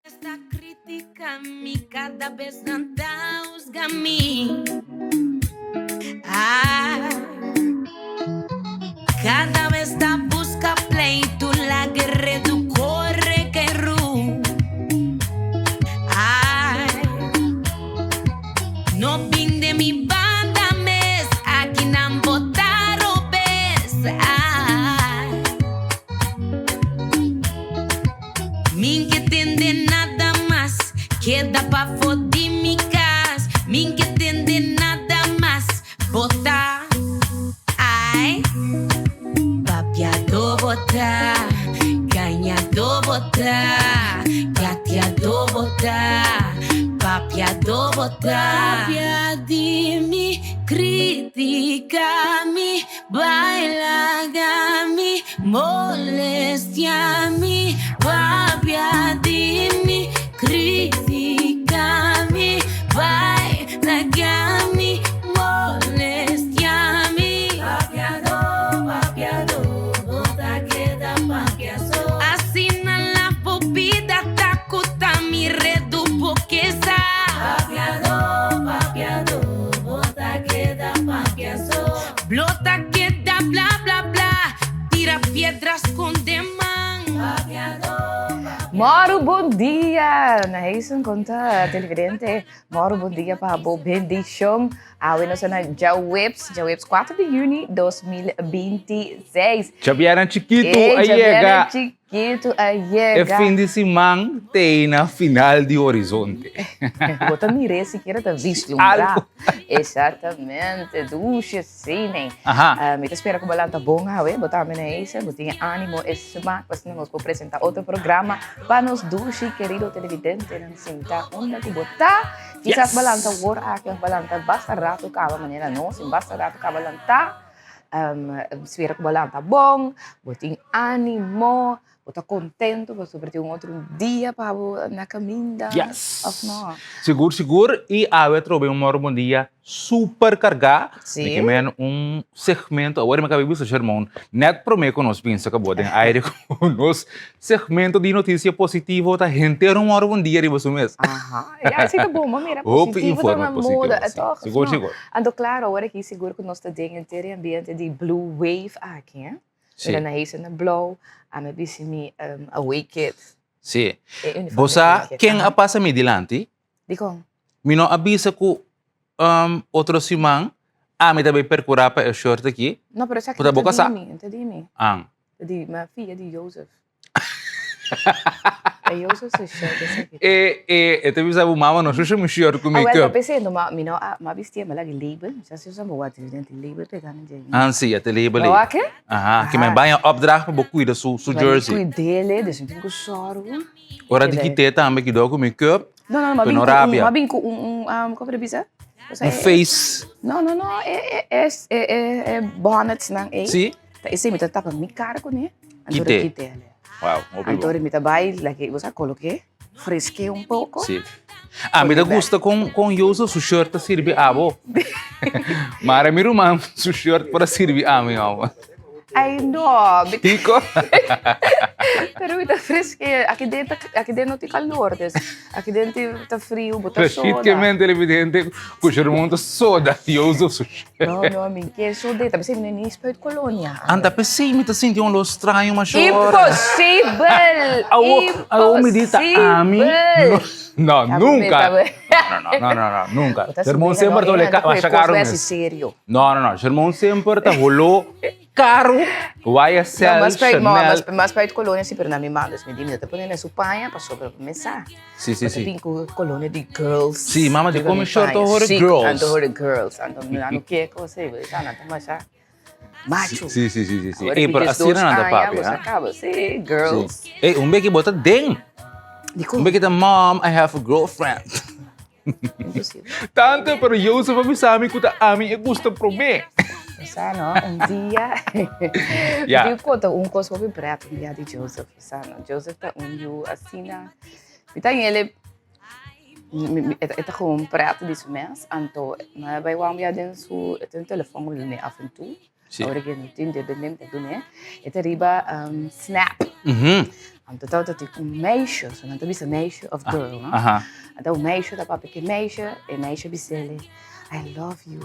Esta crítica me cada vez anda usga-me. Ah, cada vez da busca pleito, la guerra do corre que ru. Ai, no vim de mi banda mes, aqui não botaram bes. Ai, min que tende nada mais, queda pra foder mi cas. Min que tende nada mais, botar. Ai, papiado botar, ganhado botar, gateado botar, papiado botar. Papia de me critica-me, baila-me, molestia-me. Papia de me critica-me, baila-me, molestia-me. Papiado, papiado, bota queda papiazo. Assina la bebida, tacuta mi redu poqueza. Papiado, papiado, bota queda papiazo. Blota queda bla bla bla, tira piedras com demão. Papiado. Moro, bom dia! Nahisan konta, televidente. Moro, bom dia para a bendição. Awin sa na Jaweps 4 de junho de 2026. Chabiaran Chiquito, Javiera ayega. Chiquito, É ayega. fim de semana, tem na final de Horizonte. Bota mire sequer tá vislumbrar. Algo. Exatamente, duche, cine. Aha. Me espera que o balão tá bom, botar na isa, botinha ânimo, esma, mas não vamos apresentar outro programa para nos duche, querido televidente, não sinta onda que botar. Quizás balão tá war aqui, balão tá basta rato kaba maneira não, sim basta rato kaba balão tá. Espera que o balão tá bom, botinha ânimo. Estou contente, porque ter outro dia para na caminhada. Yes. Of não? Seguro. E a outra bom dia super cargado. Sim. Que men segmento, agora me acabei de dizer, irmão, net para mim conosco, pensa que botem aire conosco, segmento de notícia positiva, tá gente era bom dia de você mesmo. Aham, assim tá bom, mas mira, Hope positivo tá na positivo, moda, sim. Seguro. Ando claro, agora aqui seguro que nós está dentro do ambiente de blue wave aqui, hein? Sim. Era na isso na blow, a me bisi me awake. Sim. Bosa, quem a passa me dilante, Dico, me não avisa que outro semana, me também percurar para o short aqui. não, pero sa Puta boca sa? Entende mi? Ang. Di ma filha de Joseph. É Joseph se shirt essa aqui. Ito bisa bu mama no sushi mo short ko Well, makeup. pensei no ma mino ma bistia malagi label, já se usa mo water dentro label te ganan dyan. Sim, até label. O aqui? Aha, que me banha opdracht para cuida su jersey. Cuidele, deixa eu ver choro. Ora de que teta também que dá com makeup. Não, Penorabia. mabing ko como bisa? Face. Não, é bonnets nang eh. Sim. Ta isi mita tapa mi cara ko ne. Kite. Kite. Wow, obrigado. Antore mita bai lagi você coloquei fresque um pouco. Sim. Me dá gosta com uso su shirt para servir abo. Mara mi rumam su shirt para servir a mim abo. Ai no, Tico. pero mita fresque aqui dentro não tem calor, aqui dentro tá frio, bota soda. Shit que mente evidente, puxar mundo soda e uso su shirt. Não, min que soda, tapi saya nem espet colônia. Anda pensei me tá sentindo um estranho mas Impossível! A umidita a mim. Não, nunca. Não, nunca. Irmão sempre tô leca, mas caro. Sério. Não, irmão sempre tá rolou caro. YSL, Chanel. Mas para colônia se perna me mandas, me dimita, põe na supanha para sobre começar. Sim. Tem colônia de girls. Sim, mama de como short horror girls. Ando horror girls, ando no que você vai, tá na tamasha. Macho. Sim. E para assim não anda papi, ha? Acaba, sim, girls. Ei, beki bota ding. Beki da mom, I have a girlfriend. Impossível. Tanto pero eu só me sabe que tá a mim gusta pro mim. Sana, dia. Yeah. Digo, conta coisa para prato dia de Joseph. Sana, Joseph tá you assina. Então ele tá com prato disso mês, então, mas vai lá me den su tem telefone ali af en toe. Sim. Agora que não tem de nem de né. Eta riba Snap. Então, dat ik een meisje, so dan is een meisje of girl, no? Aha. Então, o meisje, dat papi que meisje, e meisje bisele, I love you.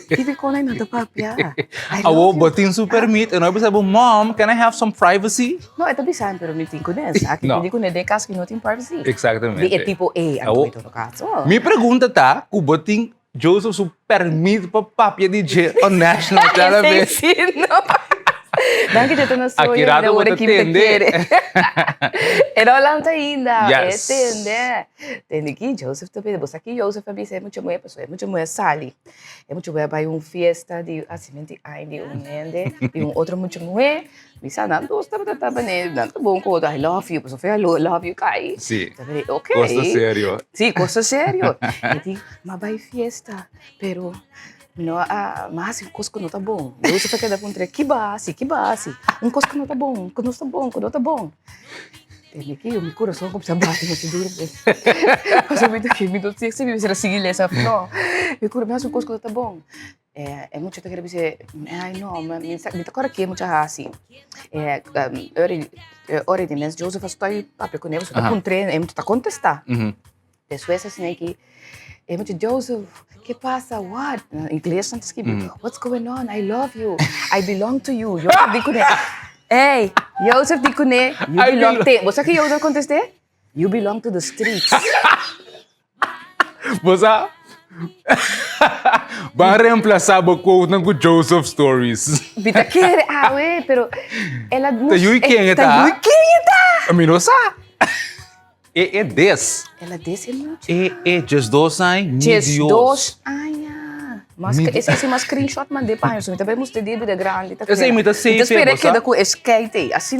Ibi ko na yun, dat papi, I Awo, love you. botin super meat. En dan sabi, Mom, can I have some privacy? No, ito bisan, pero may tinko na. Aqui, No. hindi ko na de kas que não tem privacy. Exatamente. Di é tipo, ang Awo. ito no caso. Me pergunta tá, o botin Joseph su permite pa papia DJ on national television. no. Danke dito na soya, Akirato na mo ora kim te tatende. quiere. Era lang ta ainda, Yes. entende? Tende que Joseph também, você aqui Joseph também é muito mulher, pessoa, é muito mulher sali. É muito mulher vai fiesta de assim, ai de ende, e outro muito mulher. Bisa não gosta de tá bem, não tá bom com I love you, pessoa, I love you kai. Sim. Também, ok. Costa sério. Sí, cosa serio. E digo, mas vai fiesta, pero no, mas o cosco não tá bom. Eu só fiquei da pontre, que base. Um cosco não tá bom, que não tá bom. Tem que eu me coração como se bate, mas duro. Mas eu me daqui, me dou se me será seguir essa, não. Me cura, mas o cosco não tá bom. É muito que quero dizer, ai não, mas me tá agora que é muito assim. Ora de mês Joseph estou papo com ele, tá com treino, é muito tá contestar. Depois assim que é muito Joseph, que passa? What? Em inglês não escreve. What's going on? I love you. I belong to you. Joseph dico ne. Hey, Joseph dico ne. You belong to. Você que Joseph conteste? You belong to the streets. Você vai reemplaçar o quote ng Joseph Stories. Bita quer, pero ela não. Tá yui quem tá? Tá yui quem tá? A mim não sabe. É 10. Ela desse muito. É just 2 anos. Just 2 anos. Mas esse é uma screenshot mandei para ele. Também mostrei de grande. Eu sei, mas tá safe. Então espera que com skate. Assim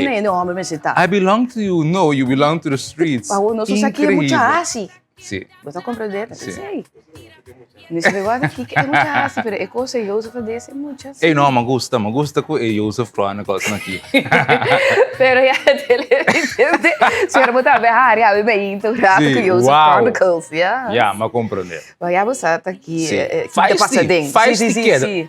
é não homem mas tá. I belong to you. No, you belong to the streets. Pau, não só aqui é muito assim. Sim. Você compreende? Sim. Sei. Nesse negócio aqui é muito assim, mas é coisa Joseph desse é muito assim. Ei, não, me gusta que o Joseph Flora coisa aqui. Pero ya televidente, se eu botar bem a área, bem integrado com Joseph Chronicles, Já, me compreende. Vai você tá aqui,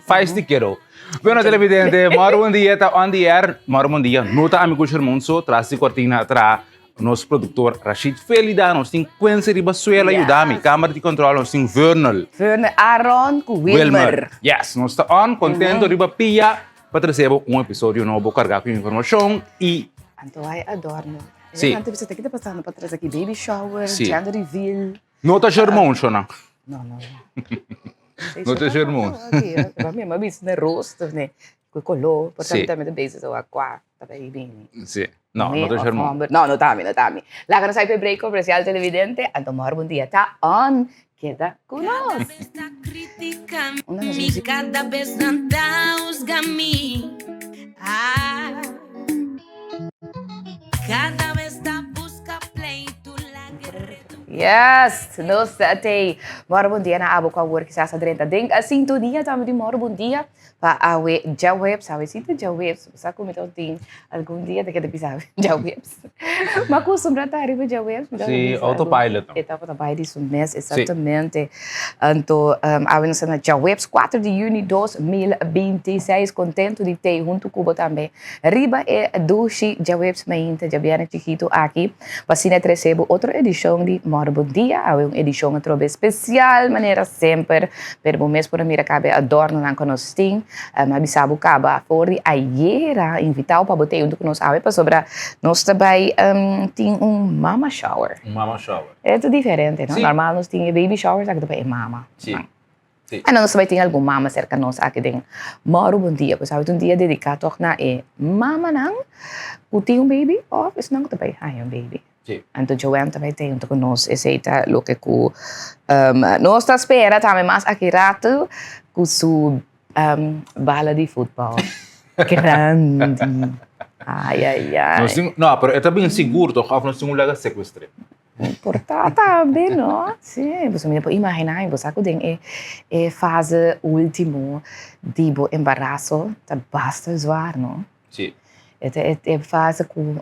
faz te quero. Bueno, televidente, moro um dia tá on the air, moro um dia, nota amigo Shermonso, traz de cortina atrás. Nosso produtor Rashid Felida, nós temos Quincy Ribasuela ayudami, câmara de controle, nós temos Vernal. Vernal Aaron com Wilmer. Yes, nós está on, contento, riba pia, para receber episódio novo, carregar com informação e... Então, vai adorno. Sim. Então, você tem que estar passando para trás aqui, baby shower, Sim. gender reveal. Não está Shermonso, não? Não. Não está Shermonso. Para mim, uma vez, né, rosto, né, com color, portanto, também vezes ou aqua, também bem. Sim. Não está Shermonso. Não está. Lá que nós saímos para break comercial televidente, então, bom dia, tá on. Queda com nós. Cada vez tanta usgami. Cada vez da busca pleito la guerrero. Yes, nós temos bom dia na abo com a work sa sa drenta. Ding a sintonia tamo de bom dia para a Jawebs, sabe sinto Jawebs, sa ko mito ting algum dia de que pisar Jawebs. Mas costumar tá arriba Jawebs, Sim, autopilot. Etapa trabalho disso mês exatamente. Então, a gente na Jawebs 4 de junho de 2026 contento de ter junto com também. Riba é Dushi Jawebs mainta Jabiana Chiquito aqui. Para recebo outra edição de Bom Dia, é uma edição especial, maneira sempre, pero o mês por mim cabe adorno na conosting, abisabu caba for de ayer invitar para botar junto conosco para sobre nós também tem mama shower. Mama shower. É tudo diferente, não? Sim. Normal nós tem baby shower, aqui também é mama. Sim. Sim. Nós também tem algum mama cerca nós aqui tem Bom Dia, pois sabe um dia dedicado na mama não, o tem baby, ou isso não também, um baby. Sim. Então, Joanne também tem junto conosco, aceita o que nós está espera também mais aqui rato com sua bala de futebol. Grande. Ai. Não, mas é também seguro, toch? Of nós temos um lugar sequestrado. Portanto, também, não? Sim, você me pode imaginar, você tem a fase última de embaraço, tá basta zoar, não? Sim. É fase com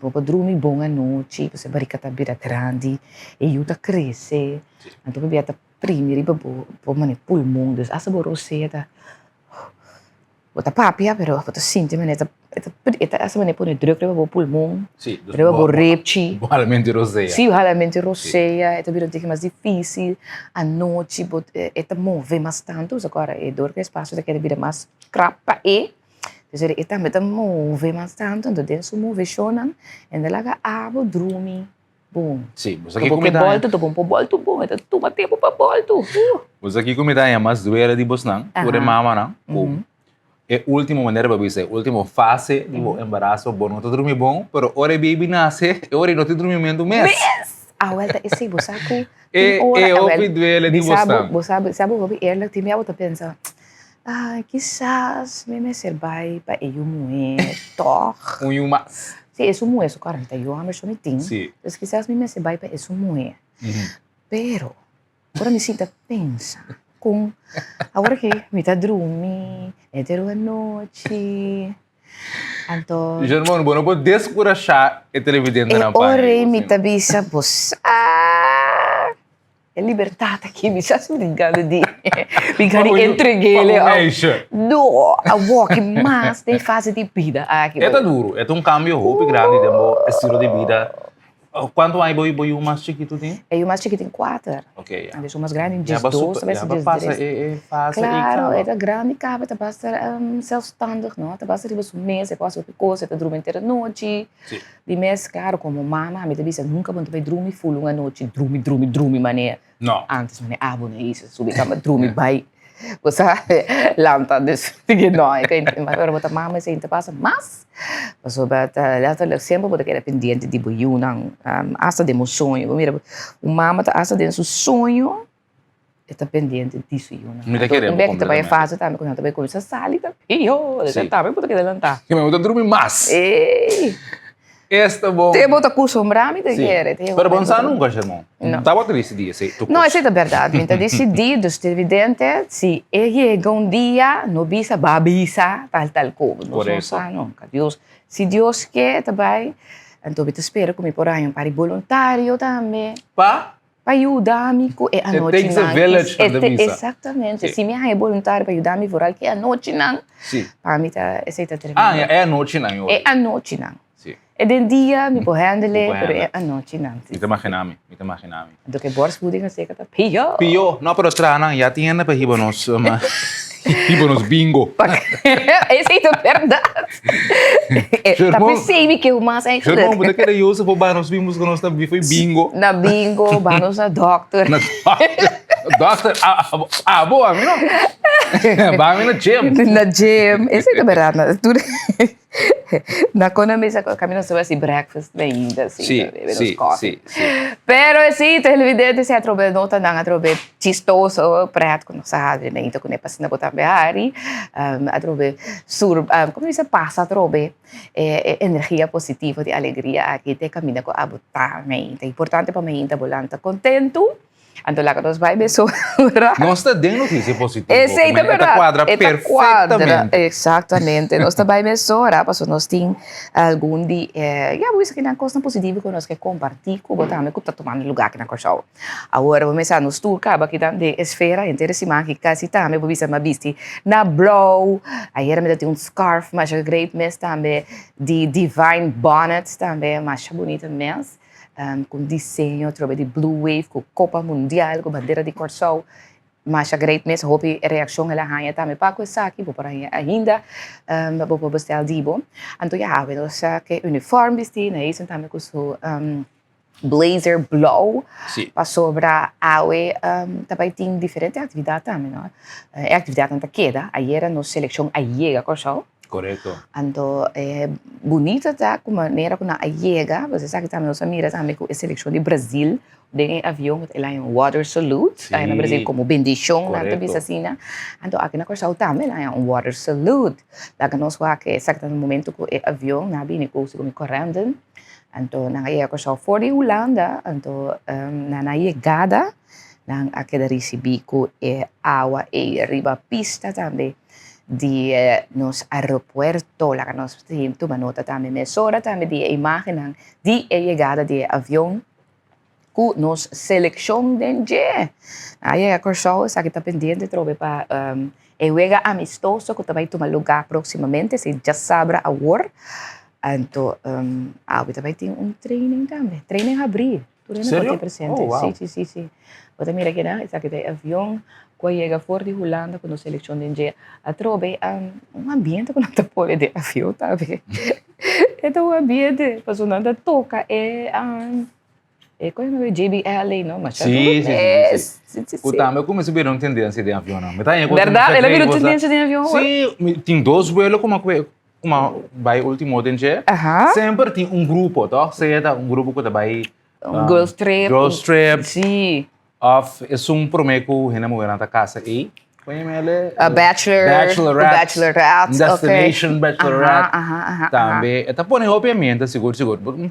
o dormir bom à noite, você barica tá bira grande, e ajuda a crescer. Então, você tá primeiro para mane pulmão, dus asa boroseta. Bota papia, pero bota sinti mane Esta essa maneira põe druk reba bo pulmão, Sim. reba bo repchi. Realmente roseia. Sim, realmente roceia, esta vira um pouco mais difícil. À noite, esta move mais tanto, agora é dor que espaço daquele vira mais crapa e esta meta move mais tanto, então dentro move chonan, e ela ga abo drumi. Bom. Sim, você Porque aqui comida. bolto, tu bom bolto bom, então toma tempo para bolto. Você aqui comida é mais doera de bosnang, por mama não. É a última maneira para dizer, última fase do embaraço, bom, não te dormir bom, pero ora baby nasce, ora não te dormimento mês. A volta esse bosaco. É o doera de bosnang. Sabe, o ela tem minha outra pensa. Ai, quizás me serve para eu moer, toch. Mais. Sim, isso moer, so 41 anos eu me tenho. Sim. Então, quizás me serve para isso moer. Pero, agora me sinto pensa com agora que me tá dormir, é ter uma noite. Então, Germano, bom, não pode descurachar a televidente na página. ora me tá bisa bossa. É liberdade aqui, me está brincando de brincando entre eles. Não, a walk mais de fase de vida aqui. É duro, é um cambio roupa grande de estilo de vida. Quanto aí boi o mais chiquito tem? É o mais chiquito tem 4. Ok. A versão mais grande tem 12, talvez 13. Claro, é grande, cabe, tá basta zelfstandig, não? Tá basta riba um mês, é quase coisa, tá dormindo inteira noite. Sim. De mês, claro, como mama, a minha bisa nunca vou dormir full uma noite, dormir maneira. Não. Antes, maneira, abo na isso, subir cama, dormir vai. Você lanta desse, não, é que agora botar mama sem te passa, mas você bota lá sempre botar aquele pendente de boiú não, asa de meu sonho, mira, o mama tá asa de seu sonho, está pendente disso eu não. Me tá querendo. Bem que também faz também quando também começa a sair, tá, já tá, bem botar aquele lantar. Que me botar dormir mais. Ei. Este bom. Te botar com sombra, me te quer. Pero pensar nunca, irmão. Não. Tá bom esse dia, sei. Não, essa é a verdade. Então, decidido, evidente, se chega um dia, não bisa, babisa, tal como. Não sabe nunca. Deus, se Deus quer, também, então, eu espero que me por aí um pari voluntário também. Para ajudar-me com a noite. It takes a village for the visa. Exatamente. Se me é voluntário para ajudar-me, por que a noite não. Sim. Para mim, essa é a Ah, é a noite não. É a noite não. É de dia, me pode handle, pero é a noite não. Me imaginami. Do que boas pudim a seca, tá pior. Pior, não, pero trana, já tinha para hibanos, bingo. Essa é a verdade. Tá pensando que o mais é isso. Irmão, porque era eu, se for nós vimos que nós também foi bingo. Na bingo, vamos na doctor. Na doctor, boa, não? Vamos na gym. Na gym, essa é a verdade. Na economia, caminho sobre esse breakfast ainda, assim. Sim. Pero, sim, televidente, se atrobe, nota, não atrobe, chistoso, prato, não sabe, nem então, quando é passando por também, atrobe, como se passa, atrobe, energia positiva, de alegria, aqui, te caminho com a botar, é importante para mim, tá volante, contento. Então, lá que nós vai ver sobre... Nós está dando notícia positiva. Essa é a verdade. Quadra perfeitamente. Exatamente. Nós também ver sobre, porque nós temos algum dia... Já vou dizer que é uma coisa positiva que nós queremos compartilhar com o que está tomando lugar aqui na Cochau. Agora, vamos começar no tour, acaba aqui de esfera, interessante, que quase também, vou dizer, mas na blow, aí era tem um scarf, mas é great mess também, de Divine Bonnet também, mas é bonita mesmo. Com desenho, de Blue Wave, com Copa Mundial, com bandeira de Corsol. Mas a great mess, hope a reação ela ganha também para coisa aqui, para ainda, para bestel dibo. Então, já, nós que uniforme vestir, né? Isso também com o blazer blow, para sobrar aue, também tem diferente atividade também, não? É atividade na queda, aí era nossa seleção aí a Corsol. Correto. Então, é bonita tá com maneira como a chega, você sabe que também nós mira também com a seleção de Brasil, tem avião, ela é um water salute, aí no Brasil como bendição, na tabisa assim, né? Então, aqui na Corsau também é um water salute. Lá que nós vamos que exactamente no momento que o avião na bine com o correndo, então na aí a Corsau fora de Holanda, então na chegada, na aquela recebi com água e riba pista também. De nos aeropuerto, lá que nós temos uma nota também, mesora também de imagem de chegada de avião com nos seleção de aí a Corsol, essa que está pendente, trobe para E juega amistoso que também toma lugar proximamente, se já sabe a hora. Então, também tem training também. Training abrir. Tudo Sério? pode presente. Oh, wow. Sim. Você mira aqui, né? Esse aqui tem avião. Quando chega fora de Holanda, quando a seleção de dia, a trobe ambiente quando está fora de avião, sabe? Então, o ambiente, para o nada toca, como é JBL, não? Mas Sim. sim. Eu comecei a ver uma tendência de avião, não. Mas tem Verdade? Ele viu tendência de avião? Sim, tem dois vuelos como vai último dia. Sempre tem grupo, tá? Seja grupo que vai girls trip. Sim. Of é promeco hena mo na casa aí. Bachelorette. Destination Bachelorette. Também. Tá põe obviamente seguro.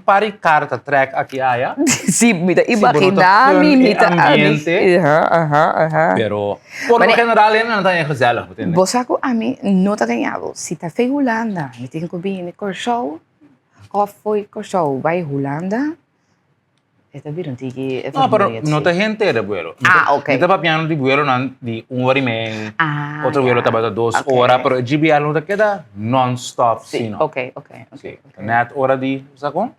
Pare carta track aqui aya. Sim, mita imaginar mita ambiente. Pero por lo general não tá em reserva, entende? Você com a mim não tá ganhando. Se tá feio Holanda, me tem que vir no show. Ou foi com show vai Holanda. Esta viram que no, pero no te gente de vuelo. Ok. Estaba piano de vuelo de hora y media. Otro vuelo estaba de 2 horas, pero GBL no te queda non-stop, sí. Ok. Sí. Net hora de, ¿sacó?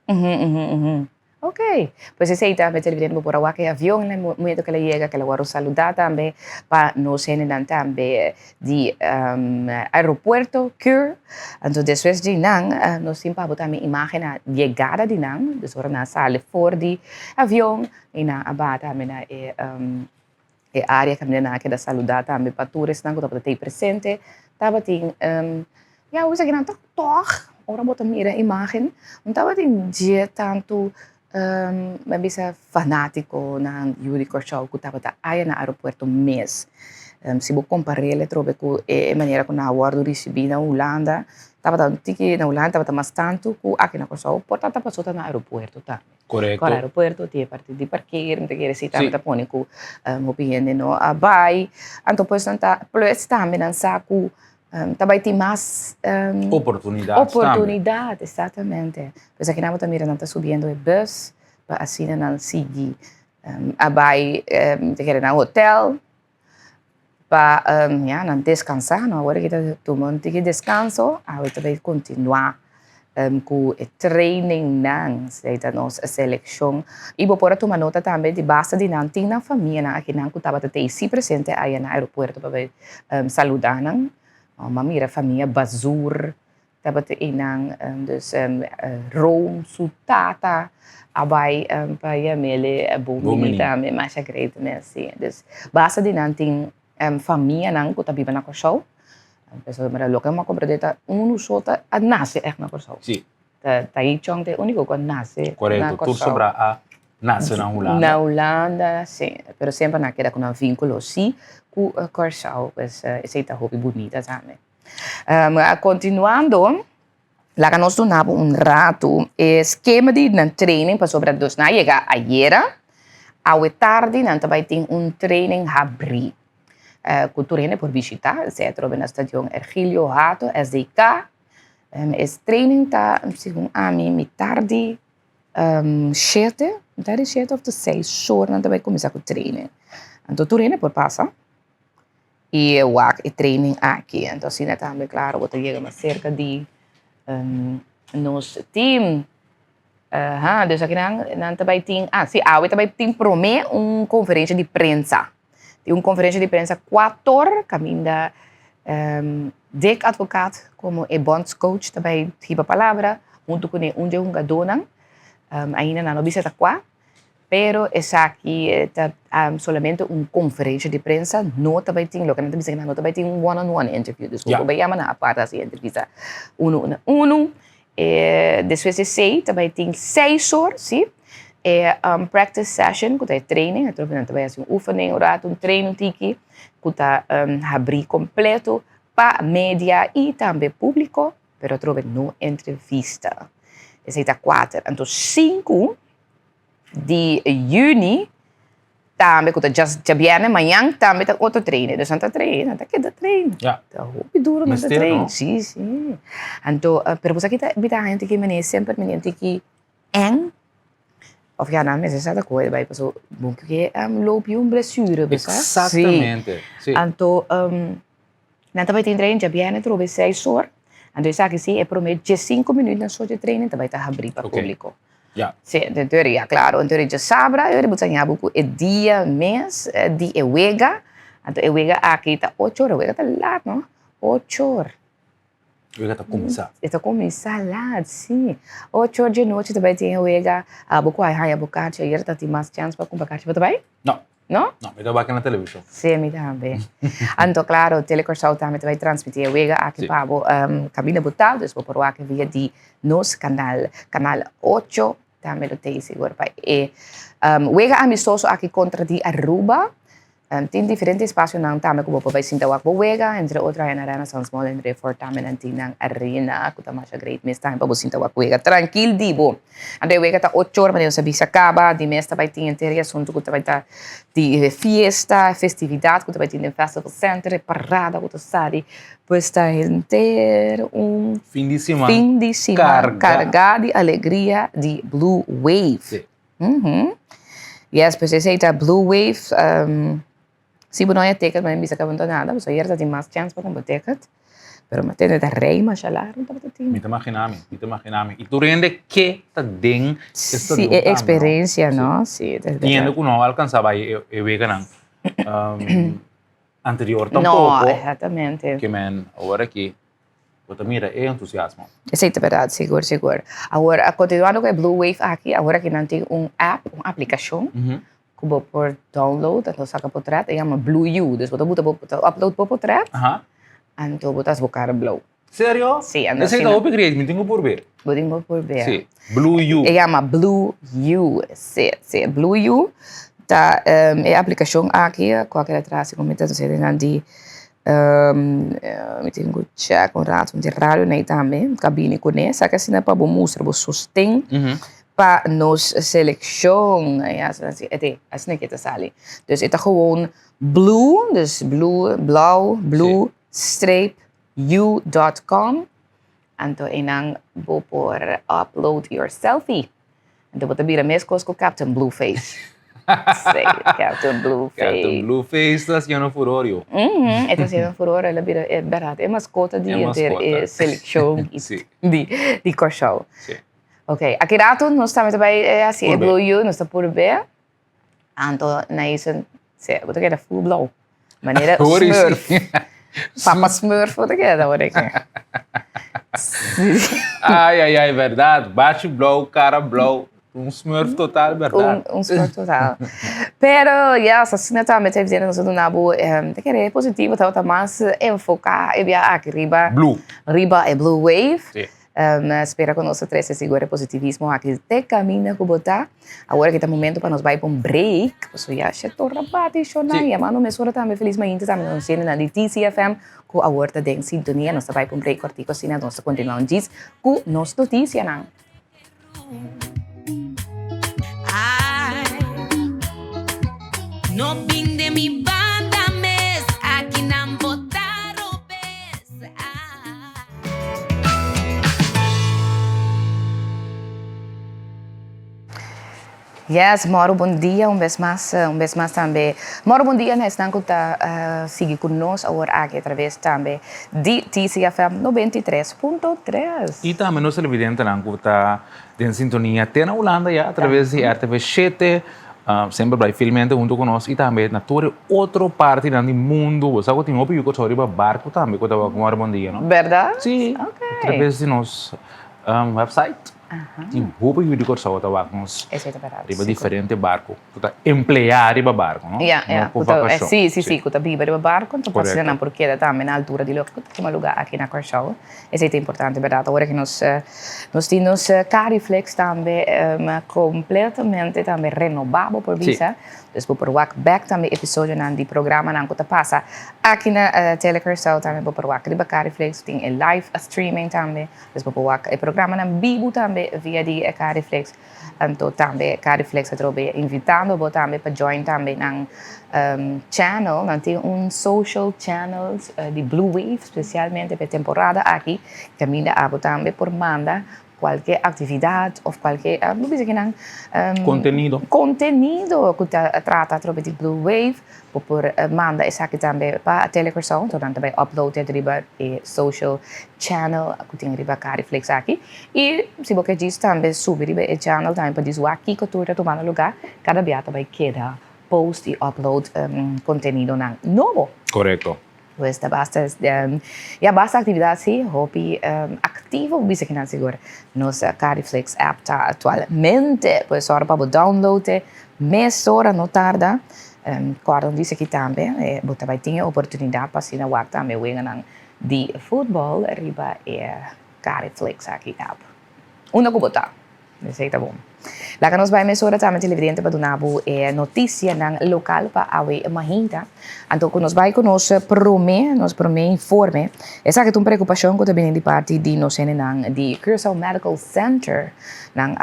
Ok. Pues esse aí também televidente por agora que avião, né? Muito que ele chega, que ele vai saludar também para nós também de aeroporto, Keur. Então, depois de não, nós sempre também imagem a chegada de não, depois na sala fora de avião e na abata também na área que nós quer saludar também para todos, não que ter presente, tava tem hoje aqui não toch, ora bota mira imagem, não tava tem dia tanto bisa fanático ng Yuri Korshaw que estava aí no aeroporto mês. Se você comparar ele, trobe que a maneira como na hora recebi na Holanda, estava tiki na Holanda estava mais tanto que aqui na Korshaw, portanto passou no aeroporto, tá? Correto. No aeroporto tinha parte de parqueiro, não quer dizer que pone que opinião no vai, então pois plus também não saco também tem mais oportunidade, exatamente. Pois aqui na outra mira não está subindo o bus, para assim não seguir vai na hotel, para não descansar, não agora que está tomando que descanso, agora também continuar com o training não, seja nossa seleção. E vou pôr tomar nota também de base de não tem na família aqui não que estava até se presente aí no aeroporto para saludar não. Mamira família Bazur, dapat inang Rome, Sutata, abay payamele bumili tami masya great nesi. Dus basa din nating família nang kutabi na ko show. Peso maralo ka makompredeta sota ad nasi na ko show. Sí. Tayi chong te único con nasi. Correcto. Tú sobra a nasi na Holanda. Na Holanda, sim. Pero sempre naquela com um vínculo, sim. Com Korshaw, pues essa está hobby bonita também. Continuando, lá que nós donamos rato, esquema de training para sobre dos na chega ayer, à tarde nós também tem training abrir. Cultura por visitar, etc. Na estação Ergilio Hato, SDK, esse training tá, segundo a mim, tarde 7 of the 6 horas nós também começar com training. Então, treino por passar. E eu training aqui. Então, assim, também, claro, vou chegar mais cerca de nosso time. Dus aqui não também tem... sim, também tem promê conferência de prensa. Tem conferência de prensa 4, caminho da Dick Advocaat, como bondscoach, também tiba palavra, junto com jogador, ainda não bisa qua. Pero essa aqui solamente conferência de prensa, não também tem, não também tem one-on-one interview. Desculpa, bem na parte assim, entrevista uno. Depois de 6, também tem 6 horas, sim. Practice session, que é training, também assim, oefening, treino tiki, que está abrir completo para média e também público, pero trove no entrevista. Esse é 4. Então, 5 de junho, também, que já viene amanhã, também tem outro treino. Então, não está treino, não está treino. Já. Então, duro não está treino. Sim. Então, pero você aqui está a gente que me sempre me que of não, mas essa coisa, vai passar bom que loop blessure, Exatamente. Sim. Então, Na também tem treino, já viene trobe 6 horas. Então, isso aqui sim, é prometo de 5 minutos na sua de treino, também está abrir para o público. Ja. Sim, em teoria, claro. Em teoria, sabra, eu vou ganhar buco é dia, mês, dia wega. Então, é wega aqui está 8 horas, wega está lá, não? 8 horas. Wega está começar. Está começar lá, sim. 8 horas de noite também tem wega. A buco aí a bocate, aí está tem mais chance para comprar caixa, também? Não. Não? Não, me dá aqui na televisão. Sim, me também. Então, claro, o Telecorsal também vai transmitir wega aqui para o Camila Botal, depois por aqui via de nosso canal 8. Também lo tem seguro para wega amistoso aqui contra de Aruba. Tem diferentes espaços não também como para sinta o wega entre outra na arena San Small and Reform também não tem na arena que tá mais great mas também para sinta o wega tranquilo dibo. Ande wega tá 8 horas mas sabe se acaba de mês vai ter inteira assunto que vai tá de fiesta, festividade que vai ter no Festival Center, parada que sabe pues tá inteiro Fim de semana. Carregado de alegria de Blue Wave. Sim. Yes, pues esse aí tá Blue Wave. Se você não é ticket, mas não bisa abandonada, você já tem mais chance para comprar ticket. Pero mas tem de rei, mas já lá, não tá para Me te imaginami. E tu rende que tá den sim, é experiência, não? Sim, Tiendo que não alcançava e wega não. Anterior não, tampouco. exatamente. Que man, agora aqui, você mira, é entusiasmo. Isso é verdade, seguro. Agora, continuando com a Blue Wave aqui, agora que não tem app, uma aplicação, que você pode download, então saca por trás, chama Blue U. Então, você upload por trás, então você buscar Blue. Sério? Sim, esse é o upgrade, me tenho por ver. Podemos por ver. Sim, Blue U. Chama Blue U, sim, Blue U. Tá, é a aplicação aqui, qualquer atraso, como está sucedendo de me tenho que check um rato de rádio nem também, cabine com essa, que assim é para mostrar o sustento para nos seleção, assim que está sali. Dus het is gewoon blue, dus blue, streep, u.com. Então, en dan por upload your selfie. Então, você vira mesmo com Captain Blueface. Sim, Captain Blueface. Captain Blueface está sendo furorio. Está sendo furor, ela vira, é barato. É mascota de seleção de Corshow. Sim. Ok, aqui rato nós estamos também assim, é Blue U, nós estamos por ver. Então, na isso, você quer full blow. Maneira Smurf. Papa Smurf, você quer da hora aqui. Ai, verdade. Bate blow, cara blow. Smurf total, verdade. Smurf total. Pero, yes, assim também está dizendo nós nãoabo, que é positivo, tá mais enfocar, é aqui riba é Blue Wave. Sim. Espera que nosso 13 segura positivismo aqui te caminha com botar. Agora que está momento para nós vai para break. Posso já chegar rabate chona e mano me sora também feliz mas ainda também não sei na notícia FM com a horta de sintonia nós vai para break cortico assim nós continuamos diz com nossa notícia não. No vim de mi banda mes, aqui não botaram pés. Yes, Mauro, bom dia, vez mais também. Mauro, bom dia, nós estamos seguir conosco agora aqui através também de TCFM 93.3. E também nós televidentes que está em sintonia até na Holanda, já, através de RTV7, sempre vai filmando junto conosco e também na toda outra parte do mundo. Você sabe que tem opinião sobre o barco também, que está com Mauro, bom dia, não? Verdade? Sim, através de nosso website. Tem roupa e vídeo que só está com uns diferentes barcos. Está empleado para barco, não? Sim, que está vivo para barco, então pode ser na porque também na altura de como lugar aqui na Corshow. Isso é importante, verdade. Agora que nós temos Cariflex também completamente também renovado por visa. Depois por back também episódio do programa não que passa aqui na Telecorshow também por de Cariflex tem live streaming também. Depois por o programa na vivo também via de Cariflex. Então também Cariflex está invitando você também para join também na channel, não tem social channel de Blue Wave, especialmente para temporada aqui, também a também por manda qualquer actividad of qualquer, Contenido. que trata sobre de Blue Wave, por manda essa aqui também para a televisão, então também upload riba e social channel, que tem riba Cariflex aqui. E se você diz também subir riba e channel também para dizer aqui que tudo tomando lugar, cada dia também queda post e upload contenido novo. Correcto. Pues basta, basta atividade sim, hobby ativo, bisa que não segura. Nossa Cariflex app está atualmente, pues hora para download, meia hora não tarda. Quando disse aqui também, você vai ter a oportunidade para se na também wengan de futebol, riba Cariflex aqui app. Una que botar, isso tá bom. Lá que nós vai mesura também televidente para donar notícia ng local para awe mahinta. Então que nós vai com nós prome informe. Essa que é uma preocupação que também de parte de nós nang de Curaçao Medical Center nang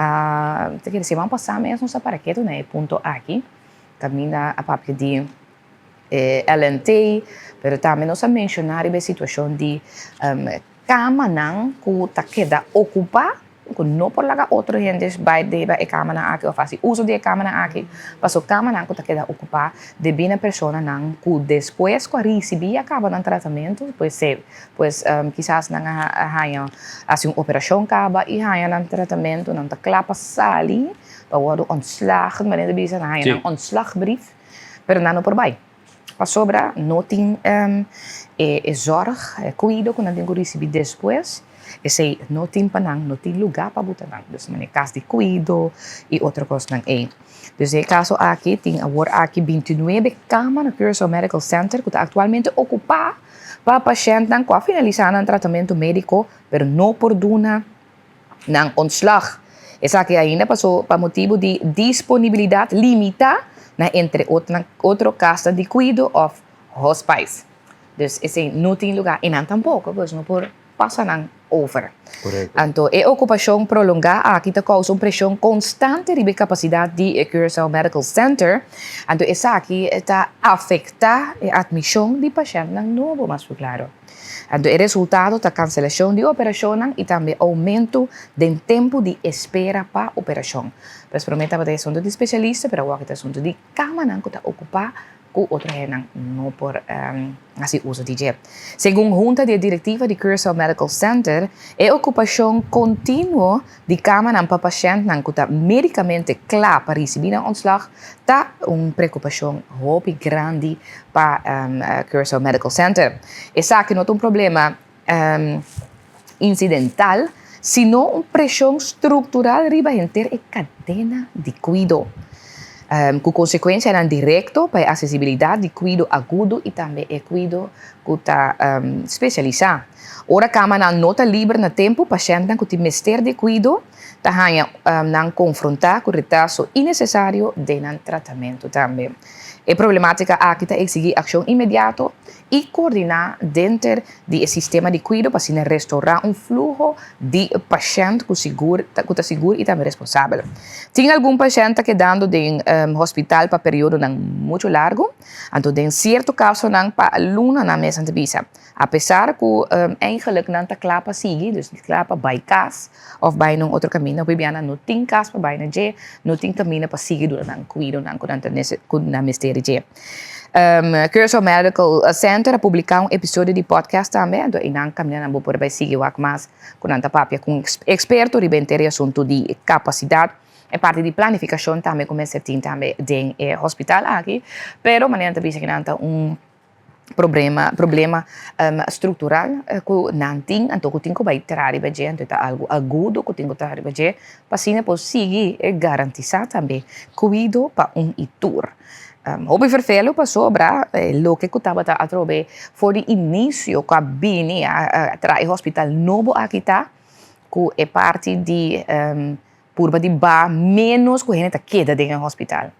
te quer dizer vamos passar mesmo sa para que né ponto aqui. Camina a papel de LNT, pero também nós mencionar a situação de cama nang que ta queda ocupada. No por laga outro gente vai deba e cama na aqui ou faz uso de cama na aqui, passo cama na que queda ocupada de bem a pessoa nang que depois que receber acaba no tratamento, pues quizás nang haya assim uma operação acaba e haya no tratamento nang ta klapa sali, para o ontslag, mas ainda bisa na haya nang ontslagbrief, pero não por vai. Para sobra não tem zorg, cuido que não tem que receber depois. Esse não tem panang, não tem lugar para botar nang. Dus mas caso de cuido e outra coisa nang é. Dus em caso aqui tem agora aqui 29 camas no Curaçao Medical Center que está atualmente ocupada para paciente nang que finalizar o tratamento médico, pero não por duna nang ontslag. Essa aqui ainda passou para motivo de disponibilidade limitada na entre outro casa de cuido of hospice. Dus esse não tem lugar e não tampouco, pois não por passa nang over. Correcto. Então, a ocupação prolongada aqui causa uma pressão constante de capacidade de Curaçao Medical Center. Então, essa aqui está afetando a admissão de pacientes novo, mais claro. Então, o resultado da cancelação de operação e também aumento do tempo de espera para a operação. Mas promete para assunto de especialista, para o assunto de cama que está ocupada com outra gente não por assim uso de jeep. Segundo a junta de diretiva de Curaçao Medical Center, a ocupação contínua de cama para paciente que está medicamente claro para receber um ontslag está uma preocupação muito grande para Curaçao Medical Center. Essa aqui não é um problema incidental, sino uma pressão estrutural riba inteira e cadena de cuido. Com consequência direto para a acessibilidade de cuido agudo e também o cuido que está especializado. Ora, cama não está livre no tempo, paciente que tem mistério de cuido, está confrontar com o retraso innecessário de tratamento também. A problemática aqui está exigir ação imediata e coordenar dentro do sistema de cuido para assim restaurar um fluxo de paciente que está seguro e também responsável. Tem algum paciente quedando no hospital para período muito largo, então em certo caso para luna na mesa de visa. Apesar que eigenlijk não está claro para seguir, dus claro para bij casa ou bij um outro caminho, bibiana não tem casa para bij na não tem caminho para seguir durante cuido na mistério de. Curaçao Medical Center publicou episódio de podcast também, então não caminhando não por vai seguir o mais com anta papia com experto de bem assunto de capacidade. É parte de planificação também começa a ter também em hospital aqui, pero maneira também que não problema estrutural que não tem, então que tem que vai tirar então é algo agudo que tem que tirar para assim depois seguir e garantizar também cuido para itur. Houve vervelho para sobra o que estava a trobe for de início que a bini a hospital novo aqui tá que é parte de curva de bar menos que a gente queda dentro do hospital.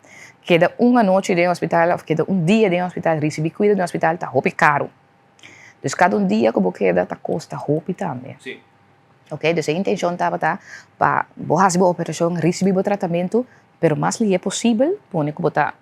Queda uma noite dentro do hospital, ou queda dia dentro do hospital, receber cuidado no hospital, está muito caro. Então, cada dia que você queda, está custa muito também. Sim. Ok? Então, a intenção estava para fazer a operação, receber o tratamento, mas mais é possível, pôr que botar,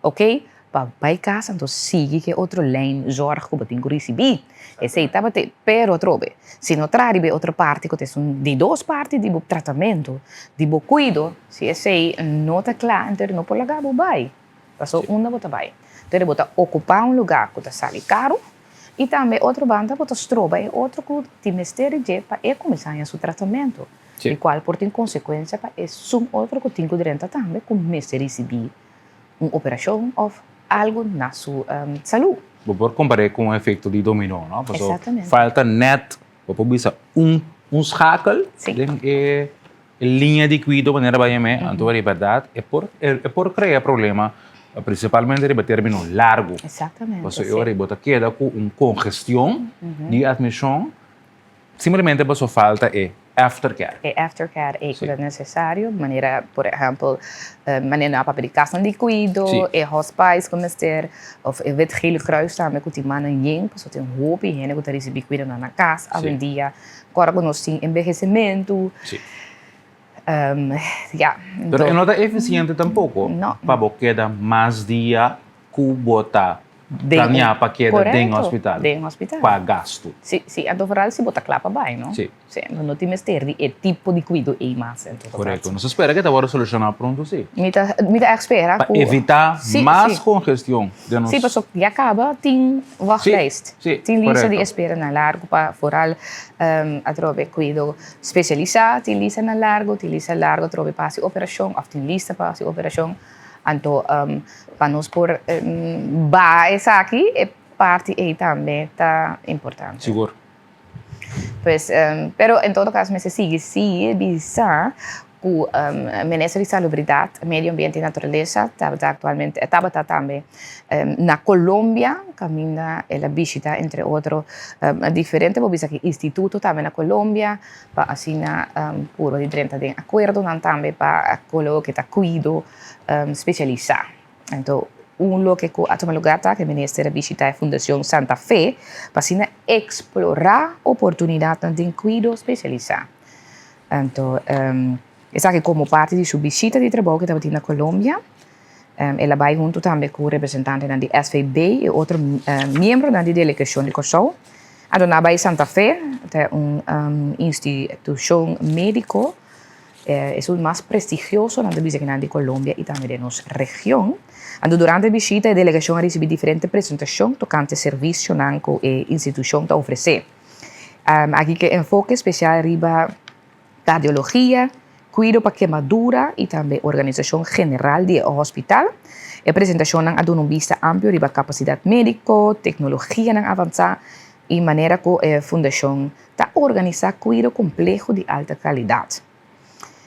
ok? para vai casa, então sigue que outro lane zorg que tem que receber. E se tá bate pero trobe. Se não trabe outra parte que tem de duas partes de tratamento, de cuido, se esse não tá claro, então não pode lagar vai. Passou uma bota vai. Então ele bota ocupar um lugar que tá sale caro e também outra banda bota stroba e outro que tem mistério de para começar a seu tratamento. Sim. E qual por tem consequência para um outro que tem que durante também começar a receber uma operação ou algo na sua saúde. Vou comparar com o efeito de dominó, não? Exatamente. Falta net, vou bisa schakel, linha de cuidado maneira bem então é verdade, é por criar problema, principalmente de término largo. Exatamente. Você ora bota queda com congestão de admissão, simplesmente você falta aftercare. E aftercare é quando necessário, maneira, por exemplo, maneira para aplicação de cuido, e hospice como ter, ou o Wit-Gele Kruis também que tem mano em, porque tem roupa e gente que recebe cuido na casa, hoje em dia, agora que nós temos envelhecimento. Sim. Pero não é eficiente tampouco. Não. Para queda mais dia que botar planear para queda dentro do hospital. Dentro do hospital. Para gasto. Sim, então, para se botar clapa bem, não? Sim. Não tem mistério, é tipo de cuido e mais. Correto. Não se espera que agora solucionar pronto, sim. Me espera. Para evitar mais congestão. Sim, porque já acaba, tem wachtlijst. Sim, tem lista correto. de espera na largo, para foral a trove cuido especializado, tem lista na largo, trove para a operação, ou tem lista para a operação. Então, para nós por essa aqui, é parte aí também está importante. Seguro. Pues, pero en todo caso, me se sigue, sí, bizarro que o Ministério de Salubridade, Meio Ambiente e Natureza estava também na Colômbia, caminha ela visita, entre outros, diferentes, vou dizer que instituto também na Colômbia, para assinar puro de 30 de acordo, também para colocar cuido especializado. Então, lugar que o lugar que o Ministério visita é a Fundação Santa Fé, para explorar oportunidades de cuidado especializado. Então, essa aqui como parte de sua visita de trabalho que estava na Colômbia, ela vai junto também com o representante da SVB e outro membro da delegação de Kosovo. Então, na Bahia Santa Fé, é uma instituição médica, é o mais prestigioso na visita de Colômbia e também de nossa região. Então, durante a visita, a delegação recebeu diferentes apresentações tocante serviço que a instituição está oferecendo. Aqui que enfoque especial riba cardiologia, cuidado para queimadura e também organização general do hospital. A apresentação a dar vista ampla riba capacidade médica, tecnologia avançada e maneira que a fundação está organizar cuidado complexo de alta qualidade.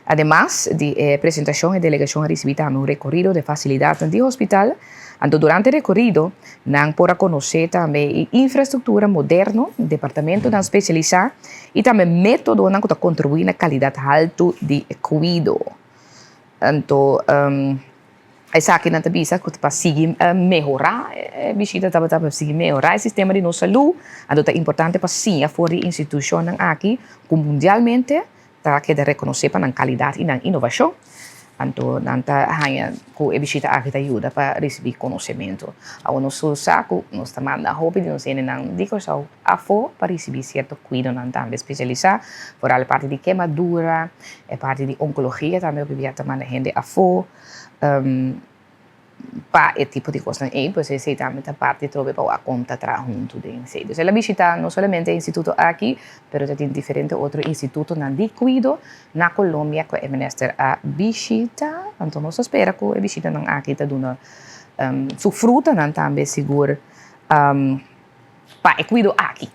Además de apresentação, a delegação recebeu também um recorrido de facilidades do hospital. Então, durante o recorrido, nós podemos conhecer também a infraestrutura moderna, departamento especializado e também método que está contribuindo na qualidade alta de cuidado. Então, essa aqui na tabisa que para seguir melhorar, a visita para seguir melhorar o sistema de nossa saúde. Então, é importante para sim, fora a instituição aqui, mundialmente, tá que de reconhecer para a qualidade e a inovação. Então, hanya ko visita aqui ajuda para receber conhecimento. Ao nosso saco, nós também na roupa de nós não digo só a para receber certo cuidado também especializado, por a parte de queimadura, a parte de oncologia também eu também a gente a para esse tipo de coisa. E pues esse também a parte trobe para a conta tra junto de ensaios. Ela visita não somente o instituto aqui, mas já tem diferentes outros institutos de cuidado na Colômbia que o Ministério a visita. Então nós espera que a visita aqui está dando sua fruta também seguro para o cuidado aqui.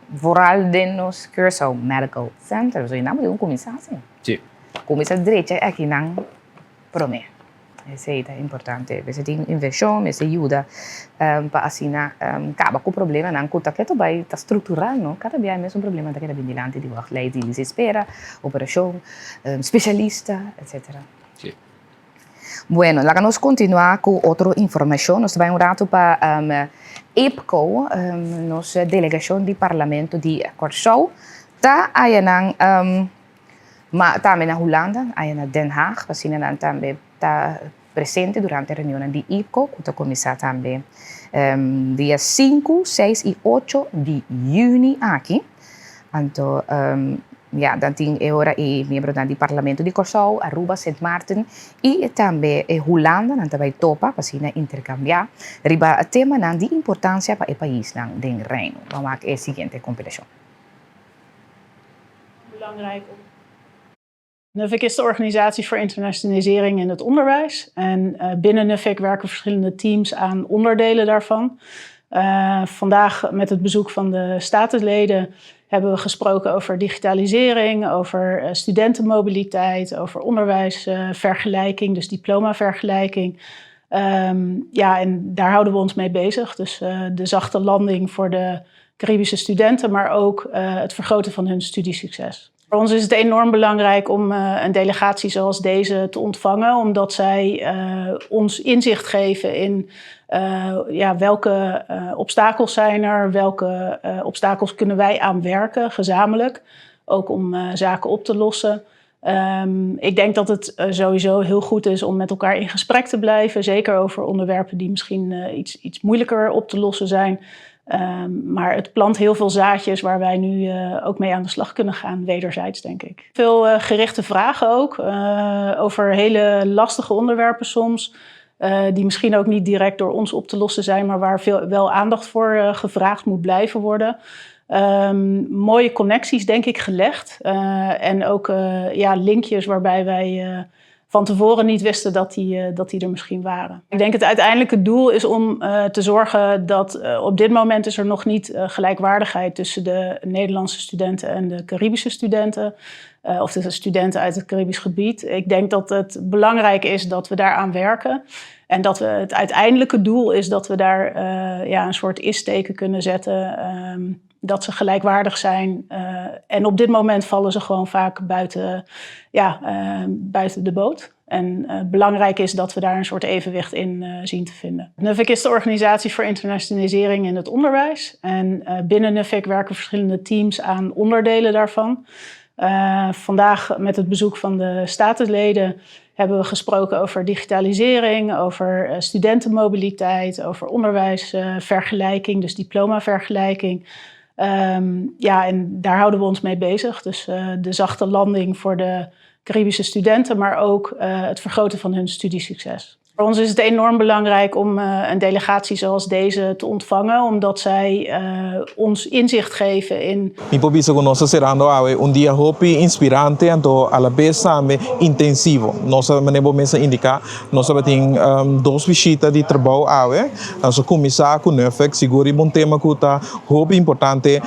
Voral de nos Curaçao Medical Center, so não podemos começar assim. Sim. Começar direito aqui não promete. Isso é importante. Você tem inversão, isso ajuda para assim, acabar com o problema, não conta que tu vai estar estrutural, não? Cada vez é mesmo problema daquela vigilante de work de desespera, operação, especialista, etc. Sim. Bueno, lá nós continuar com outra informação. Nós vamos um rato para EPCO, nossa delegação de parlamento de Curaçao, tá aí na também na Holanda, aí na Den Haag, assim também tá presente durante la reunión de IPCO, que comienza también día 5, 6 y 8 de junio aquí. Entonces, ja, dan ting ahora y miembro del Parlamento de Curaçao, Aruba, Sint Maarten y también Holanda, dan também topa, para intercambiar, riba el tema de importancia para el país, del reino. Vamos a la siguiente compilación. Belangrijk om. NUFIC is de Organisatie voor Internationalisering in het Onderwijs. En binnen NUFIC werken verschillende teams aan onderdelen daarvan. Vandaag met het bezoek van de statusleden hebben we gesproken over digitalisering, over studentenmobiliteit, over onderwijsvergelijking, dus diplomavergelijking. Ja, en daar houden we ons mee bezig. Dus de zachte landing voor de Caribische studenten, maar ook het vergroten van hun studiesucces. Voor ons is het enorm belangrijk om een delegatie zoals deze te ontvangen, omdat zij ons inzicht geven in ja, welke obstakels zijn er, welke obstakels kunnen wij aanwerken gezamenlijk, ook om zaken op te lossen. Ik denk dat het sowieso heel goed is om met elkaar in gesprek te blijven, zeker over onderwerpen die misschien iets moeilijker op te lossen zijn. Maar het plant heel veel zaadjes waar wij nu ook mee aan de slag kunnen gaan, wederzijds denk ik. Veel gerichte vragen ook, over hele lastige onderwerpen soms, die misschien ook niet direct door ons op te lossen zijn, maar waar wel aandacht voor gevraagd moet blijven worden. Mooie connecties denk ik gelegd en ook ja, linkjes waarbij wij van tevoren niet wisten dat die er misschien waren. Ik denk het uiteindelijke doel is om te zorgen dat op dit moment is er nog niet gelijkwaardigheid tussen de Nederlandse studenten en de Caribische studenten. Of de studenten uit het Caribisch gebied. Ik denk dat het belangrijk is dat we daaraan werken. En dat we het uiteindelijke doel is dat we daar ja, een soort is-teken kunnen zetten. Dat ze gelijkwaardig zijn. En op dit moment vallen ze gewoon vaak buiten de boot. En belangrijk is dat we daar een soort evenwicht in zien te vinden. NUFIC is de Organisatie voor Internationalisering in het Onderwijs. En binnen NUFIC werken verschillende teams aan onderdelen daarvan. Vandaag met het bezoek van de statusleden hebben we gesproken over digitalisering, over studentenmobiliteit, over onderwijsvergelijking, dus diplomavergelijking. Ja, en daar houden we ons mee bezig. Dus de zachte landing voor de Caribische studenten, maar ook het vergroten van hun studiesucces. Voor ons is het enorm belangrijk om een delegatie zoals deze te ontvangen, omdat zij ons inzicht geven in. Mi pobiso conosco serando un dia hopi inspirante anto alla besame intensivo. Nossa manebo mesa indica nossa bating dos visita di trabalho awe. Nosso comissário com NUFIC seguri bom tema kuta hopi importante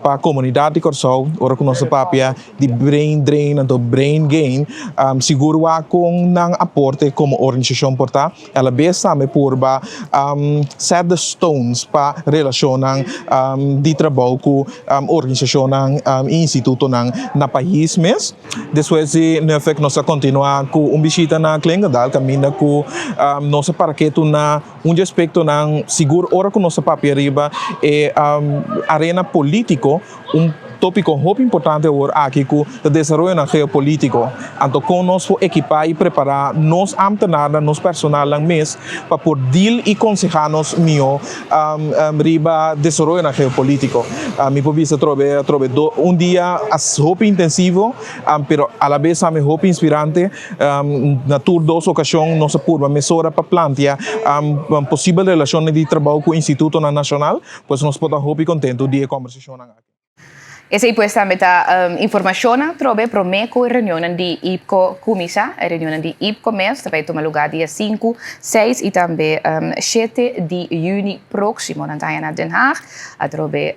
para comunidade de Curaçao. Ora com nossa papia de brain drain anto brain gain seguro wa com nang aporte como organização ela besame purba set the stones para relação de trabalho com organização instituto na país mes. Depois de NUFIC nós continuar com visita na Clengadal caminha com nossa paraqueto na aspecto seguro ora com nossa papel riba e arena político tópico muito importante agora aqui com o desenvolvimento geopolítico. Então, conosco equipar e preparar nos ambtenaars, nos personal lang mês para poder e aconselhar-nos melhor riba desenvolvimento geopolítico. Me pode trobe dia muito intensivo, pero a la vez muito inspirante. Na tour dos ocasiões nossa purba mesora para plantear possível relação de trabalho com o Instituto Nacional, pois nós podemos muito contento de conversação aqui. Esa pues también información trove promeco reunión de IPCO Kumisa, reunión de IPCO mes, que toma lugar día 5, 6 y también 7 de junio próximo en Den Haag, a trove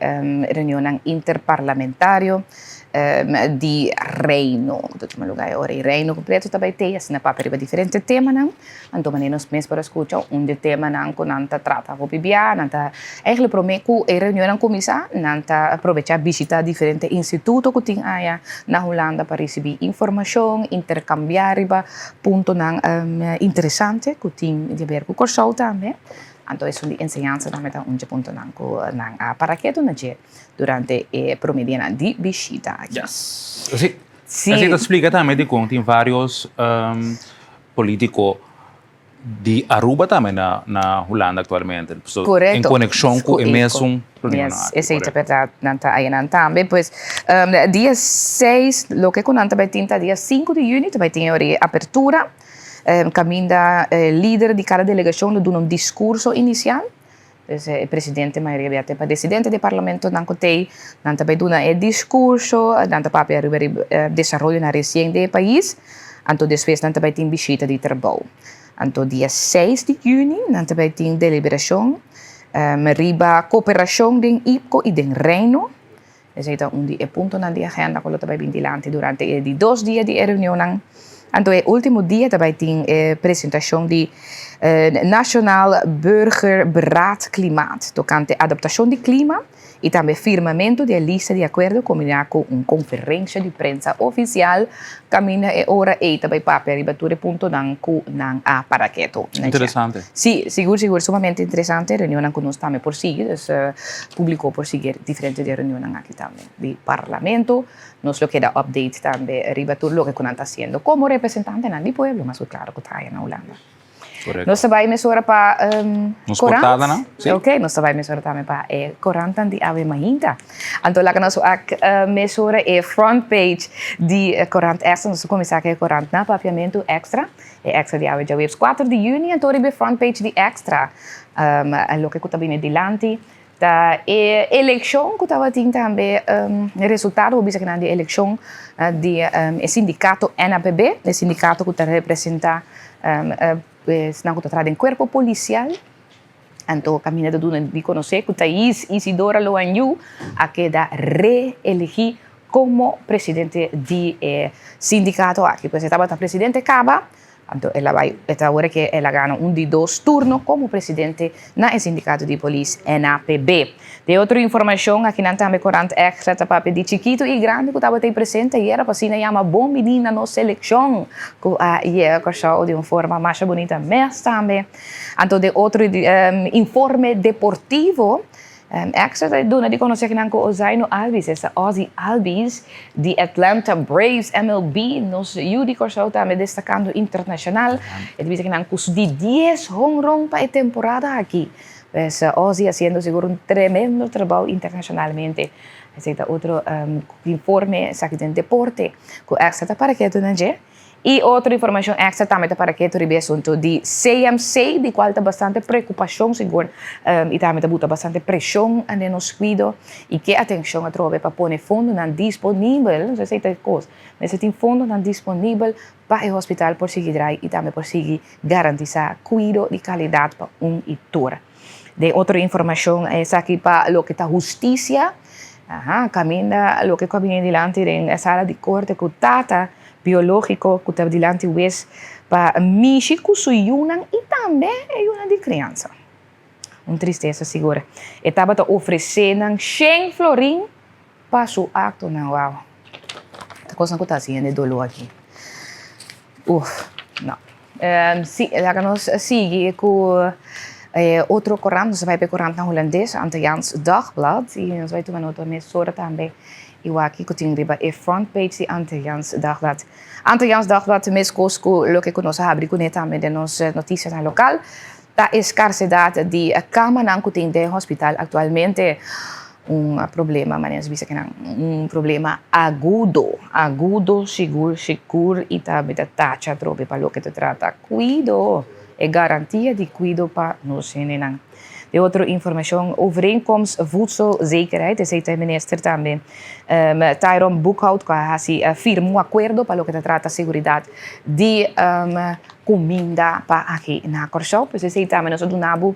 reunión interparlamentario di Reino. Dat toma lugar ahora y Reino completo também tem, assim na papel diferente tema não. Então menos mês para escutar de tema não com nanta trata o bibia, nanta eigenlijk promeco reunião Kumisa, nanta aproveitar visitar diferente instituto que tem aí na Holanda para receber informação, intercambiar ponto não interessante que tem de ver com Curaçao também. Então, isso é enseñanza também da ponto não para que tu não durante promediana de visita. Yes. Assim te explica também de como tem vários políticos de Aruba também na Holanda atualmente. So, Correto. em conexão com o mesmo Yes, esa es verdad, nanta ayan también. Pues, día 6, lo que con nanta tinta día 5 de junio, também tem a apertura. Caminda líder de cada delegação do um discurso inicial. Pues, o presidente Maria Beata, o presidente do parlamento, não contei, não também do discurso, não também arriba desenvolvimento na recém do país. Então, depois, não também tem visita de trabalho. Então, dia 6 de junho, não também tem deliberação. Riba cooperação den IPCO e den Reino. Esse é ponto na agenda que também vem dilante durante os 2 dias de reunião. Então, o último dia também tem apresentação de Nacional Burgerberaad Klimaat, tocante adaptação do clima e também firmamento de lista de acordo combinado com uma conferência de prensa oficial caminha hora e também para ribature ponto nan ku nan a paraqueto. Interessante. Sim, seguro, sumamente interessante. Reunião que nós também por seguir, publicou por seguir diferentes reuniões aqui também de parlamento. Nos lo queda update também ribature lo que nós está haciendo como representante do pueblo, mas claro que está aí na Holanda. Correcto. Nós vai mesura para Nos cortada, não? Sim. Ok, nós vai mesura também para Coranta de Ave Mahinta. Então, lá que nós mesura front page de Coranta Extra, nós começamos a Coranta na papiamento extra, extra de Ave Jawebs 4 de junho, então ribe front page de extra, lo que está bem dilante. Da eleição que estava tendo também resultado, o bisa de eleição de sindicato NAPB, o sindicato que representa não que está em corpo policial. Então, caminha de conhecer que Thais Isidora Loanyu a queda reelegir como presidente de sindicato aqui. Pois estava o presidente Caba. Então, ela vai, agora que ela ganha de 2 turnos como presidente na sindicato de polícia NAPB. De outra informação, aqui na também Corante Extra, papai de chiquito e grande que estava presente e era para se chama bom menina na seleção, que é corção de uma forma mais bonita, mas também. Então, de outro informe deportivo, extra de conhecer que não Ozaino Alves, essa Ozzy Alves de Atlanta Braves MLB, nos Yudi Corso também destacando internacional. Ele diz que não de 10 home run para a temporada aqui. Pues, Ozzy haciendo seguro tremendo trabalho internacionalmente. Esse é outro informe sobre o deporte que extra para que tu não E outra informação extra também para que tu assunto de CMC, de qual está bastante preocupação, seguro, e também está bastante pressão no nosso cuidado, e que atenção a trocar para pôr fundo não disponível, não sei se é coisa, mas tem fundo não disponível para o hospital por seguir e também por seguir garantizar cuidado de qualidade para idoso. De outra informação é aqui para o que está justiça, caminha o que caminha dilante em sala de corte com tata biológico que está dilante wes para Michiku suyunan e também é uma de criança. Tristeza segura. Estava oferecendo 100 florim para seu acto na uau. A coisa que está fazendo é dolor aqui. Não. Sim, nós seguimos com outro corante, nós vamos para o corante na holandês, Antilliaans Dagblad, e nós vamos tomar outra mesura também. E aqui que tem riba a front page de Antilliaans Dagblad. Antilliaans Dagblad, mes cosco, lo que nós abrimos também de nossas notícias na local, da escassidade de cama não que tem de hospital atualmente problema, mas bisa que não problema agudo, seguro e também da taxa trobe para o que te trata. Cuido é garantia de cuido para nós não. De outra informação, overeenkomst voedselzekerheid, esse é o ministro também. Tyron Boekhout, que firmou um acordo para o que trata a segurança de comida para aqui na Corsau. Pois esse também nós donamos,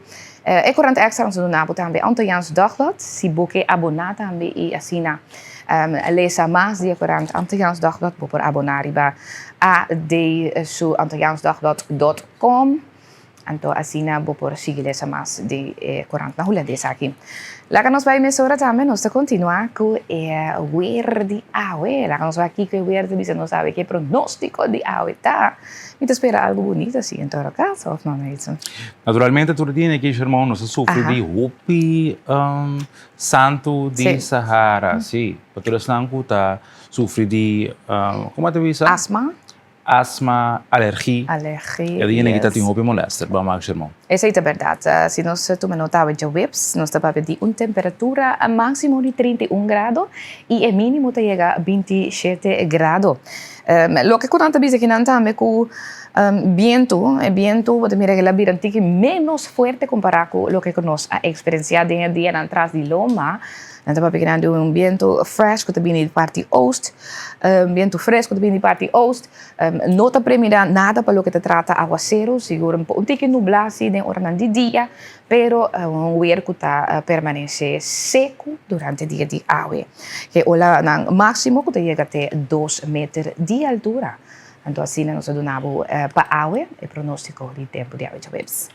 corante extra nós donamos também Antilliaans Dagblad, se você abonar também e assina leesa mais de corante Antilliaans Dagblad, por abonar a su antilliaansdagblad.com. Então, assim, vou por seguir essa mais de 40 holandês aqui. Lá que nós vamos agora também, nós vamos continuar com o weer de aue. Lá que nós vamos aqui com o weer de você não sabe que pronóstico de aue tá. Me espera algo bonito assim, em todo caso, ou não é isso? Naturalmente, todo dia aqui, irmão, nós sofremos de roupa santo de Sahara, sim. Para todos nós, tá sofre de, como é que diz? Asma? asma, alergia. Alergia. E di yes. que tem hobby molester, ba mag irmão. Essa é a verdade. Se nós tomamos nota de webs, nós estamos de uma temperatura máximo de 31 graus e o mínimo chega a 27 graus. Lo que conta dice que não também com viento, el viento, você mira que la birantique menos fuerte comparado com lo que nós a experienciado em dia atrás de Loma. Então, para pegar viento fresco também de parte oost, viento fresco também de parte oost. Não está premida nada para o que te trata aguacero, seguro um pouquinho nublado de hora de dia, pero o air que está permanece seco durante o dia de água. Que o máximo que chega até 2 metros de altura. Então, assim, nós donamos para água e pronóstico de tempo de água de webs.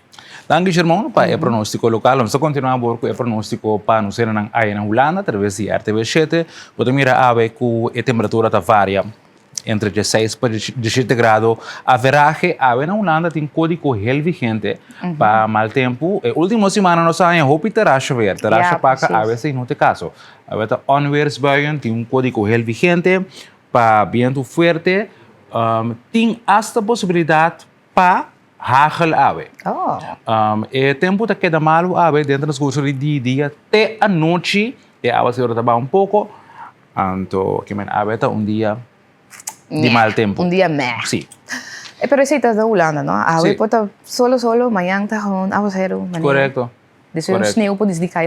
Danke, irmão, para o pronóstico local. Vamos continuar com o pronóstico para nos ir na Holanda, através de RTV7. Podemos mirar que a temperatura está varia entre 16 para 17 graus. A veragem, a na Holanda tem código heel vigente para mal tempo. A última semana nós temos hopi terá chover, terá chapaca, a vezes não tem caso. A vezes onweersbuien tem código heel vigente para viento fuerte. Tem esta possibilidade para hagel ave. E tempo da queda malo ave dentro das coisas de dia até a noite e a se ora um pouco. Então, que men ave tá dia de mal tempo. Dia meh. Sim. Pero esse está da Holanda, não? A ave pode solo manhã tá com aguacero. Correto. Desse um sneeuw pode desligar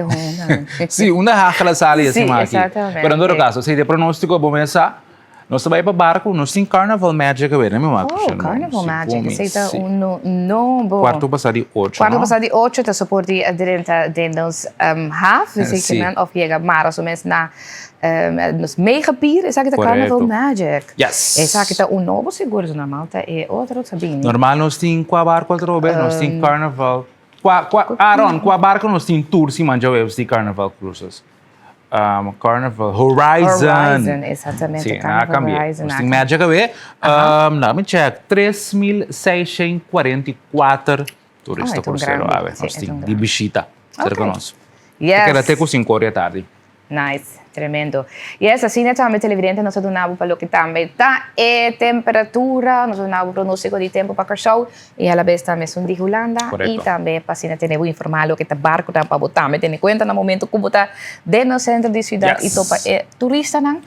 Sim, uma hagel sale assim aqui. Exatamente. Pero em todo caso, se de pronóstico bom começar. Nós também para barco, nós temos Carnival Magic agora, não é? Oh, Carnival Magic. Esse é no bom. Quarto passado de 8, Quarto passado de 8, te suporti direct de nos half, dus ik ben of je maar zo mensen na nos megapier, is eigenlijk de Carnival Magic. Yes. Is eigenlijk de novo seguro zo normaal te e outro sabine. Normal nós temos qua barco altrobe, nós temos Carnival. Qua barco nós temos tour se manja webs de Carnival Cruises. Carnival Horizon. Exatamente. Sim, Carnival Horizon. Nós temos Magic away. Let me check. 3.644 turistas cruzeiro ave. Nós temos de visita. Será conosco. Yes. Porque até com 5 horas da tarde. Nice, tremendo. E essa assim é também televidente, nós donamos para o que também tá e temperatura, nós donamos pronóstico de tempo para Curaçao e a la vez também são de Holanda e também para assim ter informar o que tá barco tá para botar, me tem conta no momento como tá dentro do centro de cidade e topa turista não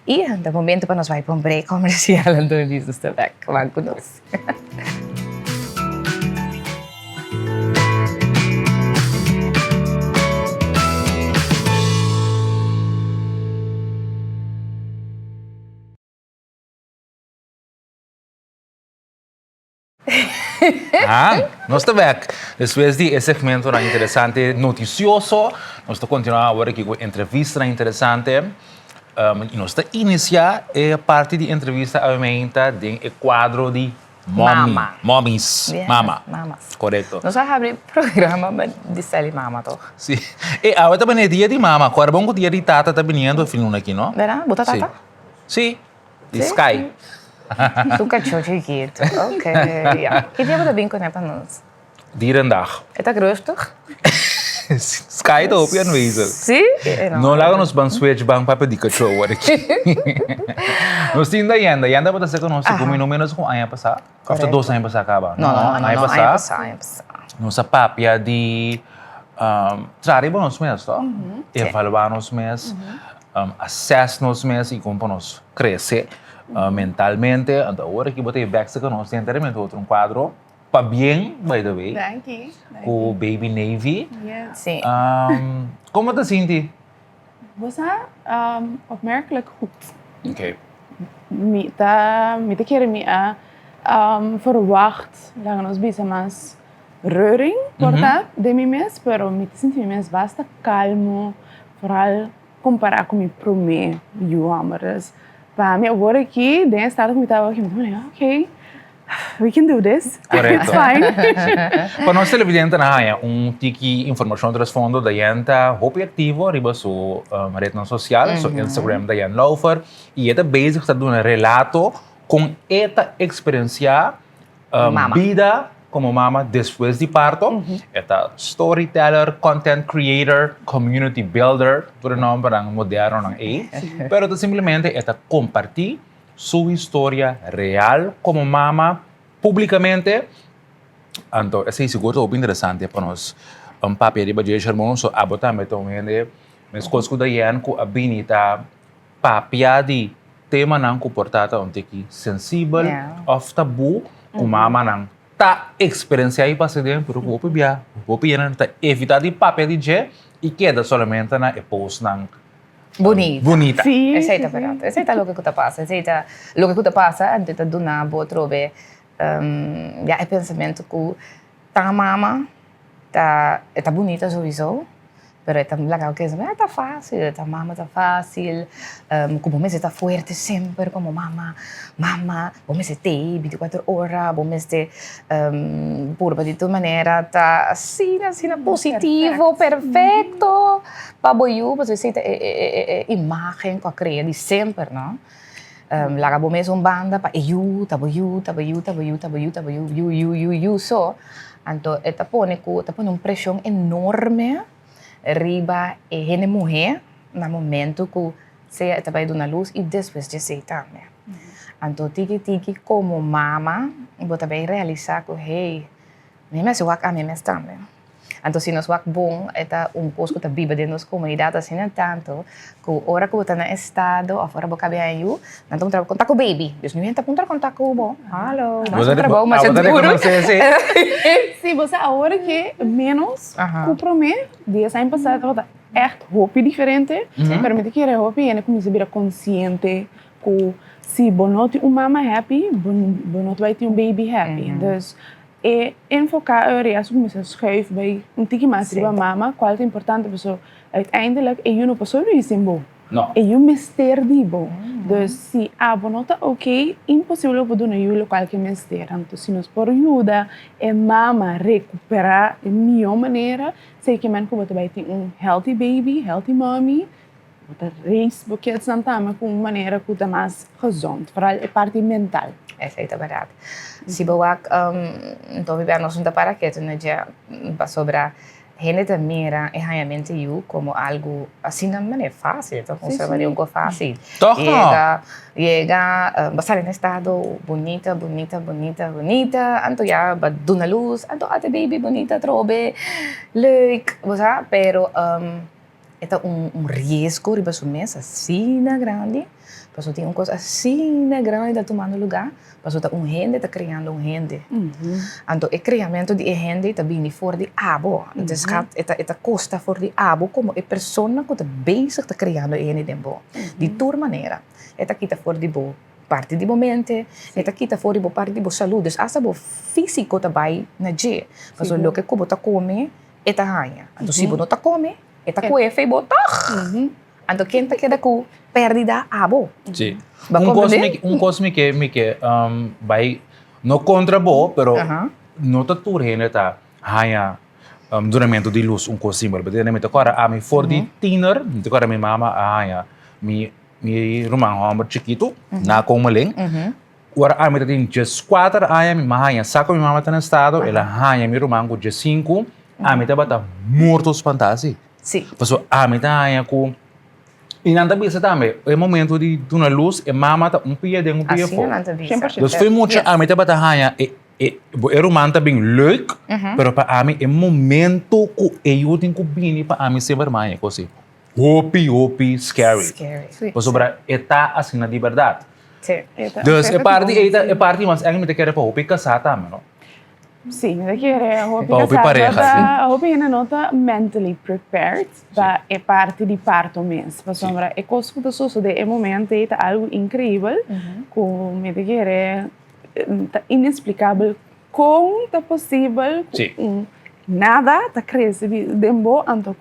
e no momento para nós vai para um break comercial então disso está back, vamos conosco. Nós estamos back. Depois de esse segmento interessante, noticioso, nós estamos continuando agora aqui com entrevista interessante. E nós estamos iniciar a parte de entrevista aumenta do quadro de Mommies. Mamas. Correto. Nós vamos abrir programa de série mama, toch? Sim. E agora também é dia de mama. Agora bom que dia de tata está vindo o filme aqui, não? Verá? Bota tata? Sim. De Sky. Tu cachorro chiquito. Ok, ja. Que dia você bem com para nós? Dierendag. É tá rustig? Sky está op aan wezen. Sim? Não laga nos ban switch ban para de cachorro aqui. Nós temos Yanda. Yanda pode ser que nós temos no menos com ano passado. After 2 anos passado acaba. Não, ano passado. Nossa papia de trazer nós mesmos, evaluar nós mesmos, assess nós mesmos e como nós crescer mentalmente. Então, agora que botei back que nós temos inteiramente outro quadro para bem, by the way. Thank you. Com o Baby Navy. Yeah. Sim. Como te senti? Was opmerkelijk goed. Oké. Met keren verwacht lang ons bezig mas reuring porta de mim mes, pero me sinto mim mes basta calmo, vooral comparar com mi prome, juamers. Para mim agora aqui, dentro estado que me estava aqui, okay. We can do this. Correto. It's fine. Para nós televidentes, tiki informação transfondo da gente, hopi ativo, riba su rede social, su Instagram da gente Laufer, e eta basic está dando relato com esta experiência vida como mama depois de parto, eta storyteller, content creator, community builder, tudo nome para moderno não é, pero simplesmente eta compartilhar su historia real como mamá públicamente. Então, esse seguro é interessante para nós. Papel de badia hermoso, abotame também, mas coisas da Ian com a binita papia de tema não comportada onde que sensível, of tabu, com mama não tá experiência aí para ser dentro, vou pedir, tá evitar de papel de je e queda somente na post não bonita. Sim. Aceita, verdade. Aceita o que passa. Aceita o que passa, antes de do nabo, trove, é pensamento que tá mama, tá bonita sowieso, pero tá legal que tá fácil, tá mama tá fácil, como me está forte sempre como mama, vamos se ter 24 horas, vamos ter por de toda maneira tá assim positivo, perfeito, para boiu, você aceita imagem que cria de sempre, não? Laga bom mesmo banda para eu, so. Então, eta põe pressão enorme riba a mulher no momento que você está vai dar luz e depois de você também. Então, tiki como mama, você vai realizar que hey, me se wak a mim também. Então, se nós wak bom, é coisa que está viva de nossa comunidade assim tanto, que a hora que você está no estado, a hora que você vai aí, então trabalha contato com o baby. Deus não entra contato com o bom. Hello. Mas trabalho, mas é duro. Se você a hora que menos compromet, dia sem passar, tá echt roupa diferente, permite que a roupa e começa a virar consciente que se bonoti mama happy, bonoti vai ter baby happy. Então, enfocar a reação começa a schuiven bij een tikje maar bij mama, qual é importante pessoa uiteindelijk e eu não posso isso bom. Não. E eu mister de bom. Então se a bonota ok, impossível para donar eu qualquer mister. Então se nós por ajuda e mama recuperar de melhor maneira, sei que man pode vai ter healthy baby, healthy mommy. Wat race boeket santama com maneira que é mais gezond, vooral a parte mental. Essa é a verdade. Se boa, então viver nós não para que né já sobre gente da mira é realmente eu como algo assim não é fácil, então conservar algo fácil. Chega, passar em estado bonita, então já dá luz, então até baby bonita, trobe, leuk, você, pero é risco riba sumesa assim grande. Pasó tem coisa assim grande está tomando lugar, pasó tá gente está criando gente. Então o criamento de gente está vindo fora de abo, então esta costa fora de abo como a pessoa que está bezig está criando gente dembo. De toda maneira, esta aqui está fora de bo parte de momento, esta aqui está fora de bo parte de bo saúde, asa bo físico também na je, pasó lo que como tá come, esta ganha. Então se bo não tá come, esta coe fei bo tá. Então quem está queda com perdida abo. Sim. Cosme que vai no contra bo, pero no tá tudo ainda tá haya duramento de luz coisa símbolo. Porque nem me agora a mim for de teener, agora minha mama haya mi irmão homem chiquito na como len. Agora a mim tem just 4 haya minha haya saco minha mama tá no estado, ela haya meu irmão com just 5, a mim tá bata mortos fantástico. Sim. Porque a mim tá haya com e não bisa também, é momento de dar luz, e mama tá pia de pia fora. Dus foi muito, a mim tá bata haya, o romance tá bem leuk, pero para a mim é momento que eu tenho que vir para a mim sempre mais, assim. Hopi, scary. Porque sobre está assim na verdade. Sim. Dus é parte, mas a mim te quer para hopi casar também, não? Sim, mas aqui é a roupa pareja. A roupa ainda não está mentally prepared para é parte de parto mesmo. Para sombra, é coisa que sucede é momento é algo incrível, como me dizer é inexplicável, como é possível, nada está crescendo de bom, então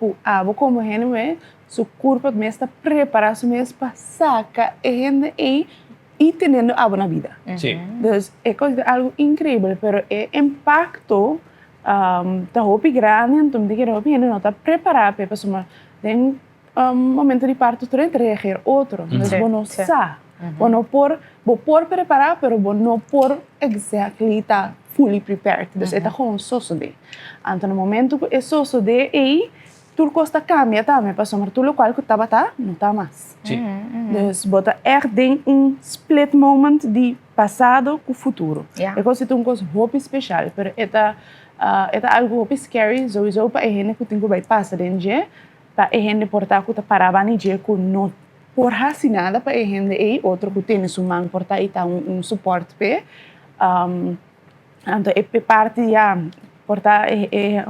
como é, seu corpo mesmo está preparado mesmo para sacar e tendo algo na vida. Então, é algo incrível, mas o impacto está muito grande, então a roupa ainda não está preparada para a pessoa. Tem momento de parto, tu reagir outro, mas você não sabe. Você não pode preparar, mas você não pode exactly estar fully prepared. Então, é como sucede. Então, no momento que é sucede, tu costa cambia também, passou, mas tu local que estava tá, não está mais. Sim. Dus bota echt tem split moment de passado com futuro. Yeah. É como se tu coisa hope especial, pero é algo hope scary, sowieso para a gente que tem que vai passar em dia, para a gente portar que tá parava em dia que não por assim nada para a gente e outro que tem sua mão portar e tá suporte pe. Então é parte já portar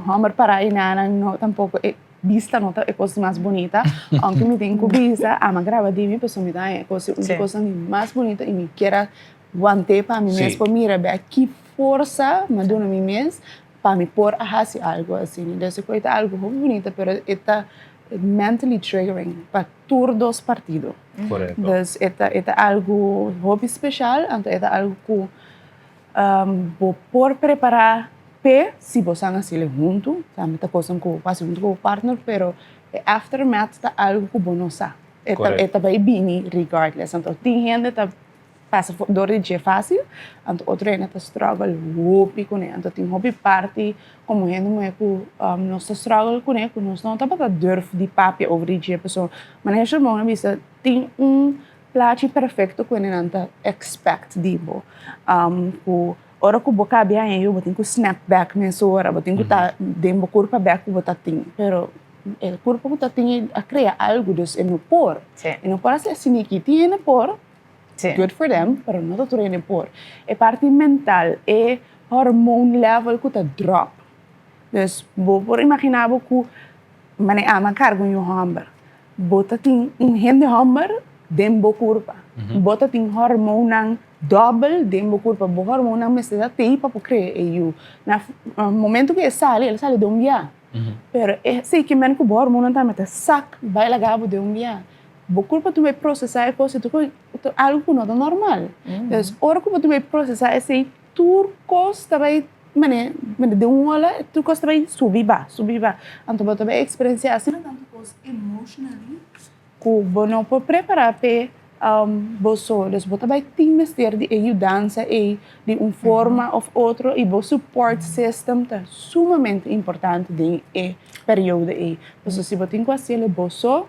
hammer para e nada não tampouco vista não é coisa mais bonita, aunque me tenho que vista, a grava de mim pessoa me dá é coisa mais bonita e me queira guante para mim mesmo, para mira bem que força me dá na mim mesmo para me pôr a fazer algo assim, desse coisa algo muito bonito, pero está mentally triggering para todos os partidos. Correto. Dus é algo muito especial, então é algo que vou por preparar se você não se junto, também tá coisa com o partner, pero aftermath tá algo que você não sabe. É bem bem regardless. Então tem gente que passa dor de dia fácil, então outro gente tá struggle hope com ele. Então tem hobby parte como gente não é que nós struggle com ele, nós não tá para durf de papo over de dia pessoa. Mas é chamado vista tem plaatje perfecto com ele não tá expect dibo. Ora que boca bem eu vou ter que snap back nessa hora, vou ter que tá dentro curva back que vou tá tem, pero el curva que tá tem a criar algo dus no por. E não parece assim que tem no por. Good for them, pero não tá tudo no por. É parte mental, é hormone level que tá drop. Dus vou por imaginar que mane ama cargo em hammer. Bota tem gente hammer dentro curva. Bota tem hormone double dentro curva, o hormone mas dá tempo para criar eu. No momento que ele sai de dia. Pero sei que men que o hormone também tá sac, vai lá de dia. O corpo tu vai processar coisa tu algo que não é normal. Então, hora que tu vai processar esse turcos também de hora turcos também subir. Então você vai experienciar assim tanto coisa emotionally que você não pode preparar para dus você vai ter mestre de ajudança e de uma forma ou outra e o support system tá sumamente importante de período e então se você tem que fazer você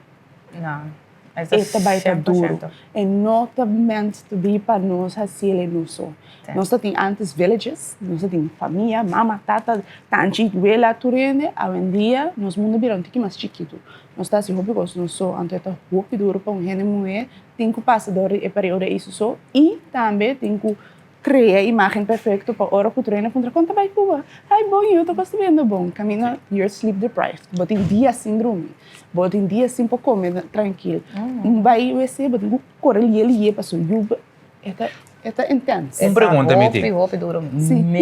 Não. Esta vai estar duro. E notamente também para nós fazer isso. Nós temos antes villages, nós temos família, mama, tata, tanti, abuela, turende. Hoje em dia, nós mundo virou um pouquinho mais chiquito. Nós estamos assim, porque nós somos, então é muito duro para uma gente mulher, tem que passar por esse período isso só e também tem que criar a imagem perfeita para a hora que o treino contra conta vai Cuba. Ai, bom, eu estou vendo bom. Caminho, you're sleep deprived. Bota em dia síndrome. Bota em dia assim para comer tranquilo. Vai você, bota em correr ali passou. É intenso. Pergunta, Miti. Hopi duro. Sim.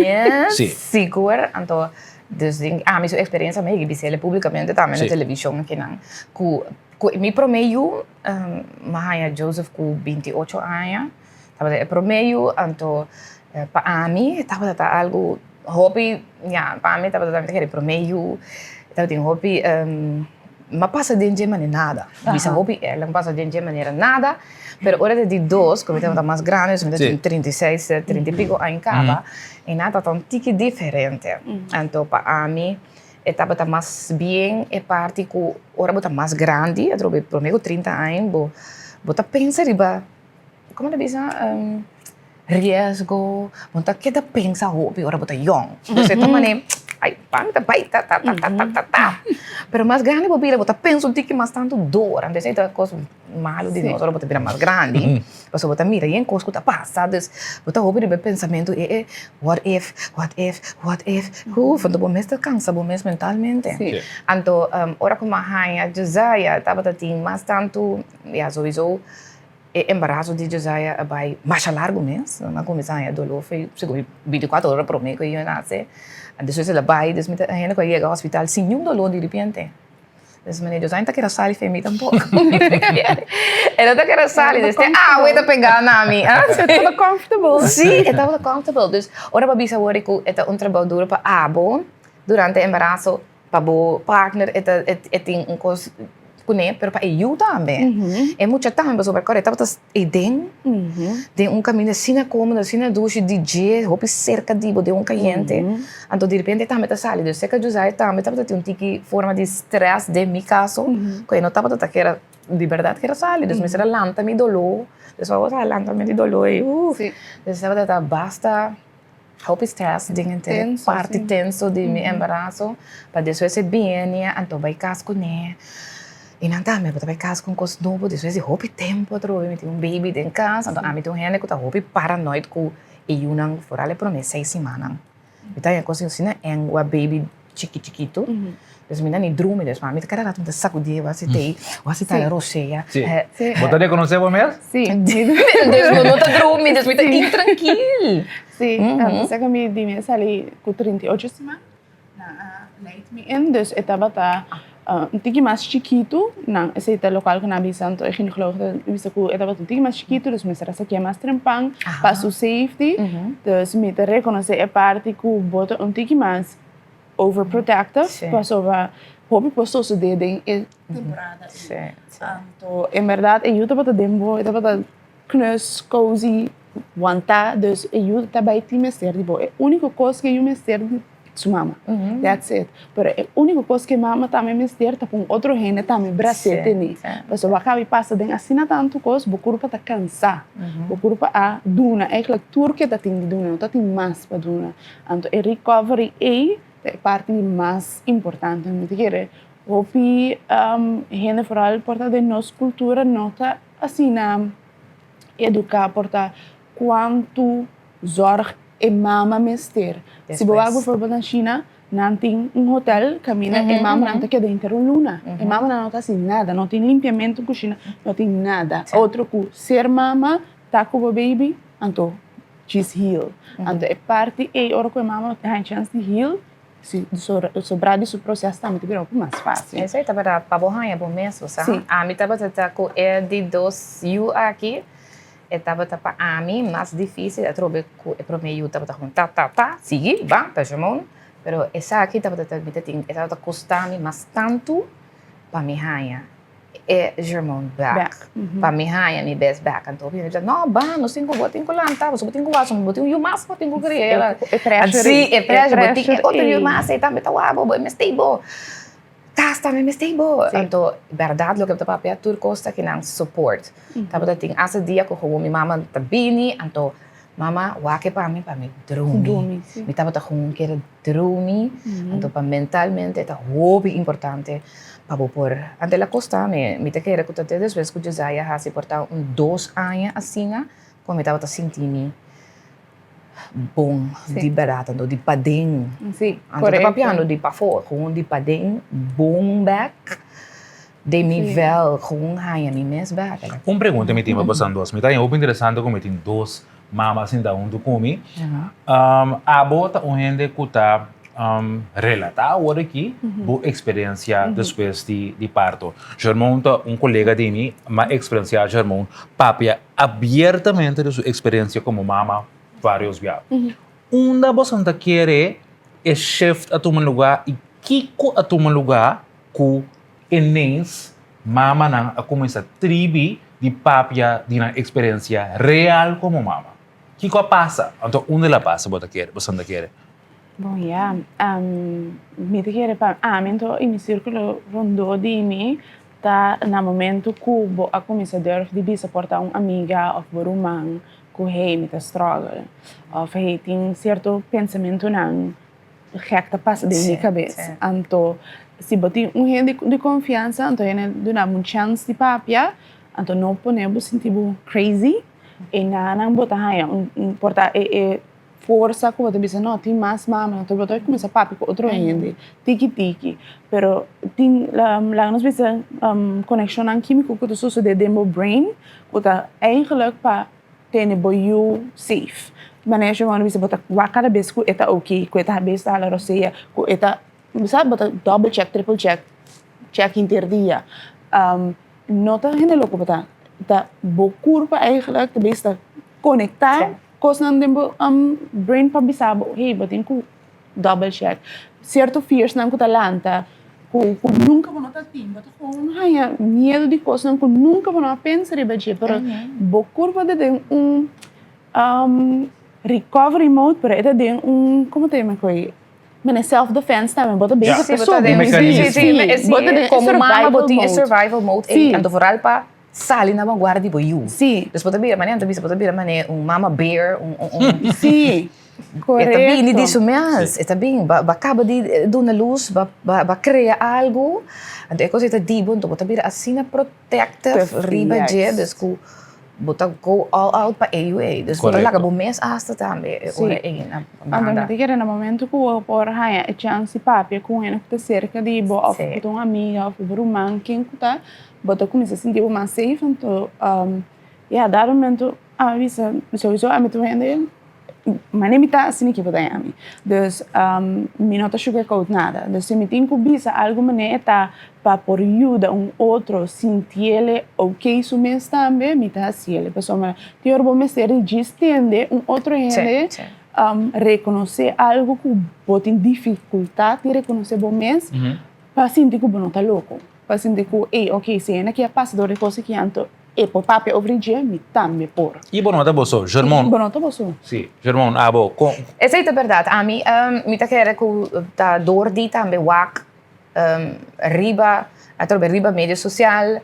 Sim. Seguro, então, dus minha experiência meio que se publicamente também na televisão aqui não. Me promeio, Mahaya Joseph com 28 anos. Tava promeio, então para mim tava algo hobby, para mim tava também promeio, tava tem hobby, mas passa de maneira nada, bisa hobby, ela passa de maneira nada, pero hora de dois, como estava mais grande, como tem 36, 30 e pico em cada, e nada tão tique diferente, então para mim estava mais bem, e parte que hora bota mais grande, eu trouxe promeio 30 anos, bota pensa riba como ele diz, risco, monta que da pensa hobby, ora bota young. Você toma nem, ai, panta, baita, Pero mais grande, bota pensa um tique mais tanto dor, antes é coisa malo de nós, ora bota vira mais grande. Você bota mira e em coisa que tá passada, bota hobby de pensamento what if, quando bom mesmo cansa, bom mesmo mentalmente. Então, ora como a rainha Josiah, tava tem mais tanto, sowieso embaraço de Josiah vai mais largo mesmo, na comissão a dolor foi 24 horas por mês que eu nasci. Depois ela vai, depois a gente vai chegar ao hospital sem nenhum dolor de repente. Depois a Josiah não quer sair fêmea tampouco. Ela não quer sair, disse, vai pegar na minha. Estava comfortable. Sim, estava comfortable. Dus, ora para bisa worry que é trabalho duro para bom durante o embaraço para o partner tem coisa kune, pero pa eu também. É muito também, mas sobre correto, mas e den caminho sina como, sina duche DJ, hopi cerca de cliente. Então de repente também tá salido, sei que usar também tá tem tiki forma de stress de mi caso, que não tava tá que era de verdade que era salido, mas era lanta mi dolor, después lanta mi dolor e después tá basta hopi stress dingen Tenso, parte sim. tenso de mi embarazo, para depois se bem, então vai casco né. E não tá, mas vai casco com coisa novo, depois hopi tempo, trove me tem baby em casa, então a mim tem gente que tá hopi paranoid com e eu não fora le promessa 6 semanas. Então é coisa assim, é um baby chiquito. Dus mina ni drume dus, maar met cada rato de sacudir, was het a roceia. Sim. Botaria conhecer o mesmo? Sim. Dus não tá drume, dus met intranquilo. Sim, sei que me dime ali com 38 semanas na late me in, dus estava tá um tique mais chiquito, não, esse é local que na Bisanto, eu não geloof dat wist que estava um tique mais chiquito, dus me será que é mais trempang, para su safety, dus me te reconhecer é parte que bota um tique mais overprotective, para sobre hobby postou su dedo em temporada. Então, em verdade, eu estava dembo, eu estava knus, cozy, wanta, dus eu estava aí te mester, tipo, é a única coisa que eu mester su mama. That's it. Pero a única coisa que mama também mester, tá com outro rene também bracete ni. Mas o bacana passa den assina tanto coisa, o corpo tá cansar. O corpo a duna, eigenlijk turque tá tem duna, não tá tem mais para duna. Então, a recovery é a parte mais importante, me dizer. Hopi, rene vooral porta de nossa cultura nota assim na educar porta quanto zorg e mama mester. Se você vai por na China, não tem hotel, camina e mama não tem dentro luna. E mama não tem assim nada, não tem limpiamento cozinha, não tem nada. Outro que ser mama, tá com o baby, então she's heal. Então é parte e hora que a mama tem chance de heal, se sobrar desse processo também te virou mais fácil. Isso aí tá para borranha por mesmo, sabe? A mim tava com é de 2 you aqui. Estava para a mim mais difícil, eu trouxe para mim eu estava com seguir, va, tá chamando, pero essa aqui estava custando mais tanto para mim raia, é German back, para mim raia me best back, então eu disse não, bah, não tenho que botar lantar, você botar waso, botar eu mais botar eu queria, ela, sim, é pressure, botar outro eu mais, aí também tá uau, mas stable. Também me stable. Então, verdade, o que eu estava a tudo custa que não suporte. Tava tem esse dia que eu minha mama tá bem, então mama, o que para mim dormir. Me tava com que era dormir, então para mentalmente é muito importante para por. Ante la costa me te quero que até às vezes que eu já ia se portar 2 anos assim, como eu tava sentindo bom, de barato, de padeng. Sim, correto. Então, papiano de pafo, gewoon de padeng, bom back, de nível, gewoon haia mi mes back. Uma pergunta me tem passando duas, me tá muito interessante como tem 2 mamas em da onde comi. A bota gente que tá relatar agora aqui boa experiência depois de parto. Germão tá colega de mim, mas experiência Germão papia abertamente de sua experiência como mama vários dias. Onde você quer é shift a tomar lugar e kiko a tomar lugar com enens mama não a começar tribi de papia de uma experiência real como mama. Kiko passa, então onde ela passa você quer? Bom, ja, me dizer para então em círculo rondou de mim tá no momento que eu a começar de bisa portar amiga ou por man que hey me tá struggle ou hey tem certo pensamento não que passa dentro da cabeça. Então se botar gente de confiança, então ele dá uma chance de papia, então não podemos sentir crazy e não botar portar força que você pensa, não, tem mais mama, então você começa a papi com outro gente, tiki-tiki, pero tem lá nós pensa conexão química que você sucede dentro do brain, que tá eigenlijk para ter you safe. Mas eu vou botar cada vez que está ok, que está bem está a roceia, que está, sabe, botar double check, triple check, check interdia. Nota gente louco botar, tá boa curva eigenlijk, tá bem está conectar. Coisa não tem brain para bisabo, hey, botem com double check. Certo fears não que talanta, que nunca vou notar tempo, tá com medo de coisas que nunca vou pensar em bater, pero bo curva de recovery mode, pero é de como tem uma coisa, mas self defense também, bota bem Yeah. essa Sim, pessoa, sim, como mama botinha mode. survival mode, Sim. ando foral pa sali na vanguarda de boiu. Sim, Depois também, mané, também pode vir mané mama bear, sim, é correto. também nem disso mesmo, é também, acaba de dar na luz, ba criar algo, então é coisa que dibo, então pode vir assim na protective, riba de, desco bota go all out pa AUA, dus Correcto. laga bo mes hasta também, Sim. ora em na Ando banda. me que no momento que eu por aí a chance papi com ele que tá cerca de bo of Sim. com uma amiga of por man quem que tá bota começa a sentir mais safe então yeah dado momento a visa sowieso a me tô vendo mas nem me tá assim que botar a mim dus me não tá sugarcoat nada dus se me tem que bisa algo maneira para por ajuda outro sentir ele ok isso mesmo também me tá assim ele pessoal mas teor bom me ser registende outro Sim, gente sim. reconhecer algo que você tem dificuldade de reconhecer bom mês, para sentir que você não está louco. Para sentir que, ei, ok, se é que é passador de coisa que anto, e por papel over dia, me também por. E bom, nota boso, Germão. Bom, não está bom. Sim, Germão, abo, Essa é a verdade. A mim, me tá querendo que tá dor de também wak, riba, através riba mídia social,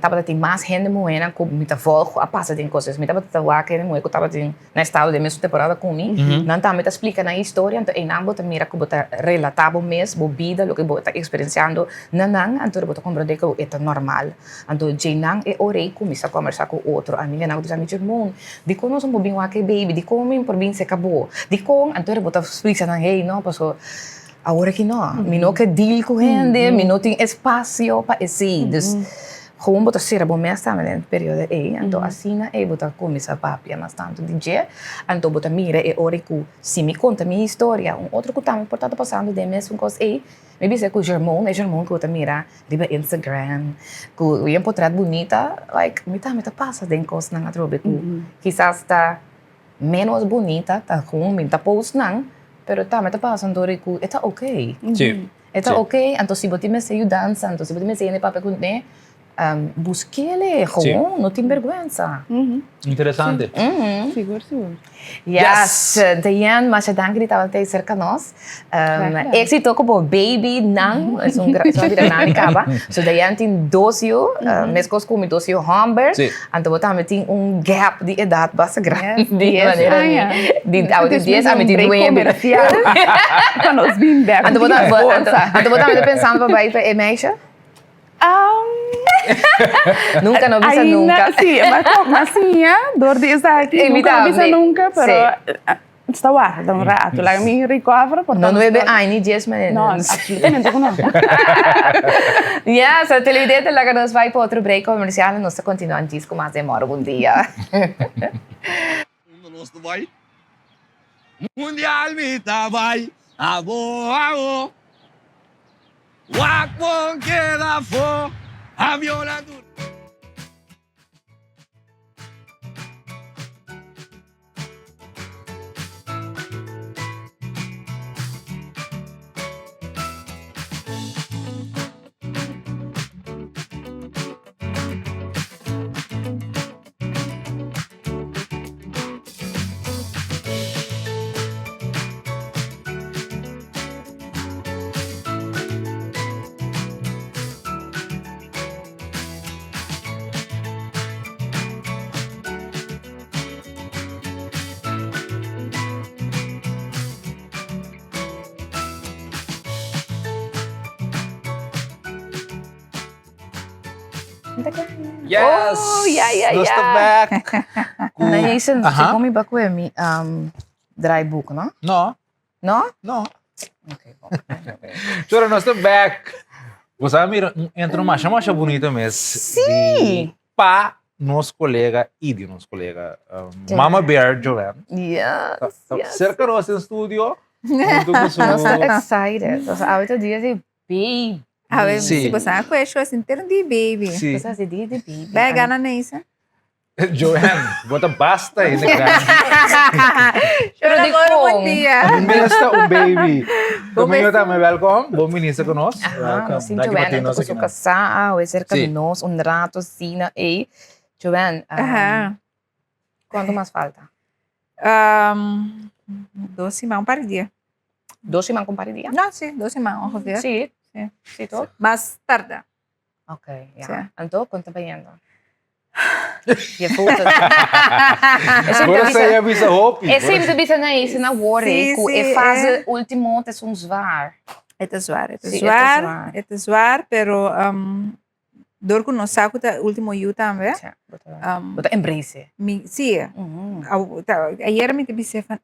tava tem mais gente moena que me tá volgo a passar tem coisas, me tava tá wak gente moena que tava tem na estado de mesma temporada com mim, não tá me tá explica na história, então em não bota mira que bota relatable mes, bo vida, lo que bota experienciando, não, então bota compreender que é normal, então já não é orei começa a conversar com outro, a minha não diz a mim irmão, de como nós vamos bem wak baby, de como por bem se acabou, de como então bota explica na hey, não, passou agora que não, me não quer deal com gente, me não tem espaço para esse, dus gewoon botar ser bom mês também no período aí, então assim é botar começar papi, mas tanto DJ, então botar mira é hora que se me conta minha história, outro que também portado passando de mesmo coisa aí, me diz que o Germão que botar mira, riba Instagram, que o é portrait bonita, like me tá passa de coisa na trobe que quizás está menos bonita, tá com me tá post não pero tá passando que está ok. Sim. Está Sim. ok, então se você me sei dança, então se você me sei ne papel com né, busque ele, gewoon, não tem vergonha. Interessante. Seguro. Yes, Diane, mas já dank dat altijd cerca nós. Ik zie ook op baby nang, is een vida nani kaba. So Diane tem 12 jaar, mescos com 12 jaar hamburg. Sim. Então botar me tem gap de idade bastante grande. Yes, De maneira de ao de 10 a me tem 9. Para nós vir back. Então botar me pensando para baixo é meisje. Nunca não visa nunca. Sim, mas sim, dor de estar aqui, nunca não visa nunca, pero está guarda um rato, lá me recover, Não bebe nem 10 minutos. Não, absolutamente não. Yes, a televidente lá que nós vai para outro break comercial, nós continuamos com mais demora algum dia. Nós vai. Mundial me vai. Abo. Wakon queda fo. A violadura. Yes! Oh, yeah. Nós tá back. Na Jason, Aha. você come baku é mi draaiboek, não? No, Não? no. Ok, bom. Chora, nós tá back. Você mira, entra uma chama bonita mesmo. Sim. Pa nosso colega e de nosso colega Mama Bear Joanne. Yes. Cerca do nosso estúdio. Junto com sua... Nós estamos excited. Nós há 8 dias de baby. A Sim. se você não conhece assim, ter de baby. Sim. Nós estamos dias de baby. Vai ganhar nisso. Joanne, bota basta aí, né, cara? Pero de Agora como? bom dia. Basta o baby. Domingo também, welcome. Bom ministro conosco. Ajá, sí, Daqui Joanne, para ti, no sé su qué casa, o cerca Sí. de nós, un rato, cena, e Joanne, Ajá. quanto mais falta? 12 semanas para dia. 2 semanas com paridia? Não, sim, 12 semanas ongeveer. Sim, Sim. sim, toch? Mas tarda. Ok, ja. Sim. Então, quanto vai indo? Je voelt het. Agora você avisa hope. É sempre bisa na isso, na worry. Sim, É sim, fase é. último, é um zwaar. Het is waar, het is Sim, het is waar. waar. Het is waar, pero door que nós saco da último you também. Bota embrace. Sim, ayer me disse van,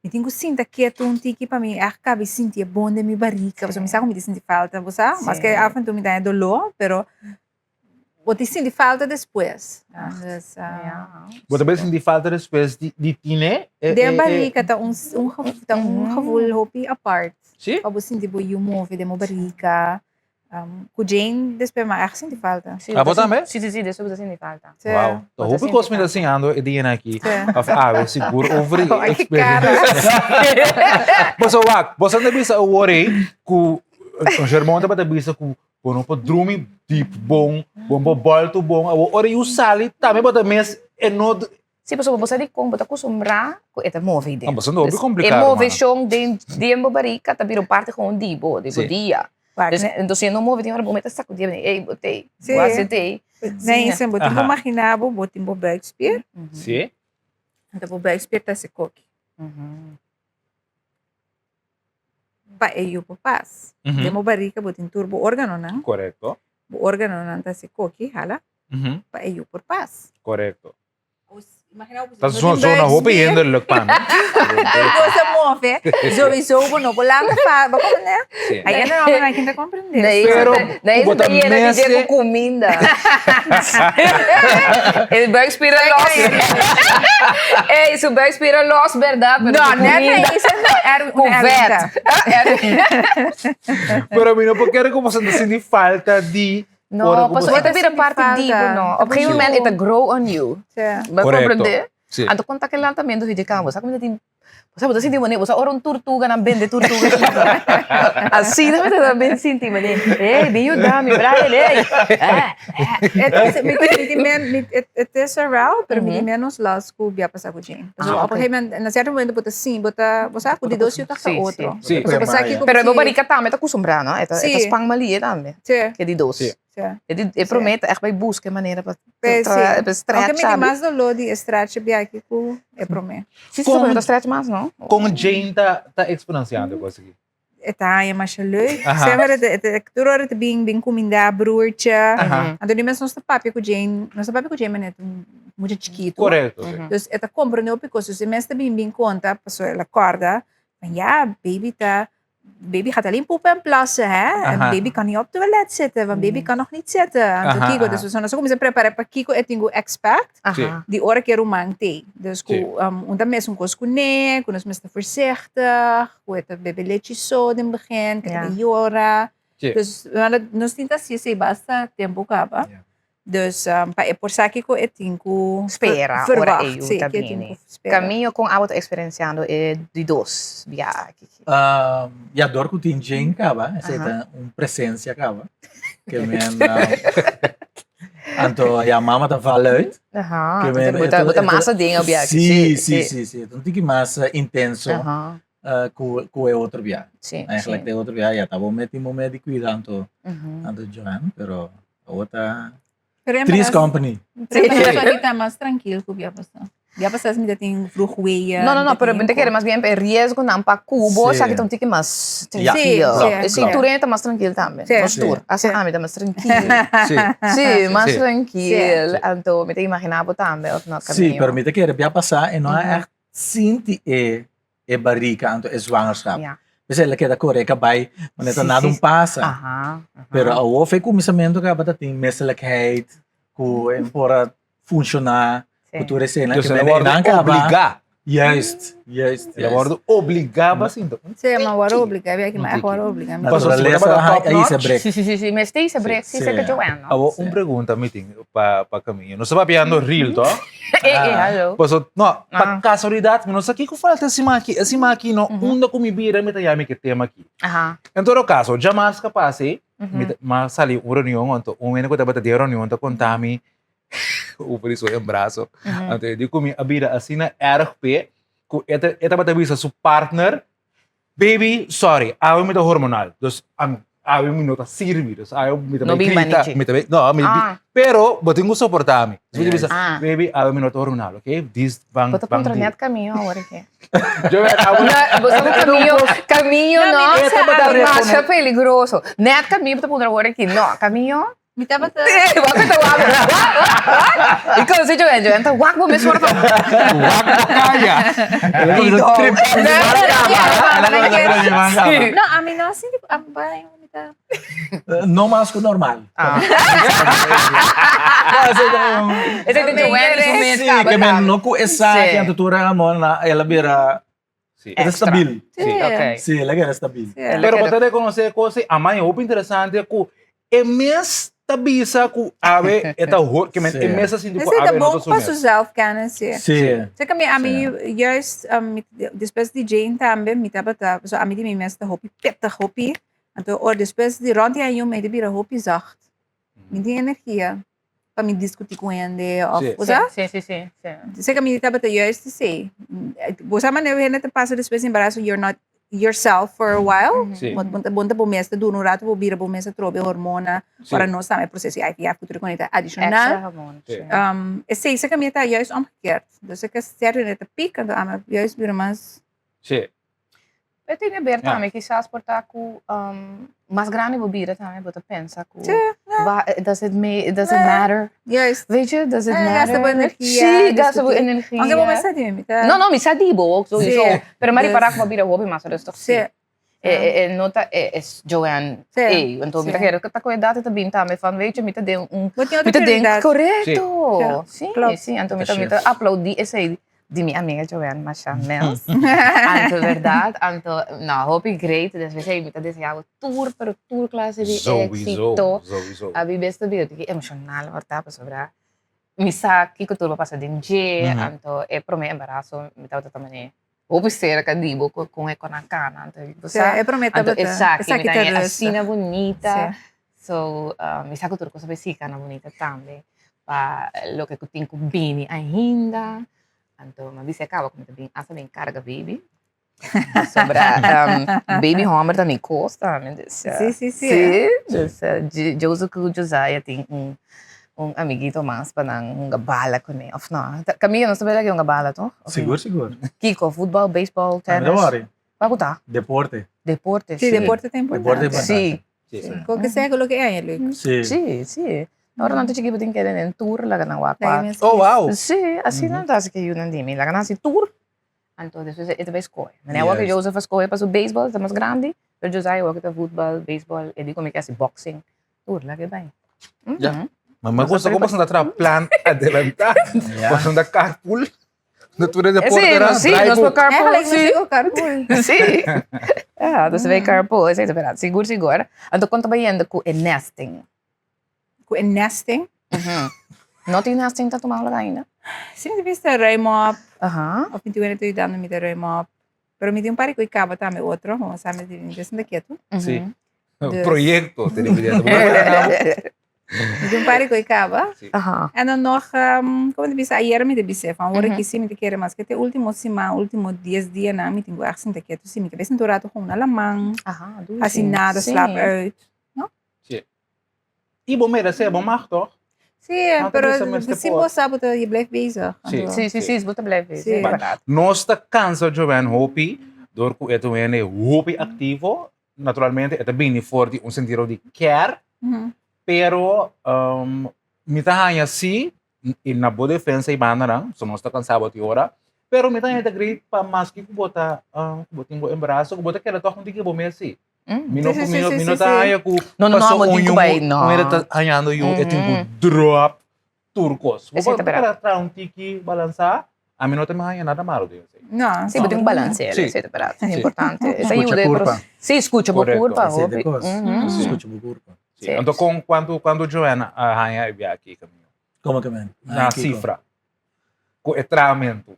me tenho sinta quieto um tiki para mim, acaba sentir bom de minha barriga, você me sabe me sente falta, você sabe? Mas que af en toe me dá dolor, pero você sente falta depois. Dus, Wat een beetje die vader is geweest, die tine. de barriga tá gevoel hopi apart. Sim? Para você sentir bom move de minha barriga. Com Jane, depois mais sente falta. Ah, wat dan, hè? Sim, isso você sente falta. Wauw. Dan hoop ik ons met dat zien aan door die aqui. Of we seguro over die Ai, que cara. Mas o wak, você não bisa o worry ku o germão tá para bisa ku não pode dormir deep bom bolto bom. O ore o sali também bota mes é no. Sim, pessoal, você de como bota acostumbrar com essa move de. Ah, mas não é complicado. É move chão de barriga, tá virando parte com dibo, dia. Então, se não move, tem hora bom, mas saco dia, ei, botei. Quase tem. Nem isso, botem bo imaginabo, botem bo backsphere. Sim. Então, bo backsphere tá se coque. Pa eu po pas. De mo barriga botem turbo órgano, não? Correto. Bo órgano não tá se coque, hala. Pa eu por pas. Correto. Imagina Dat is zo'n hoop hinderlijk pan. Coisa move, zo no volando fa, ba como né? Sim. Aí não vai quem tá compreender. Pero, daí isso bota daí era messe- dizer com comida. Ele vai expirar los. Ei, isso vai expirar los, verdade? Não, não é isso, era Com vet. Pero a mim não porque era como se não falta de. Não, Ora, passou, você esta vira sente parte falta. disso, não. Op een gegeven Sim. moment, it grow on you. Vai Correto. compreender? Sim. Então, quando aquele lançamento de campo, sabe como tem... Você sente maneiro, você ora tortuga na bende tortuga. Assim, não é bem sentir maneiro. Ei, bem dame, bravo, ei. Het is er wel, pero me menos las que via passar com gente. Op een gegeven moment, na certo momento, bota sim, bota, você sabe, de dois tá Sim, outro. sim. Você pensar que Pero eu barica também, tá acostumbrado, não? Esta Sim. spang malia também. Sim, Que é de doce. Sim. sim. Eu prometo, echt bij buscar maneira para Sim. Aunque stretch, me sabe? mais dolor de stretch bia aqui com é para mim. Sim, sim, para stretch mais, não? Com Jane tá exponenciando coisa aqui. Tá, é mais leuk. Aha. Zeg maar, het door het bing comida broertje. Aha. En dan mensen ons papi com Jane, nossa papi com Jane, mas é muito chiquito. Correto. Dus het compreendeu porque se mensen bing conta, passou ela acorda, van ja, baby gaat alleen poepen en plassen, hè? En Aha. baby kan niet op het toilet zitten, want baby kan nog niet zitten. En Aha, Kiko, aha. dus we zijn zo começar a preparar para Kiko e tenho expect Aha. die hora que eu mantei. Dus Sim. dan mensen koos koenen, koos mensen voorzichtig, hoe het bebe leite zo in het begin, que Ja. é jora. Sim. Dus nós tenta assim, basta tempo acaba. Ja. Dus para por ça que eu tenho Espera, ora verwacht, eu sim, que eu também. tenho espera. Caminho com a outra experienciando de dos viagens. Ja, door que tem Jane acaba, essa presença acaba. Que men anto ja mama tá valuit. Aha. Que men Bota massa dingen op viagem. Sim. Então tem que mais intenso Aha. com é outro viagem. Sim. Eigenlijk de outro viagem já tava met momento de cuidar anto Mhm. anto Johan, pero a outra Pero em Tris verdade, Company. Pero eu aqui tá mais tranquilo que o Bia passar. Bia passar me tem fruhueia. No, pero te quer mais bem em risco não para cubo, Sim. só que então tem que mais Ja. tranquilo. Sim, E sim. cintura tá mais tranquilo também. Sim. Postura. Assim, tá mais tranquilo. Sim. Sim, mais Sim. tranquilo. Então, me te imaginava também no caminho. Sim, pero me te quer bia passar e não é echt sinti e barriga anto e zwangerschap. Ja. Dus ela queda correca bij, maar net Sim, nada sim. passa. Aha. Pero ao fei começamento que bata tem menselijkheid, ku embora funcionar, Sim. ku tu resena Dus que ela men wordt não acaba. obligar. Juist. Ela wordt obrigada assim. Sim, mas agora obriga, é que mais agora obriga. Naturaleza, aí se break. Sim, mas tem esse break, sim, Sim. que Joanna. Abo, pergunta meeting para caminho. Não sabe piano real, to? Hallo. Paso, no, pa casualidade, não sei o que falta esse maqui no unda com mi bira me tayami que tema aqui. Aha. Em todo caso, jamais capaz, mas sali uma reunião onde um menino que estava de reunião onde contami o por isso é braço. Então eu digo a bira assim na RP, que eta bata bisa su partner, baby, sorry, eu me da hormonal, dus eu me nota sirvi, dus eu me da No bing grita, manage. me também, não, me pero botingo suportar-me. Você bisa, Ah. baby, eu me nota hormonal, ok? This bang Bota bang. contra net caminho agora aqui. Eu Caminho Não, não, essa é bata acha peligroso. Net caminho bota contra agora aqui. Não, caminho. Me tava Bakit tawag? Ikaw si Joanne, tawag mo, Miss Warto. kaya. Trip. Não, a mim não assim, tipo, a mãe, me tá. No mais que o normal. Esse é de Joanne, Sim, sumenta. que men no ku esa Sim. que a tutura mo na ela bira é stabil. Sim, ok. Sim, ela é stabil. Pero para reconhecer coisa, a mãe é muito interessante que é mês tabisa que ave eta hor que men é mês assim Mas tipo é ave bom não para o zelfkennis, sim. Sim. Zeg maar, a mim, juist, depois de Jane também, me tava, so a mim de mim mesmo, hopi, pittig hopi. Então, or depois de rond a eu me de bira hopi zacht. Me tem energia para me discutir com ele, Sim. ou seja, Sim. zeg maar, tava juist te say. Você mas não é passa depois em embaraço, you're not yourself for a while. Sim. Bonta po mês, do no rato po bira po mês, trobe hormona, para nós também processo IVF, futuro com ele adicional. Extra hormoon. Sim. Sei, zeg maar, tá juist omgekeerd. Dus ik is sterker net te pieken, dan juist weer mas. Sim. Eu tenho ver também, quizás por estar com mais grande bobira também, bota pensa com. Does it matter? Juist. Weet je, does it matter? Gasta boa energia. Sim, gasta boa energia. Ang gabo sa din, tá? Não, me sadibo, ook sowieso. Sim. Pero mari Yes. para ko bobira hobby mas rustig. Sim. Nota é Joanne. Sim. Ei, então Sim. me quero que tá com a data também também, van weet je, me te den Wat nie me te den prioridade. correto. Sim. Sim, Klopt. sim, então me Tá te upload die essay de minha amiga Joanne Machamels. Anto verdade, anto não, hope great, dus we zijn met deze tour, pero tour classe de éxito. Sowieso. Abi besta vida que emocional horta para sobrar. Misa que que tudo passa de dia, anto é pro meu embaraço, me tava também. Hope ser que dibo com é com a cana, anto você. É prometa Anto bata. exacto, me que tem a cena bonita. Sim. So, misa que tudo coisa basica na bonita também. Pa lo que eu tenho com bini ainda. Então, mas você acaba com também essa bem carga baby. Sobra baby Homer também custa, me disse. Sim. Sim. Joseph Josiah tem amiguito mais para uma bala com ele. Of não? Camila, não sabe lá que é uma bala, toch? Seguro. Kiko, futebol, baseball, tennis. Não worry. Para tá? Deporte. Deporte. Sim, deporte tem Deporte é importância. Sim. Qualquer seja o que é, Luke. Sim. Sim. Agora não te que botar em tour lá na Waka. Oh, wow. Sim, assim não dá se que eu não dime. Lá na tour. Então, depois é vai escolher. Mas eu que Joseph escolhe para o baseball, é mais grande. O Josiah eu que futebol, baseball, ele como que é boxing. Tour lá que bem. Ja. Mas me gusta como você está plan adelantado. Você anda carpool. Na tua deporte Sim, nós para carpool. Eigenlijk Sim. não carpool. Sim. É, você vai carpool, é verdade. Seguro. Então, quando vai indo com nesting. Com nesting. Não tem nesting tá tomando lá ainda? Sim, de vista ruim-op. Aham. Of niet wanneer je dan met de ruim-op. Pero me tem um pari com icaba também outro, vamos saber de desse daqui tu. Sim. Dus- Projeto televidente. Me tem um pari com icaba. Aham. En dan nog, como de vista ayer me de vista van hoor ik sim te keren mas que te último semana, último 10 dias na me tenho assim te quieto sim que bem dourado com na lamang. Aham. Assim nada slap uit. E bom, mira, você é bom, Marto. Sim, Não, pero também se sim pode. você sabe que je blijft bezig. Sim, você blijven. Sim. Verdade. Nós está cansa Joanne Hopi, door que é também Hopi ativo, naturalmente é bem forte um sentido de care, pero me tá assim e na boa defesa e banarang, so nós está cansado de hora, pero me tá ainda great para mais que botar botar em embaraço, botar que ela toca um dia bom assim. Mino tá aí com Não, muito bem, não. Ele tá ganhando eu tenho drop turcos. Esse é Vou para um tiki balançar, A mim não tem mais nada malo disso. No, Sì, potete un balanceare, Sì. siete bravi, è Sì. importante. Escucha Aiuta, però... curva. Sì, scucha Corretto. curva, Esse é de ovvio. coisa. Mhm. Se escuta o curva. Sì. Então, quando Joana arranha e aqui caminho. Como que man? Na cifra. Com o tratamento.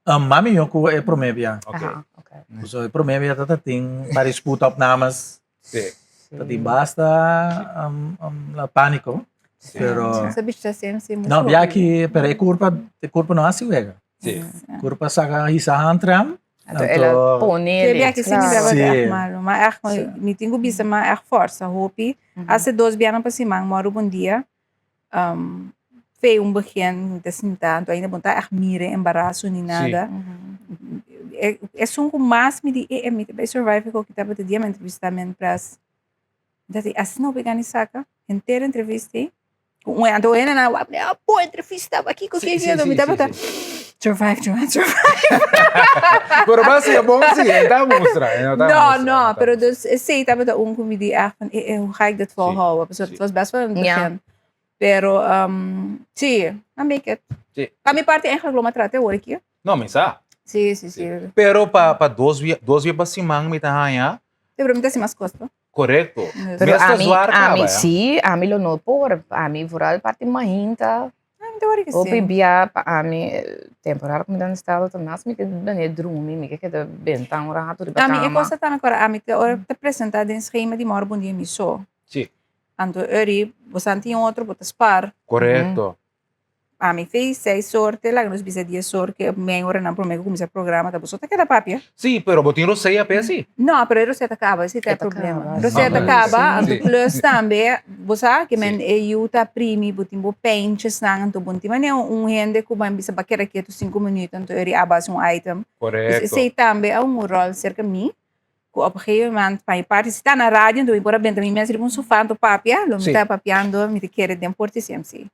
Mami eu com é promébia. Ok. Aha, ok. So é promébia tata tem para escuta opnames. Sim. Tati basta la pânico. Pero Sabi siya sempre muito. não, via que pero é curva não assim wega. Sim. Curva saga hisa antram. Então, ela põe Kaya ele, biya kasi ni claro. baba Sim. echt malo. Maar echt, me tengo bisa maar echt força, hopi. As dos biyanan pa si mang, moro bom dia. Fei begin te sentar, ainda bom tá echt mire, embaraço ni nada. É só com mais me di me vai survive ko kita pa dia me entrevistamento pras. Dati as no pegani saca, inteira entrevista. Um ando ena na pô entrevista aqui com que dia me tava survive. Pero mas é bom sim, então mostra. No, pero dus sei tava da comedy echt van hoe ga ik dit volhouden? Dus het was best wel een begin. Pero sim, I make it. Sim. Kami parte eigenlijk loma trate hoor ik je. Não, mas Sim. Pero para duas via para cima me tá arranha. Te pergunta se mais costa. Correto. Pero Mesmo a mim, sim, a mim não por, a mim vooral parte mahinta. Te hoor ik Op sim. bia, a mim temporário me dan estado também, mas me que bem drumi, me que da bem tão rato de Ami, cama. ik was dat aan elkaar aan te ora te presentar den schema di moro bom dia mi so. Sim. Anto eri, você anti outro, botas par. Correto. Ami fez 6 sorte, lá nos bisa 10 sorte, que meia hora não promego começar programa, tá bossa, tá que da papia. Sim, pero botinho não sei a pé assim. Não, pero a roseta acaba, esse é Roseta problema. acaba, Roseta sim. acaba, Sim. anto plus também, você que men Sim. eu tá primi, botim bo penches nang anto bonti, mas é rende que vai bisa baquera aqui 5 minutos, anto eri abas item. Correto. Sei também é rol cerca mim. Op een gegeven moment van je party zit na radio, doe je voor bent mensen die sofá do papia, lo Sim. me tá papiando, me te querer de porte sempre.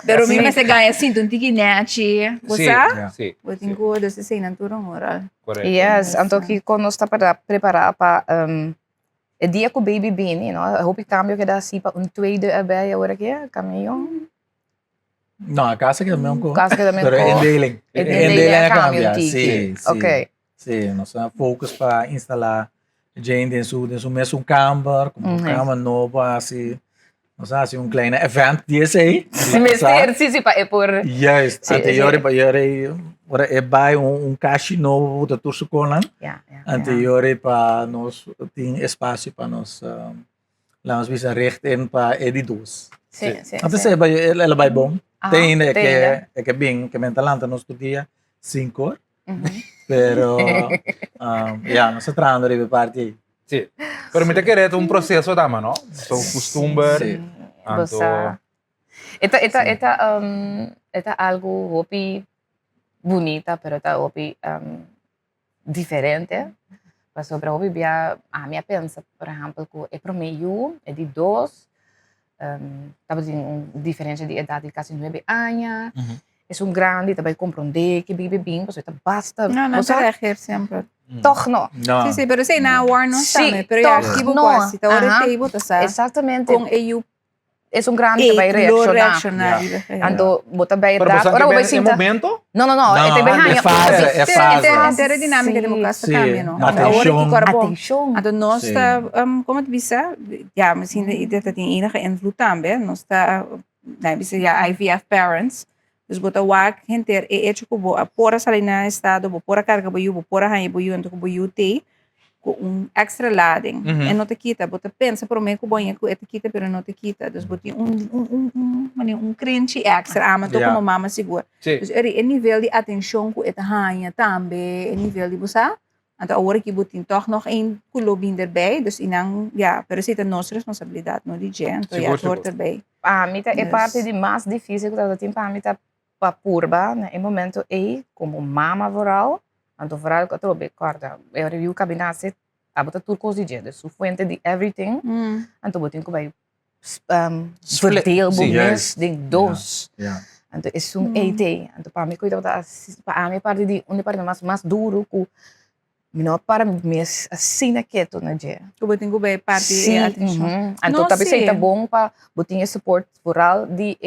Pero me se ganha assim, um tiquinete, você? Sim. Eu tenho de se na tua moral. Correto. Yes, então que quando nós está para preparar para o dia com o baby bini, não? Eu hoop ik cambio que dá assim para tweede erbij, agora que é caminho. Não, a casa que é mesmo. Caso que também Pero com. indeling. Indeling é cambia. cambio, Sim. Ok. Sim, nós temos focus para instalar gente em seu mesmo camper, com cama nova, assim. Nós temos kleine event desse aí. Semester, sim, para é por. Juist. Sim, Anterior, para é bij caixa novo da turso conan. Anterior para nós tem espaço para nós lá nós visa recht in para editores. Sim. Antes ela vai bom. Tem tem, que bem que mentalanta nós dia 5 pero nós tratando de parte. Sim. Pero me te querer um processo da mano, so costume. Você. Eta algo hopi bonita, pero está hopi diferente. Mas sobre hopi bia a minha pensa, por exemplo, que é pro meio, é de 2, estava diferença de idade de quase 9 anos. É grande, também compreender que vive bem, você basta. Não, te reagir sempre. Toch não. Não. Sim, pero sei na war não Sim, sabe, pero já toch tipo não. quase, tá hora te ibo tá sabe. Exatamente. Com eu É grande também reaccionar. Então, bota bem Pero idade. você Ora, tem um momento? Não, é também é fase, é fase. Inteira dinâmica de casa cambia, não? Atenção. Então, nós está, como te disse, ja, misschien dat het enige invloed também, nós está, né, bisa ja IVF parents, dus bota wak hinter e hecho ko bo apora sa na estado, bo pora carga bo yu, bo pora hanyi bo yu, então ko bo yu te com extra lading. E não te quita, bota pensa por mim que bom é que te quita, pero não te quita. Dus bota crente extra, mas tô como mama segura. Dus é nível de atenção que het hanha também, é nível de bosa. Então agora que botin toch nog een kulobin erbij, dus inang ja, pero isso é nossa responsabilidade, não de gente, então já hoort erbij. A mim é parte de mais difícil que eu tenho para mim tá para purba, né? Em momento como mama vooral. Então, vooral que eu tô bem corta. Eu review o cabinete, a botar tudo coisa de gente, su fuente de everything. Então, botin que vai verdeel bomes de 2. Então, é ET. Então, para mim cuidado para mim parte de onde parte mais duro que não para mim assim naqueto na dia. Que botin que vai parte de atenção. Então, talvez seja bom para botin esse suporte rural de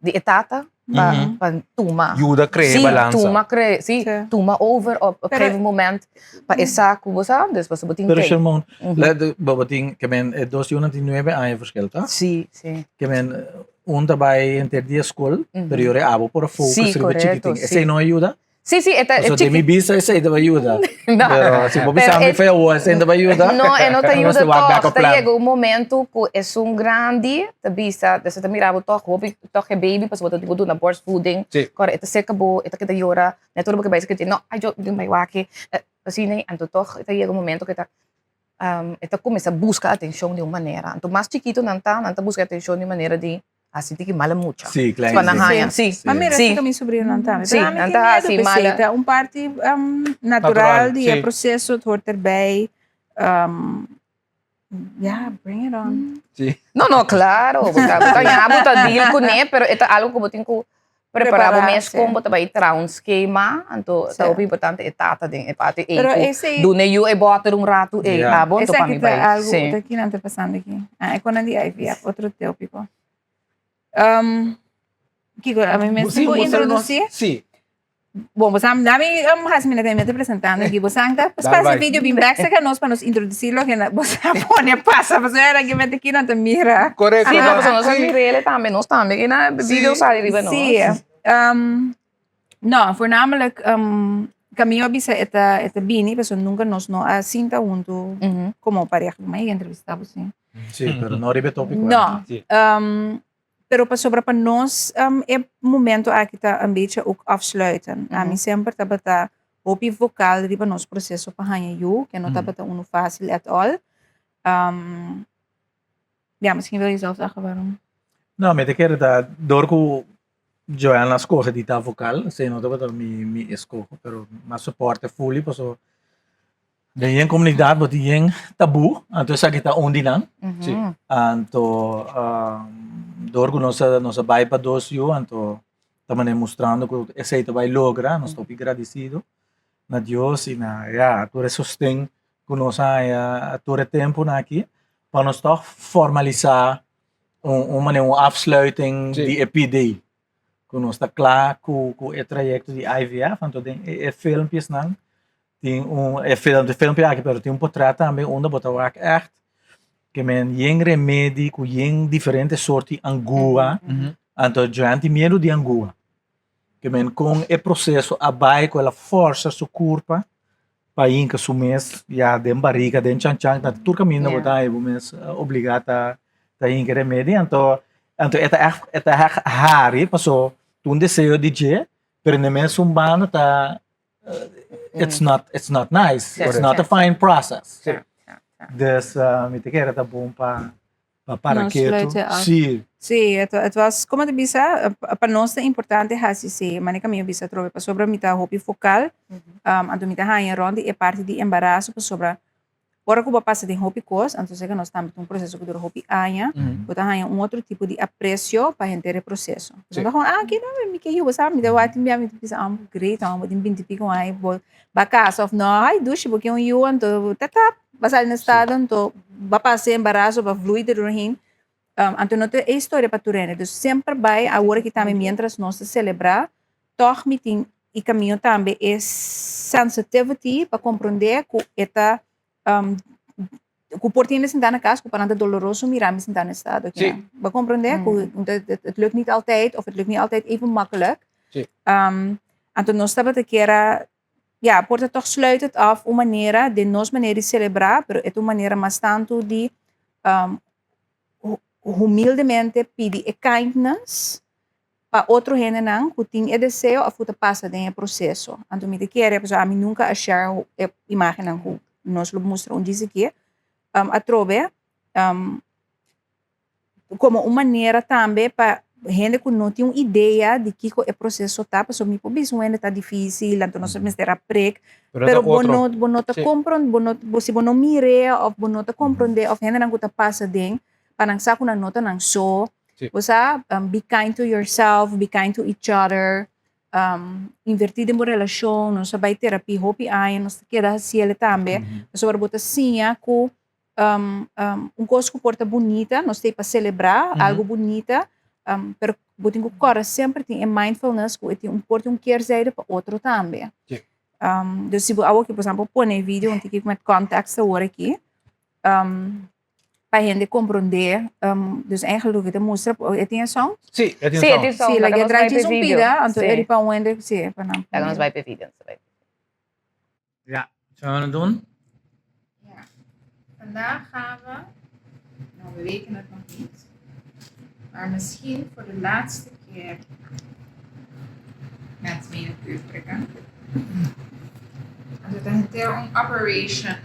di etata, pa tuma. Ajuda a criar Sim, balança. sim, Sim. tuma over op een Pero- gegeven moment. Pa isa, como sabe, después se botin Pero cake. Sherman, babating, que men, 209 anos verschil, tá? Sim, sim. Que men, daarbij in ter die school, pero yore abo por focus, Sí, riba correcto, chiquiting. sí. Ese no ayuda. Sim, sim, So, de mi bisa, ese ainda vai ayuda. Não. Pero, se bobi Pero sabe, it- foi o esse ainda vai ayuda. No, e não te Nós ajuda te walk back toch. up plan. Chega um momento que é um grande, te vista, dessa te mirava toch, hoop toch é baby, pas wat tu na breast feeding. Sim. Corre, ete seca bo, ete kita yora, net tudo que vai que no, ai eu ding mai waki. Assim, né, anto toch, ete chega um momento que ete começa a buscar atenção de uma maneira. Anto mais chiquito não tá, não tá busca atenção de maneira de assim que mala mucha. Sim, claro. Panahanha, sim. Mas mira, Sim. assim que meu sobrinho não está. Sim, Para mim, não tem tá medo, assim, peseta. mala. Parte natural Natural, de sim. processo, het hoort erbij. Ja, bring it on. No, no, claro. Bota deal com né, pero ito algo que botin ko preparava mes Preparar, com bota vai tra um schema, anto Sim. tá o importante é tata din é parte Pero e esse- do ne you e bota rato e Yeah. bom to Esse pa aqui mi tá vai. algo Sim. daqui não está passando aqui. É quando de IVF, outro tópico. Kiko, a mim mesmo vou introduzir. Sim. Bom, você dá-me resumidamente apresentando aqui. Você ainda Dá, faz vai. esse vídeo bem breve que nós para nos introduzir lo que você pode passar, você era que mete aqui não te mira. Correto. Sim, né? não, você não sabe ele também, nós também, que na vídeo sai riba nós. Sim. Não, voornamelijk caminho bisa eta bini, pero nunca nos no asinta junto como pareja, mas entrevistava sim. Sim, pero não ribe tópico. Não. Sim. Pero para nós é momento aqui tá een beetje ook afsluiten. A mim sempre tá bata op vocal riba nos processo para hanha you, que não tá bata uno fácil at all. Ja, misschien wil je zelf zeggen waarom. Não, me te quero dar dor que Joana escoge de vocal, sei não dá mi escoge, pero mas suporte fully, paso de yen comunidade bot yen tabu, anto sa kita ondi nan, Sim. anto dor que nossa vai para dos you, anto também mostrando que esse aí vai logra, nós estou agradecido na Deus e na ja, tu sustém que nós a tu tempo na aqui, para nós toch formalizar uma afsluiting Sim. die EPD. Quando está claro com o trajeto de IVF, então tem filmpjes não, tem filmpje aqui, pero tem portret também onde botar o echt que men yen remédio com yen diferentes sortes angua, então já tem medo de angua, que men com o processo abai com a força sua curva para inca su mês já den barriga den chan na tur caminho botar o mês obrigada a inca remédio, então eta hari passou toen desejo DJ, pero na mesma banda tá it's not nice. Certo, It's not a certo. fine process. Certo. Dus me te quero tá bom para Não que sluiten af. sim. Sim, het was, como te bisa, para nós é importante assim, se maneira caminho bisa trove para sobre mita hopi focal, ando mita hanha ronde é parte de embaraço para sobre ora que passa de hopi cos, então sei que nós estamos um processo que dura hopi anha, botar hanha outro tipo de apreço para entender o processo. Então como aqui não me que eu sabe, me deu a timia me bisa great, amo de 20 pico aí, bacasa of no, ai duche porque eu ando tata, basal no estado, então vai passar embaraço, vai fluir doorheen. Então, não tem história para turene. Então, sempre vai, a hora que também, mientras nós celebrar, toch meeting e caminho também é sensitivity para compreender que esta, que o portinho sentar na casa, que o parante doloroso, mirar me sentar no estado. Sim. Para compreender que het lukt niet altijd, of het lukt niet altijd even makkelijk. Sim. Então, nós estamos aqui era, ja, porta toch sluit het af, uma maneira de nós maneira de celebrar, pero é uma maneira mais tanto de humildemente pedir kindness para outro gente não que tem desejo a futa passa dentro processo. Então me quer a pessoa a mim nunca achar a imagem não que nós lo mostramos diz aqui a trove como uma maneira também para gente que não tem uma ideia de que o processo tá, pessoa me pode dizer que tá difícil, então nós vamos ter a prek, pero bono te compreende, se bono mire ou bono te compreende ou gente não que tá passa dentro parang sa ko na nota ng so. Basta, be kind to yourself, be kind to each other, invertir mo relasyon, no sabay therapy, hopi ay, no sa kira siya tambe, so barbota siya ko, coisa que porta bonita, nós tem para celebrar algo bonita, pero botem que corre sempre tem mindfulness que tem pode keer zijde para outro também. Sim. Dus se eu aqui, por exemplo, põe vídeo onde que met contexto hoor aqui, para gente compreender, dus eigenlijk we mostrar, tem som? Sim, é Sim, atenção. Sim, like nós vai draai per um vídeo. pida, então Sim. ele para onde, sim, para não. Nós vai per vídeo. Ja, zullen we het doen? Ja. Vandaag gaan we, nou we weten het nog niet, maar misschien voor de laatste keer met me in het uur prikken. Dus het is een operation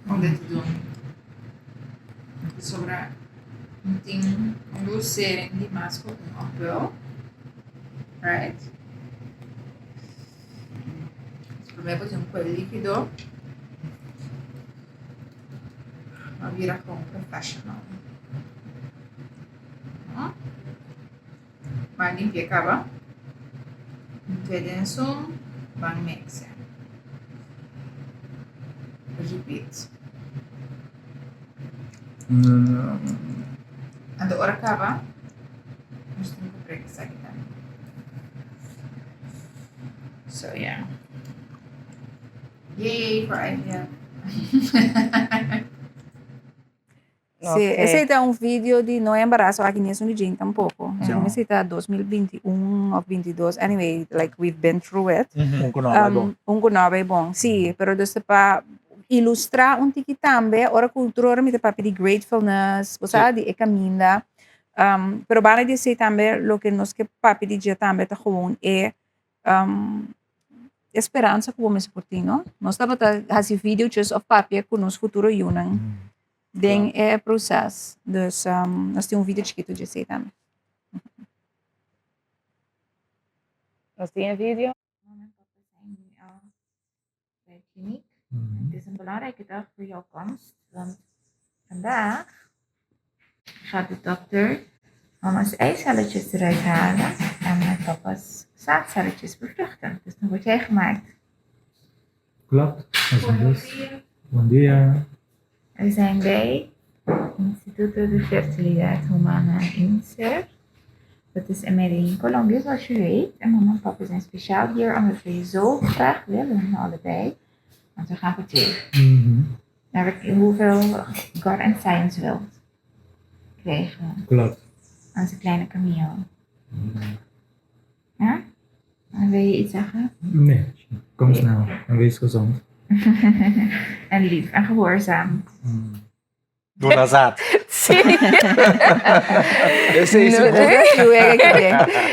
om dit te doen. Sobre tem luceren die masco um opbel, right? Dus primeiro fazer coelho líquido. Uma vira com professional. Mas limpia acaba. Tweede bang mixen. Repeat. En de hora acaba. Dus dan moet ik zeggen dan. So yeah. Yay for IVF. Sí, ese é um vídeo de no embarazo aqui nesse dia tampouco. Esse está 2021 ou 22. Anyway, like we've been through it. Kunaba é bom. Sim, pero dus para ilustrar tiki também, ora cultura me papi de gratefulness, você de caminha. Pero para dizer também o que nós que papi de dia também tá gewoon é esperança que vamos por ti, não? Nós estava fazer vídeo just of papi com nos futuro yunan. Den é processo. Dus nós temos vídeo chiquito de sei também. Nós temos vídeo. Het is een belangrijke dag voor jouw komst, want vandaag gaat de dokter mama's eicelletjes eruit halen en met papa's zaadcelletjes bevruchten. Dus dan word jij gemaakt. Klopt, dat is dus. Bom dia. We zijn bij Instituto de Fertilidad Humana INSER. Dat is in Medellín, Colombia, zoals je weet. En mama en papa zijn speciaal hier omdat we je zo graag willen, allebei. Want we gaan voor twee. Naar hoeveel God en Science wilt krijgen. Klopt. Onze kleine Camille. Ja? En wil je iets zeggen? Nee, kom snel en wees gezond. En lief en gehoorzaam. Doe na zaad.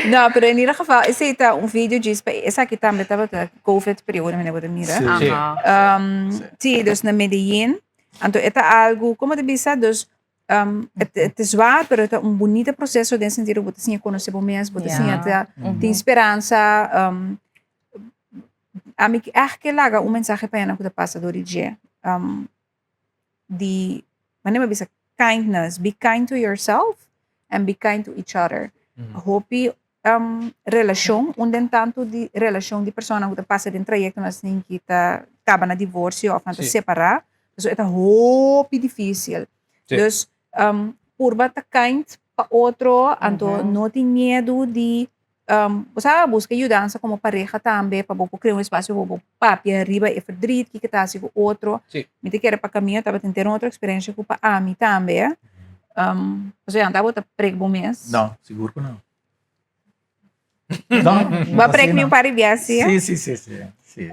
Não, pero in ieder geval, esse está vídeo disso, essa aqui também estava da COVID período, me lembro da mira. Sim, dus na Medellín. Então, é algo, como te disse, dus é zwaar, pero é bonito processo de sentido, você tinha conhecer por mesmo, você tinha tem esperança. A mim que laga mensagem para ela que passa do dia. De maneira bisa kindness, be kind to yourself and be kind to each other. Hopi relação, tanto de relação de pessoa que passa de trajecto nas que kita acaba na divórcio ou para separar, então é hopi difícil. Dus por bata kind para outro, então não tem medo de você busca ajudança como pareja também para criar espaço para papi arriba e verdriet que está assim com outro. Me te quer para caminhar, estava tentando outra experiência com a mim também. Você andava outra prego bom mês? Não, seguro que não. Não, vai prego meu para viagem. Sim.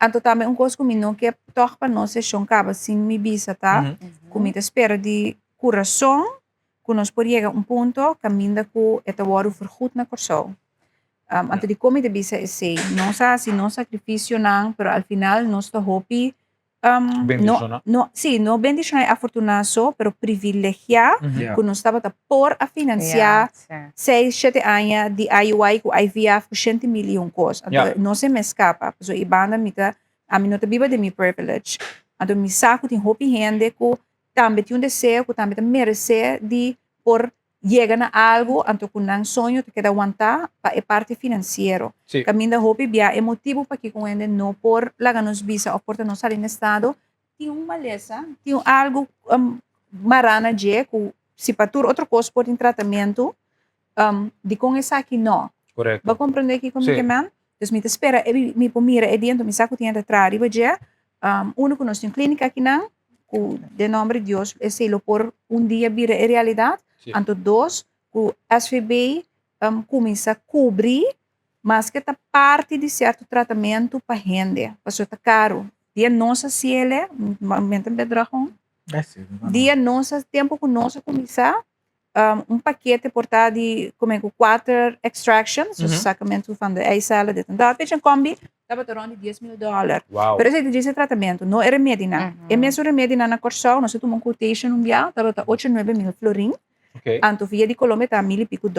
Então também coisa comigo que toca para nós é choncava assim me bisa tá? Comida espera de coração. Que nós podemos chegar ponto caminho que é o vergoed na corção. Antes de comer de bisa é sei, não sei se não sacrifício não, mas ao final nós está hopi não bendicionar afortunado, mas privilegiar que nós estava por a financiar 6-7 anos de IUI com IVF com 100 milhões coisas. Então não se me escapa, porque a banda a mim não te viva de meu privilege. Então me saco tem hopi gente que também tem desejo, que também merece de por chegar a algo, então com um sonho que quer aguentar para a parte financeira. Caminho da hopi é motivo para que com ele não por lá nos visa ou por não sair no estado, tem uma beleza, tem algo marana que se para outro coisa por tratamento, de com essa aqui não. Correto. Vai compreender aqui como Sim. que man? Então, me espera, me pomira é dentro, me saco tinha de trás, e vai uno que nós tem clínica aqui não, que de nome de Deus, é selo por dia vira a realidade. Sim. Anto dois, que SVB começa a cobrir, mas que tá parte de certo tratamento para rende, para só tá caro. Dia nossa se ele, momento em bedragão. Dia nossa tempo que nós começar paquete portado de como é que 4 extractions, o sacamento van de eicellen, dit en dat. Weet je, een combi, dat wordt rond de $10,000. Uau. Pero esse diz tratamento, não é remédio, não. É mesmo remédio na Corsol, nós temos uma quotation dia, dat wordt 8, 9 mil florin. Ok. Anto via de Colômbia tá $1,000 e pico.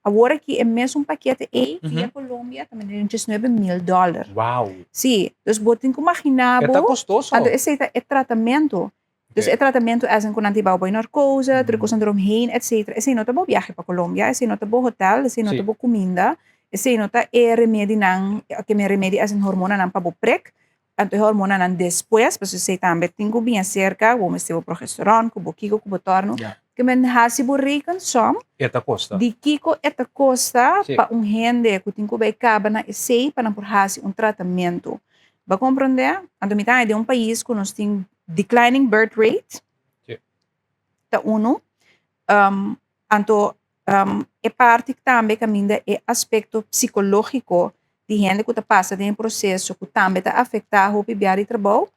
Agora aqui é mesmo paquete via Colômbia também é $9,000. Uau. Sim, então botem que imaginar, É tá gostoso. anto esse é tratamento. Dus het tratamiento es con antibiotico narcose, trucos eromheen, etc. Esse não tá bom viagem para Colômbia, esse não tá bom hotel, esse não tá bom comida, esse não tá remédio não, que me remédio é hormona não para bom prek, anto hormona não depois, para você também tem que bem cerca, como se o progesterona, como kiko, como torno, que me hasi bo reken som, É tá costa. di kiko eta costa Sim. para gente que tem que vai caba na esse para por hasi tratamento. Vai compreender? Anto me tá de país que nós tem declining birth rate. Sim. Tá uno. É parte que também caminha é aspecto psicológico de gente que passa de um processo que também está afetado o pibiar e trabalho.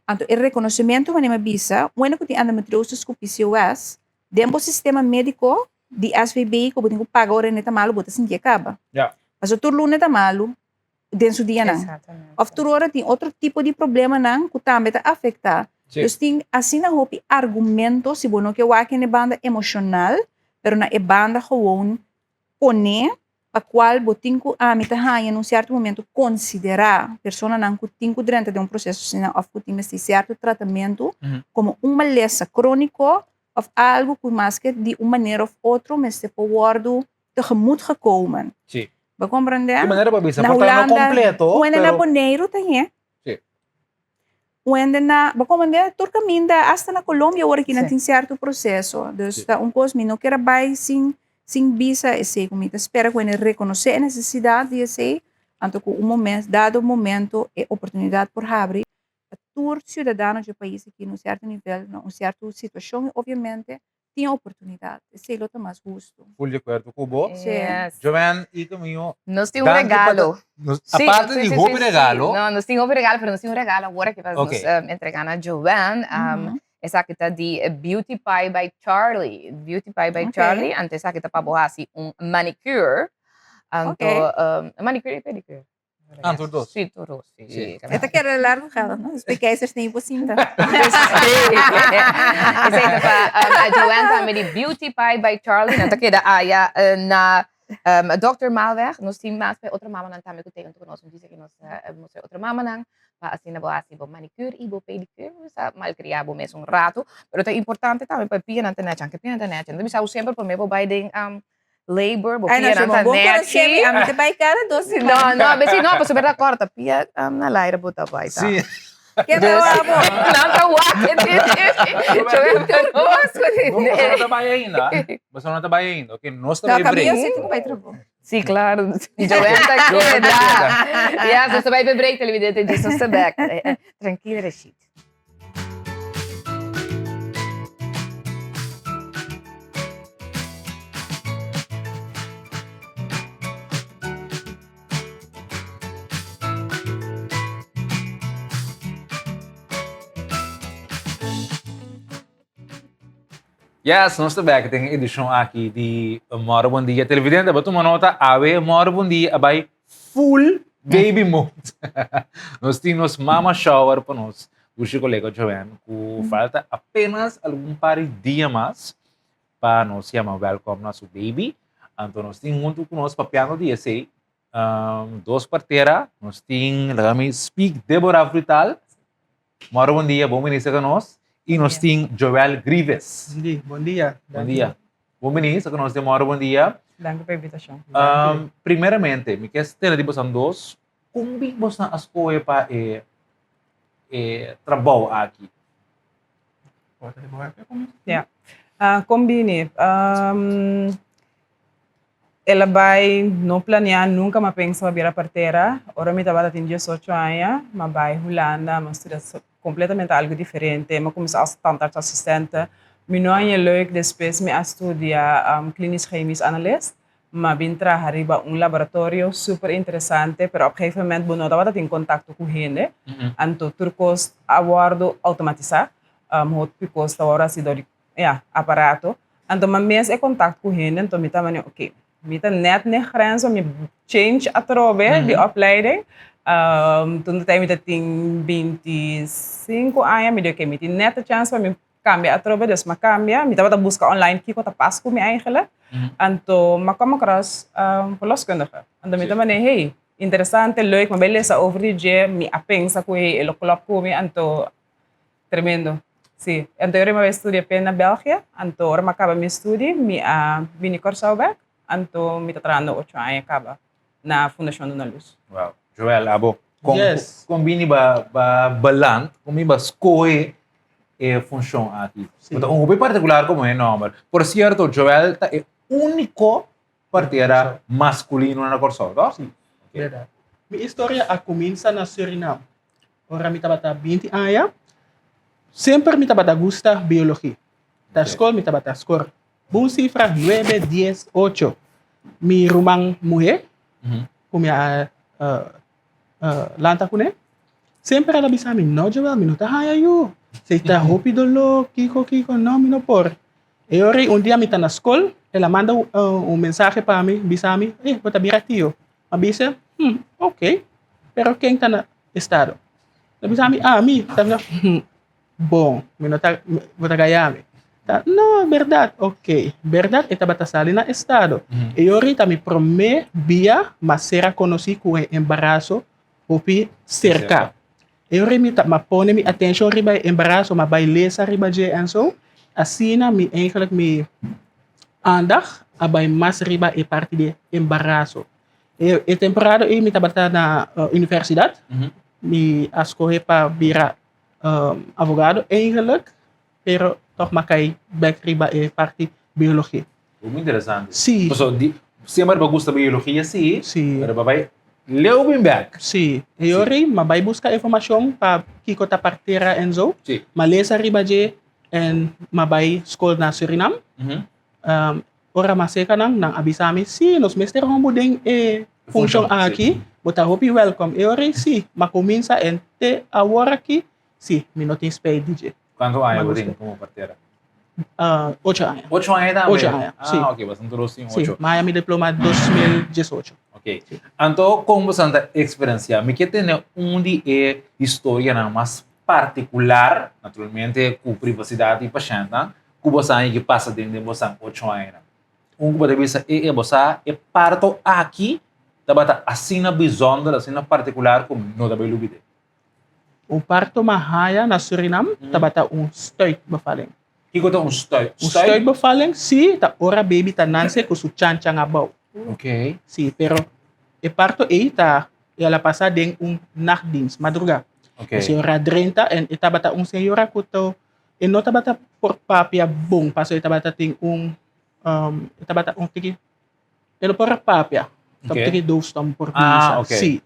Então, o reconhecimento que bisa, quando que tem endometriose com PCOS, dentro do sistema médico de SVB, que tem que pagar o reneta malo, bota sem que acaba. Mas o turno neta malo, dentro do dia não. Of turno tem outro tipo de problema não, que também está afetado. Então, tem assim na roupa argumento, se você que o que é banda emocional, pero na banda gewoon pone a qual botin ko amita hanya num certo momento considerar persona não que tem que durante de um processo sina of que tem esse certo tratamento como uma maleza crônico of algo que mais que de uma maneira ou outra mas se forward tegemoet gekomen. Sim. Vai compreender? De maneira para bisa, Na portanto não Holanda, completo, quando na pero Boneiro tem Sim. Quando na, vai compreender? Turcaminda hasta na Colômbia agora que não tem certo processo. Dus tá coisa não quer vai sem visa esse comida espera quando reconhecer a necessidade de esse anto que momento dado momento é oportunidade por abrir a todos cidadãos do país aqui num certo nível numa certa situação obviamente tem oportunidade esse é o mais gosto. Full de acordo com o Bo. Yes. Joanne, e caminho. Nos tem um regalo. A parte de roupa regalo. Não, nos tem um regalo, mas nos tem um regalo agora que vamos entregar na Joanne. Essa aqui está de Beauty Pie by Charlie. Beauty Pie by Charlie. Antes essa aqui está para boa assim manicure. Anto, manicure e pedicure. Anto dos. Sim, todos. Sim. Esta que era largo, cara, não? Expliquei essas tem cinta. Essa aí para a Joanne também de Beauty Pie by Charlie. Então que da na Dr. Malweg, nós temos mais outra mama não também que tem entre nós, diz que nós outra mama não, para assim na boa assim, bo manicure e bo pedicure, sa mal criar bo mesmo rato, pero é importante também para pia na internet, que pia na internet, então bisa sempre para me bo by ding labor, bo pia na internet. A mim vai cara doce. Não, besi não, para saber da corta, pia na laira bota vai, tá? Sim. Que tal abo? Não tá que Você não trabalha ainda? Você não trabalha ainda? Ok, nós Não, também caminho break. sim, vai trabalhar. Sim, claro. Joanne tá queda. Yes, você vai beber televidente disso, você back. Tranquila, Rashid. Yes, nós estamos back. Tem edição aqui de Mora Bom Dia Televidente. Bato uma nota, ave Mora Bom Dia, vai full baby mode. Nós temos mama shower para nós. O seu colega Joanne, que falta apenas algum par de dias mais para nós chamar welcome nosso baby. Então nós temos junto com nós papiano de esse. Duas parteiras. Nós temos Speak Deborah Frutal. Mora Bom Dia, bom ministro com nós. E nós temos Joel Grives. Bom dia. Bom dia. Bom ministro, que nós temos Mora Bom Dia. Danke pela invitação. Primeiramente, me quero ter de vocês dois, como você as coisas para trabalho aqui? Ja. Combine. ela vai não planear nunca mas pensa vir parteira. Ora me estava tendo 18 anos, mas vai Holanda, mas estuda completamente algo diferente. Mas começou a standaard assistente. Me não é leuk depois me estudia klinisch chemisch analist. Mas vim trabalhar em laboratório super interessante, pero op een gegeven moment não estava em contato com gente. Então turcos aguardo automatizar, hot picos agora se do aparato. Então mas mesmo é contato com gente, então me estava ok. Me tá net ne grens om je change a trobe de opleiding. Toen de tijd me ting 25 anos, me deu que me tinha net a chance para me cambiar a trobe, dus me cambia. Me tava buscar online kiko ta pas com me eigenlijk. Então, me kwam across verloskundige. Então me tava hey, interessante, leuk, maar beleza over die je me a pensa com ele, elo klop com me, então tremendo. Sim, então eu me estudei na Bélgica, então ora me acaba me estudo, me vim Corsauberg. Então, me está trazendo 8 anos acaba na Fundação Dona Luz. Wow. Joel, abo, Yes. combine ba balant, combine ba escolhe a função aqui. Então, um bem particular como é nome. Por certo, Joel é o único parteira masculino na Corsol, tá? Sim, verdade. Minha história começa na Suriname. Ora, me estava 20 anos. Sempre me estava gusta biologia. Da escola, me estava score. Bom cifra 9, 10, 8. Mi rumang mulher, como a lanta com ele. Sempre ela bisa mi no Joel, mi no tá hayayu. Se está rápido lo, kiko, não, mi no por. E ora dia mi tá na escola, ela manda mensagem para mim, bisa mi, bota bira tio. A bisa, ok. Pero quem tá na estado? Ela bisa mi, mi, tá bom, mi no tá, bota gayami. No, verdade, ok. Verdade, estava sali na estado. E ahorita me promete via, mas será conhecido com embaraço, hopi cerca. E ahorita me põe minha atenção riba embaraço, mas vai lesa riba de en zo. Assim, me eigenlijk me aandacht, abai mais riba e parte de embaraço. E temporada me estava na universidade, me escolhi para virar advogado, eigenlijk, pero toch makai back riba e parte biologia. Muito interessante. Sim. Então, sempre gosta de biologia, sim. Sim. Pero vai leu bem back. Sim. E ori, vai buscar informação para kiko ta partera en zo. Sim. Ma lesa riba je en vai school na Suriname. Ora maseka nang abisami, sim, nos mester homo ding function aqui. Bota hopi welcome. E ori, sim, macominsa en te awara aqui, sim, minutin spay DJ. Quanto anos você tem como parteira? 8 anos. 8 anos também? 8 anos, sim. Ok, bastante sim, 8. Sim, mas mi diploma 2018. Ok. Então, como você tem experiência, me quer ter onde é história mais particular, naturalmente, com privacidade e paciente, que você que passa dentro de você 8 anos. Um que você pensa você é parto aqui, tá assim na bizonda, assim na particular, como não dá bem lubide. Parto mahaya na Suriname, tabata stuitbevalling. Kiko to stuit? Stuitbevalling, sim, ta ora baby ta nanse kusu chanchang abaw. Ok. Sim, pero parto ta ela passa ding nachtdienst, madruga. Ok. Kasi ora 30 en itabata senhora kuto e no tabata por papia bom, paso itabata ting itabata tiki. Pero por papia. Okay. Tiki dos tam por pisa. Ok. Sim.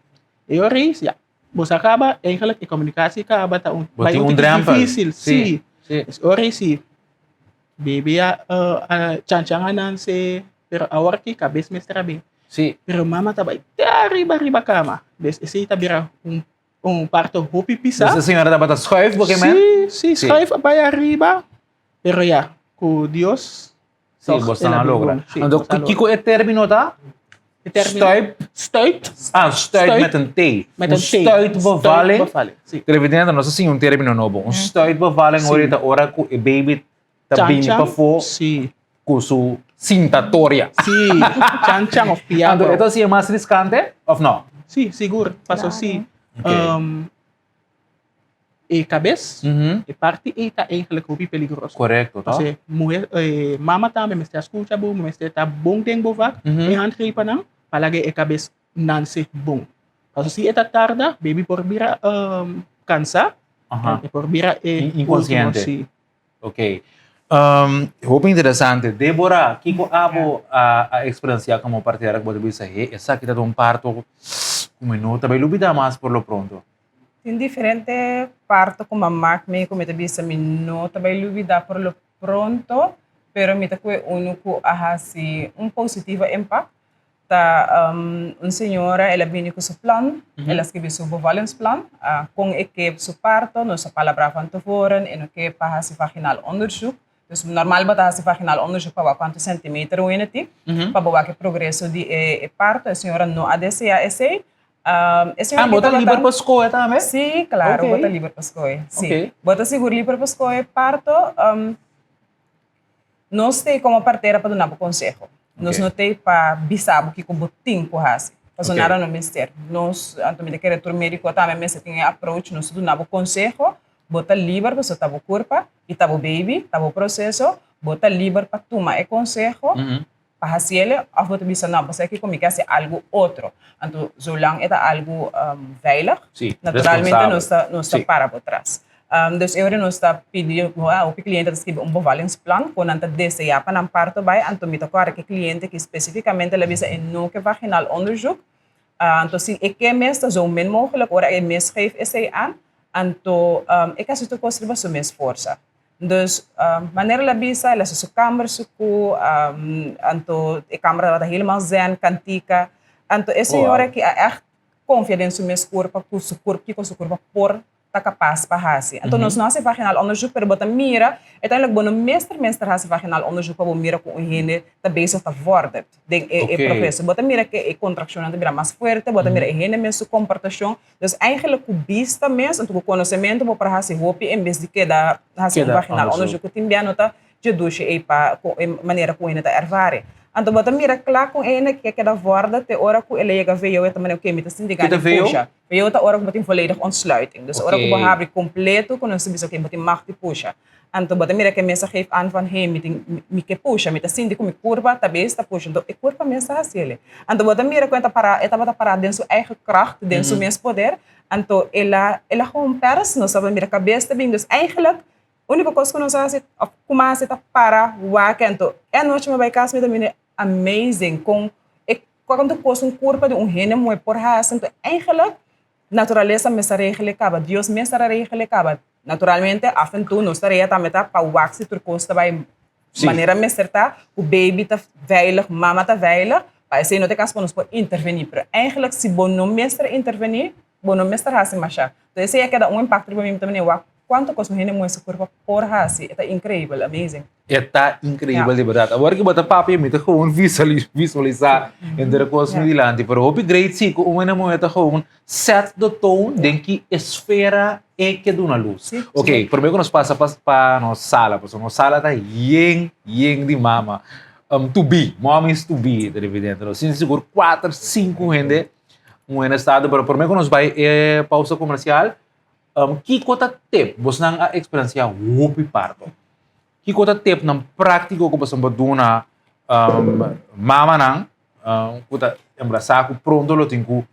E ora ja. Bosa acaba, eigenlijk de communicatie acaba tá vai difícil, sim. Sim. Ora sim. Baby chanchanganan se pero awar ki cabeça mestra bem. Sim. Pero mama tá vai riba cama. Des esse tá vira parto hopi pisa. Essa senhora tá bata schuif, porque sim, schuif vai arriba. Pero ya, com Deus. Sim, você não logra. Então, Kiko é termino tá? Stuit met een T. Stuitbevalling. Televidente, não sei se um termo novo. Stuitbevalling, ahorita, ora que o baby tá bem para fora. Sim. Com sua cintatória. Sim. Chanchang of piano. Então, é mais riscante ou não? Sim, seguro. Passou sim. E cabeça, e parte está eigenlijk hopi peligroso. Correto, tá? Kasi mama também, mas te escuta bom, mas te tá bom tem bovak, e handgrepen não. Palagi e cabeça nanse bom. Kaso si eta tarda, baby por bira cansa, por bira inconsciente. Ok. Roupa interessante. Débora, Kiko abo a experiência como parteira que você bisa he, essa que tá um parto como não, também lubida mais por lo pronto. Tem diferente parto como a marca me como bisa mi no também lubida por lo pronto, pero mi ta que único ahasi positivo impact. Ta senhora ela vem com seu plano, ela escreveu seu bevalingsplan, com equipe seu parto, nossa palavra van tevoren en que para se vaginal onderzoek. Dus normaal bata se vaginal onderzoek para quanto centímetro o eneti, para boa que progresso de parto, a senhora não ADCA esse. Bota livre para escolher também? Sim, claro, Okay. bota livre para escolher. Sim, Okay. bota seguro livre para escolher parto. Nós temos como parteira para dar um conselho. Nós não temos para bisabo que como tempo hasi. Mas Okay. nada no ministério. Nós, antes de querer médico também mas tem approach, nós damos conselho, bota livre para você tabo corpo e tabo baby, tabo processo, bota livre para tomar conselho. Para hacerle, ou você bisa não, você que comigo é algo outro. Então, zolang é algo veilig, Sim, naturalmente nós responsável. está Sim. para por trás. Dus eu não está pedindo o cliente escreve bevalingsplan quando anta deseja para não parto vai, então me toca que cliente que especificamente ele bisa no que vaginal onderzoek. Então se ik que mes zo min mogelijk ora é mes geef esse aan, então ik as tu construir so mes força. Dus wanneer la bisa, ela so kamer suku, então a câmera está helemaal zen, kantika. Então esse hora que echt confiança no mes corpo, com seu corpo, que com seu corpo por capaz para hasi. Então nós não hacemos vaginal onderzoek, pero bota mira, uiteindelijk bono meester hasi vaginal onderzoek para mira com o higiene tá bezig te worden. Den processo. Bota mira que a contracção anda vira mais forte, bota mira higiene mesmo comportação. Dus eigenlijk o bista mesmo, então o conhecimento para hasi hopi em vez de que da hasi vaginal onderzoek também nota de duche e para maneira como ele tá ervare. Então bota mira claro com ele que da worden te hora que ele chega veio também o que me tá sindicando puxa. Veio tá hora que botem volledig ontsluiting. Dus hora que o abre completo com nós bisa que botem mag te puxa. Então bota mira que mesa geeft aan van hey me que puxa, me tá sindico me curva, tá besta puxa. Então é curva mesa assim. Então bota mira quando para bota para dentro sua eigen kracht, dentro seu mesmo poder. Então ela gewoon pers, nós sabe mira cabeça bem, dus eigenlijk única coisa que nós fazemos é como se tá para o então é noite me vai casa me também amazing com quando posso curva de higiene muito por raça então eigenlijk naturaleza me está regelecaba Deus me está regelecaba naturalmente af en toe nós estaria também tá para o axi turcosta vai maneira me certa o baby tá veilig mama tá veilig para assim não tem caso para nós por intervenir pero eigenlijk se bom não me está intervenir bom não me está raça macha então esse é que dá impacto para mim também o quanto coisa higiene muito curva por raça é incrível amazing. Está incrível de verdade. Agora que bota papi, me tá gewoon visualizar entre coisas milante, pero hope great sim, com uma moeda gewoon set the tone, den que esfera é que dá na luz. Ok, primeiro nós passa para nossa sala, porque nossa sala tá yen de mama, to be, mom is to be, tá evidente. Sim, seguro 4, 5 gente, estado, pero primeiro nós vai pausa comercial. Que conta tempo você não a experiência hope parto? Que conta tempo não prático que você pode dar mama não, conta embraçar com pronto lo tenho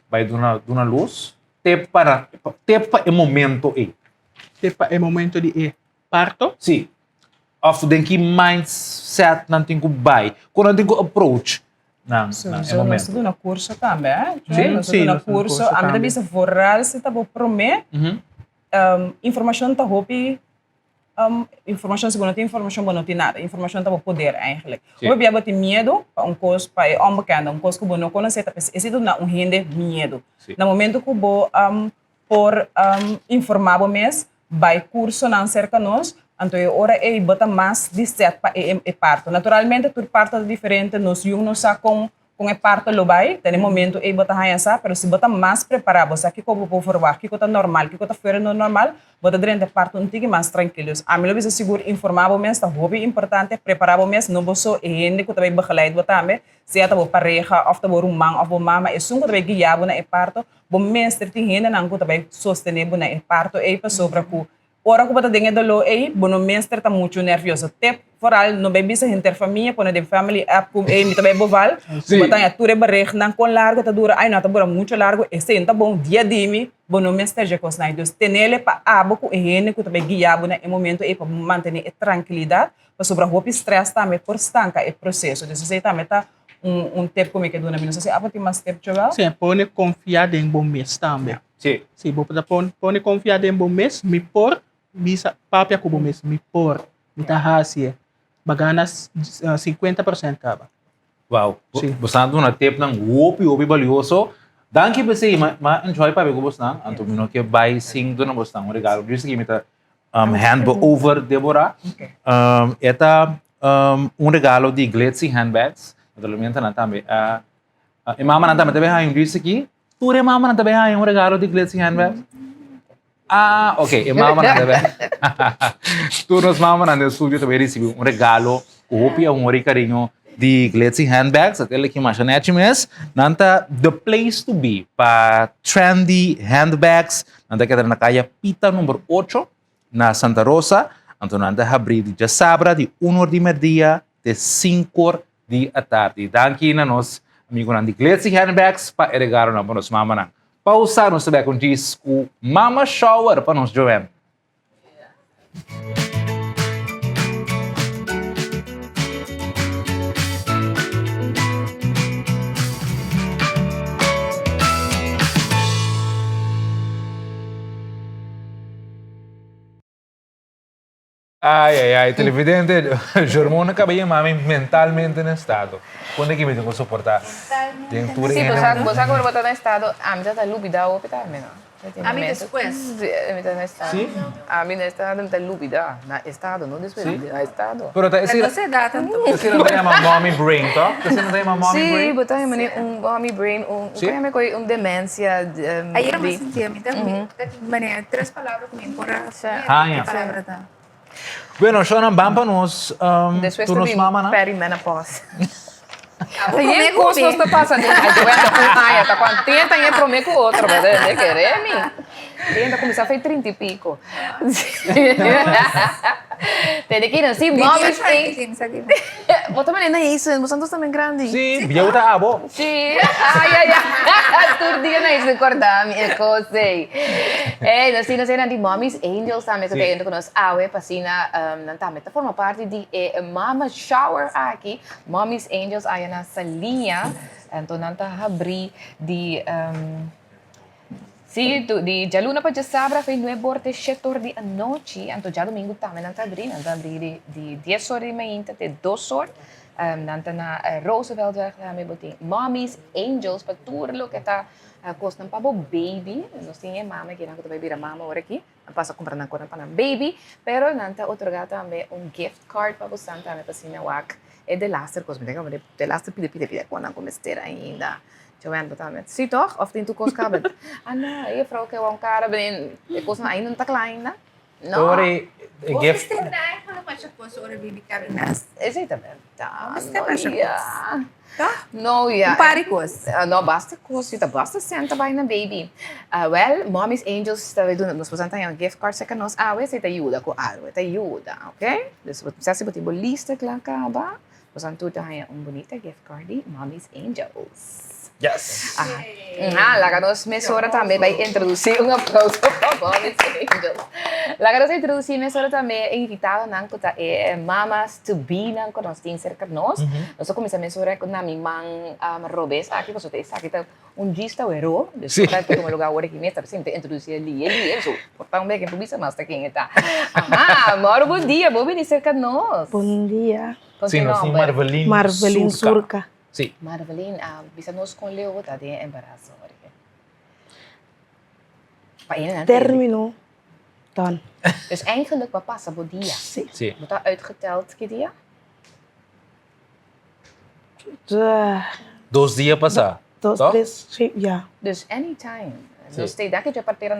vai dar na luz tempo para o momento é Tempo é momento de parto? sim of den que mindset não tenho vai quando não tenho approach não é momento nós estamos no curso também nós sim, estamos no curso a minha bisa voral se tá bom promet informação tá hopi informação segundo tem informação bom não tem nada informação tá bom poder eigenlijk o bebê tem medo para coisa para onbekende coisa que bom não conhece tá esse tudo na rende medo no momento que bom por informar bom mês vai curso não cerca nós então agora é bota mais de set para parto naturalmente tudo parto é diferente nós não sa com o parto lo vai tem momento é bota raia sa pero se bota mais preparado sa que como por forward que tá normal que tá fora no normal bota durante parto um tique mais tranquilos a mim lo bisa seguro informar bom mês tá hobby importante preparar bom mês não você é gente que também begeleid bota também se tá bom pareja of tá bom man of bom mama é sungo também guiar na parto bom mês tem gente não que também sostener na parto é para sobre que Ora que bata dengue dolo bono menster tá muito nervioso. Te foral no baby sa interfamilha, quando de family app com mi também boval. Bata ya ture barreg nan con largo tá dura, ai não tá dura muito largo. Esse tá bom dia dimi, bono menster já cosnai dos tenele pa abo com ehene que também guiabo na momento para manter a tranquilidade, para sobre o stress também por estanca o processo. Então se também tá tempo como que dona minha, se apa tem mais tempo chaval? Sim, pode confiar em bom mês também. Sim. Sim, pode confiar em bom mês, me por bisa papia ko bumis mi por mi tahasia baganas 50% kaba. Wow. Sim. Bastante na tempo ng opi valioso. Danke basi enjoy pa bego bostang. Anto mino que vai sing do na bostang um regalo. Diz que mita hand over Deborah. Eta regalo de Glitzy handbags. Naturalmente na tambe. E mama na tambe ha yung diz aqui. Ture mama na tambe ha yung regalo de Glitzy handbags. Ok. E mama na tambe. Turnos mama na no studio também recebeu regalo. Opi carinho de Glitzy handbags, aquele que machanete mes, nanta the place to be para trendy handbags, nanta que na calle Pita número 8 na Santa Rosa, então nanta abrir de sabra de 1 de meia de 5 de tarde. Danke na nos amigo de Glitzy handbags para regalo na nos mama na. Pausa nos saber com disco Mama Shower para nos Joanne. Ai, televidente, Germona acabei mami mentalmente no estado. Quando é que me tenho que suportar? Sí, vos sabes cómo está en estado, a mí está lúpida o pita menos. A mí después. Sí, a mí está en estado. Sí. A mí está en lúpida, na estado, no después, na estado. Pero Você dá tanto. Você não tem uma mommy brain, tá? Você não tem uma mommy Sí, brain? botar mommy brain, demência. Ayer me sentía, me tengo 3 palavras comigo por ya. palavra tá. Bueno, Shona, vamos para nos Después tu nos de mama, né? perimenopause. Comer, Tem custos que passa de tá quando tenta prometer com outro, mas é querer me. Tenta começar a fazer 30 e pico. Tem que ir assim, moms tem. Vou também não é isso, os santos também grandes. Sim, viu tá abo. Sim. Ai. Todo dia não é isso recordar, minha coisa. Nós temos de Mommy's Angels também que tem com nós awe pasina também forma parte de Mama Shower aqui. Mommy's Angels aí na salinha, então nanta abrir de Sim, di jaluna pa de sabra fez 9 horas de 7 horas de noite, então já domingo também não tá abrindo de 10 horas de manhã até 2 horas. Nanta na Roosevelt também botei Mommy's Angels para tudo que tá custando para o baby. Nós temos mama que não vai vir a mama agora aqui, passa comprar na cor para baby, pero nanta otorgar também gift card para você também para cima wak. É de laster cosmética, mas de laster pide quando não começar ainda. Joanne totalmente. Zie toch? Of die toekomst kabet. Nee, je vrouw kan wel elkaar hebben. Ik was een einde te klein, né? No. Sorry, gift. Você trai quando mais posso ora baby cabinas. Exatamente. Tá. Você mais tá? No, ja. Paricos. No, basta coisa, basta senta vai na baby. Well, Mommy's Angels we doen nos posanta een gift card seca nos we se te ajuda com algo, te ajuda, ok? Dus wat se botibo lista que lá acaba. Posan tudo aí bonita gift card de Mommy's Angels. Yes. Laga nos mesora também vai introduzir aplauso para Mommy's Angels. Laga nos introduzir mesora também invitado nang kuta mamas to be nang nós tem cerca nós. Nós começa mesora com nami mang robes aqui você tem aqui tá gista o hero. Desculpa que lugar agora aqui mesmo sempre introduzir ali isso. Portão bem que publica mais tá quem está. Moro bom dia, vou vir cerca nós. Bom dia. Sim, nós temos Marvelin Surka. Sim. Marvelin, bisa nos com Leo tá de embaraço agora. Terminou. Dan. Dus eigenlijk wat passa voor dia. Sim. Wordt dat uitgeteld, que dia? 2 dias passar. 2, 3, sim, ja. Dus anytime. Dus steeds dat je partira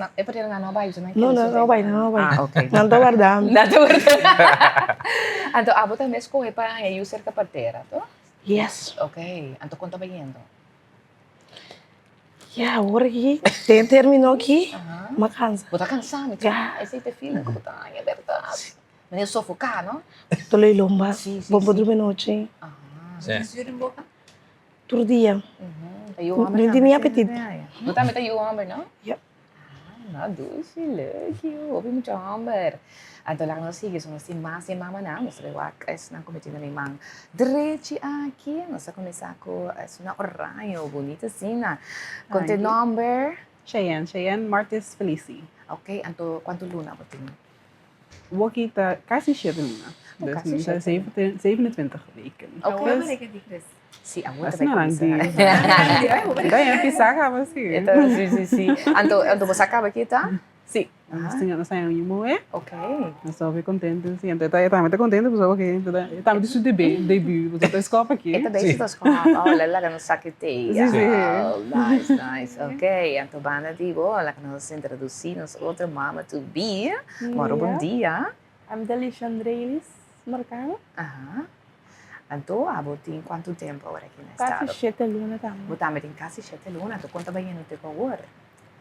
na nova isso, né? Não vai. Ok. Não tô guardando. Então, a bota mesmo corre para a user que partira, to? Yes. Ok. Então, quanto vai indo? Ya, hoor aqui. Terminou aqui. Uma cansa. Botar cansado, esse aí te filho, que botar, é verdade. Mas sufocar, não? Tô lei lomba. Sim, Vou dormir noite. Todo dia. Não tinha apetite. Botar meta you hamburger, não? Yep. Ah, doce, leuk, ouvi muito hamburger. Então lá nós seguimos, nós temos mais e mais não, nós temos na cometida memang direito aqui, nós começar com essa oranho bonita assim, na conte number. Cheyenne Martis Felici. Ok, então quanto luna você tem? Wokkie tá quase 7 luna. Dus nu zijn 27 weken. Ok. Sim, agora Assim vai não, começar. daí é pisar acaba assim. Então, sim. Então você acaba aqui, tá? Sim. Nós saímos em Moé. Ok. Nós estamos bem contentes. Sim, então eu estava muito contente, porque estava de debut, você está escopa aqui. Então daí você escopa, olha lá no saquete. Sim. Nice. Ok, então banda digo, olha que nós introduzimos outra mama to be. Moro bom dia. I'm Delisha Andrelis Mercado. Aham. Então, tem quanto tempo agora aqui na estado? Quase 7 luna também. Você tem quase 7 lunas, então conta bem no tempo agora.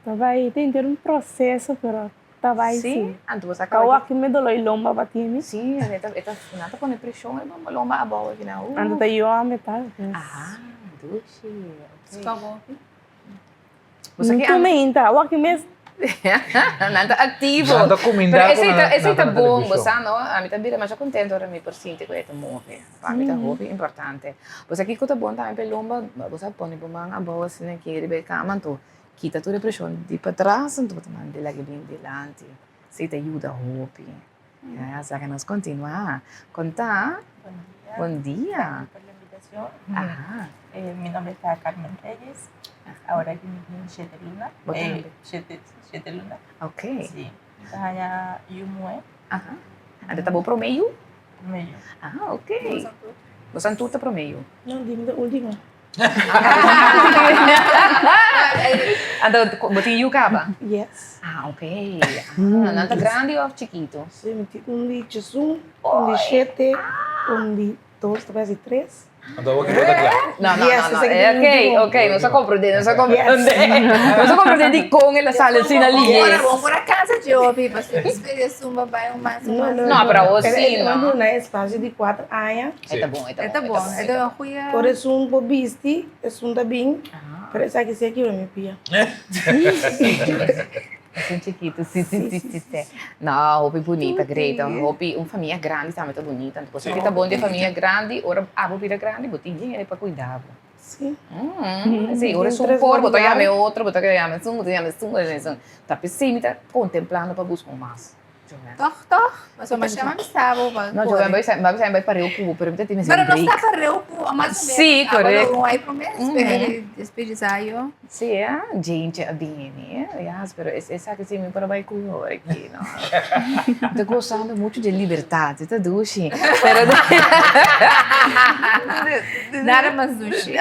Vai ter um processo, pero tá vai sim. Então você Kau acaba aqui me dói lomba batimi. Sim, nada põe pressão, é uma lomba a bola aqui na rua. Ando tá eu a metade. Ah, doce. Escovou. Você que comenta, o aqui mesmo. Nada ativo. Nada comentar. Esse tá bom, você não? A mim também, mas eu contento ora me por sinto que é move. A mim tá hobby importante. Você aqui conta bom também pelomba, você põe por manga boa assim que ele vai camanto. Quita toda a pressão de para trás, então você manda ele aqui bem delante. Se te ajuda hobby. Já sabe que nós continuar. Contar. Bom dia. Ajá. Mi nombre es Carmen Reyes. Ahora aquí en 7 lunas. 7 lunas. Ok. Sí. Allá Yumue. Ajá. Anda tá bom pro meio? Meio. Ah, ok. Você não tudo pro meio? Não, dime da última. Então, você yucaba? Yes. Ah, ok. Não tá grande ou chiquito? Sim, de Jesus, de 7, de 2, talvez 3. Então, aqui bota aqui. Não. Ok. Não se compreende, não se compreende com ela sale assim ali. Vamos por a casa de Obi, para você experiência um babai mais. Não, para você não. Não é espaço de 4 anos. Tá bom. Então, cuia. Por isso um bobiste, é um da bem. Pero essa aqui se aqui vai me pia. Assim chiquito, sim. Não, roupa bonita, great. Roupa, uma família grande também tá bonita. Então, você tá bom de família grande, ora a roupa grande, botinha dinheiro para cuidar. Sim. Sim, ora sou por, botar chame outro, botar chame um, tá pensando, tá contemplando para buscar mais. Toch. Mas eu chama estava. Não, eu vai para o cubo, pero tem mais Pero não está para o cubo, mas sim, correto. Não é para mim, despediçar eu. Sim, gente, bem, pero essa que sim me para vai cuidar aqui, não. Tô gostando muito de liberdade, tá doce. Pero Nada mais doce.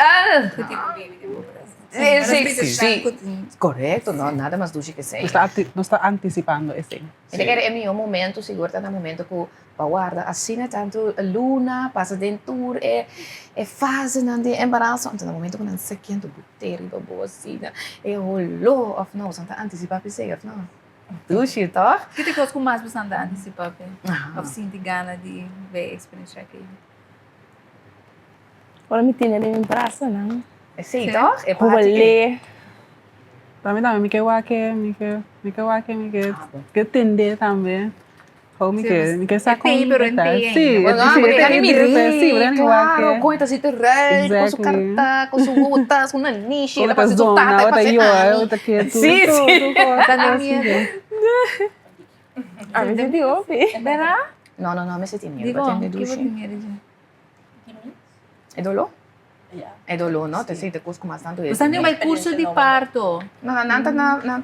Sim. Correto, não, nada mais doce que isso. Não está antecipando esse. É meu momento, seguro, tá no momento que guarda assim, tanto a luna, passa dentro, é fase de embaraço, então no momento que não se quente, buteiro, bobo assim, é rolou, of não, só tá antecipar para você, of não. Doce, tá? Que te coisa com mais para andar antecipar, of sim de gana de ver a experiência aqui. Ora me tinha nem praça, não. Sim, tá? É para ler. Também, me quer que tender também. Como me quer sacar um bocadinho. Sim, claro, com esse terreno, com sua carta, com suas botas, com a niche, ela faz tudo tá, Sim. Tá na minha. A mim de ouvir. Verá? Não, me senti medo. Digo, que vou ter medo. É dolor? É dolor, não? Te sei, te cusco bastante. Você não vai curso de parto? Não,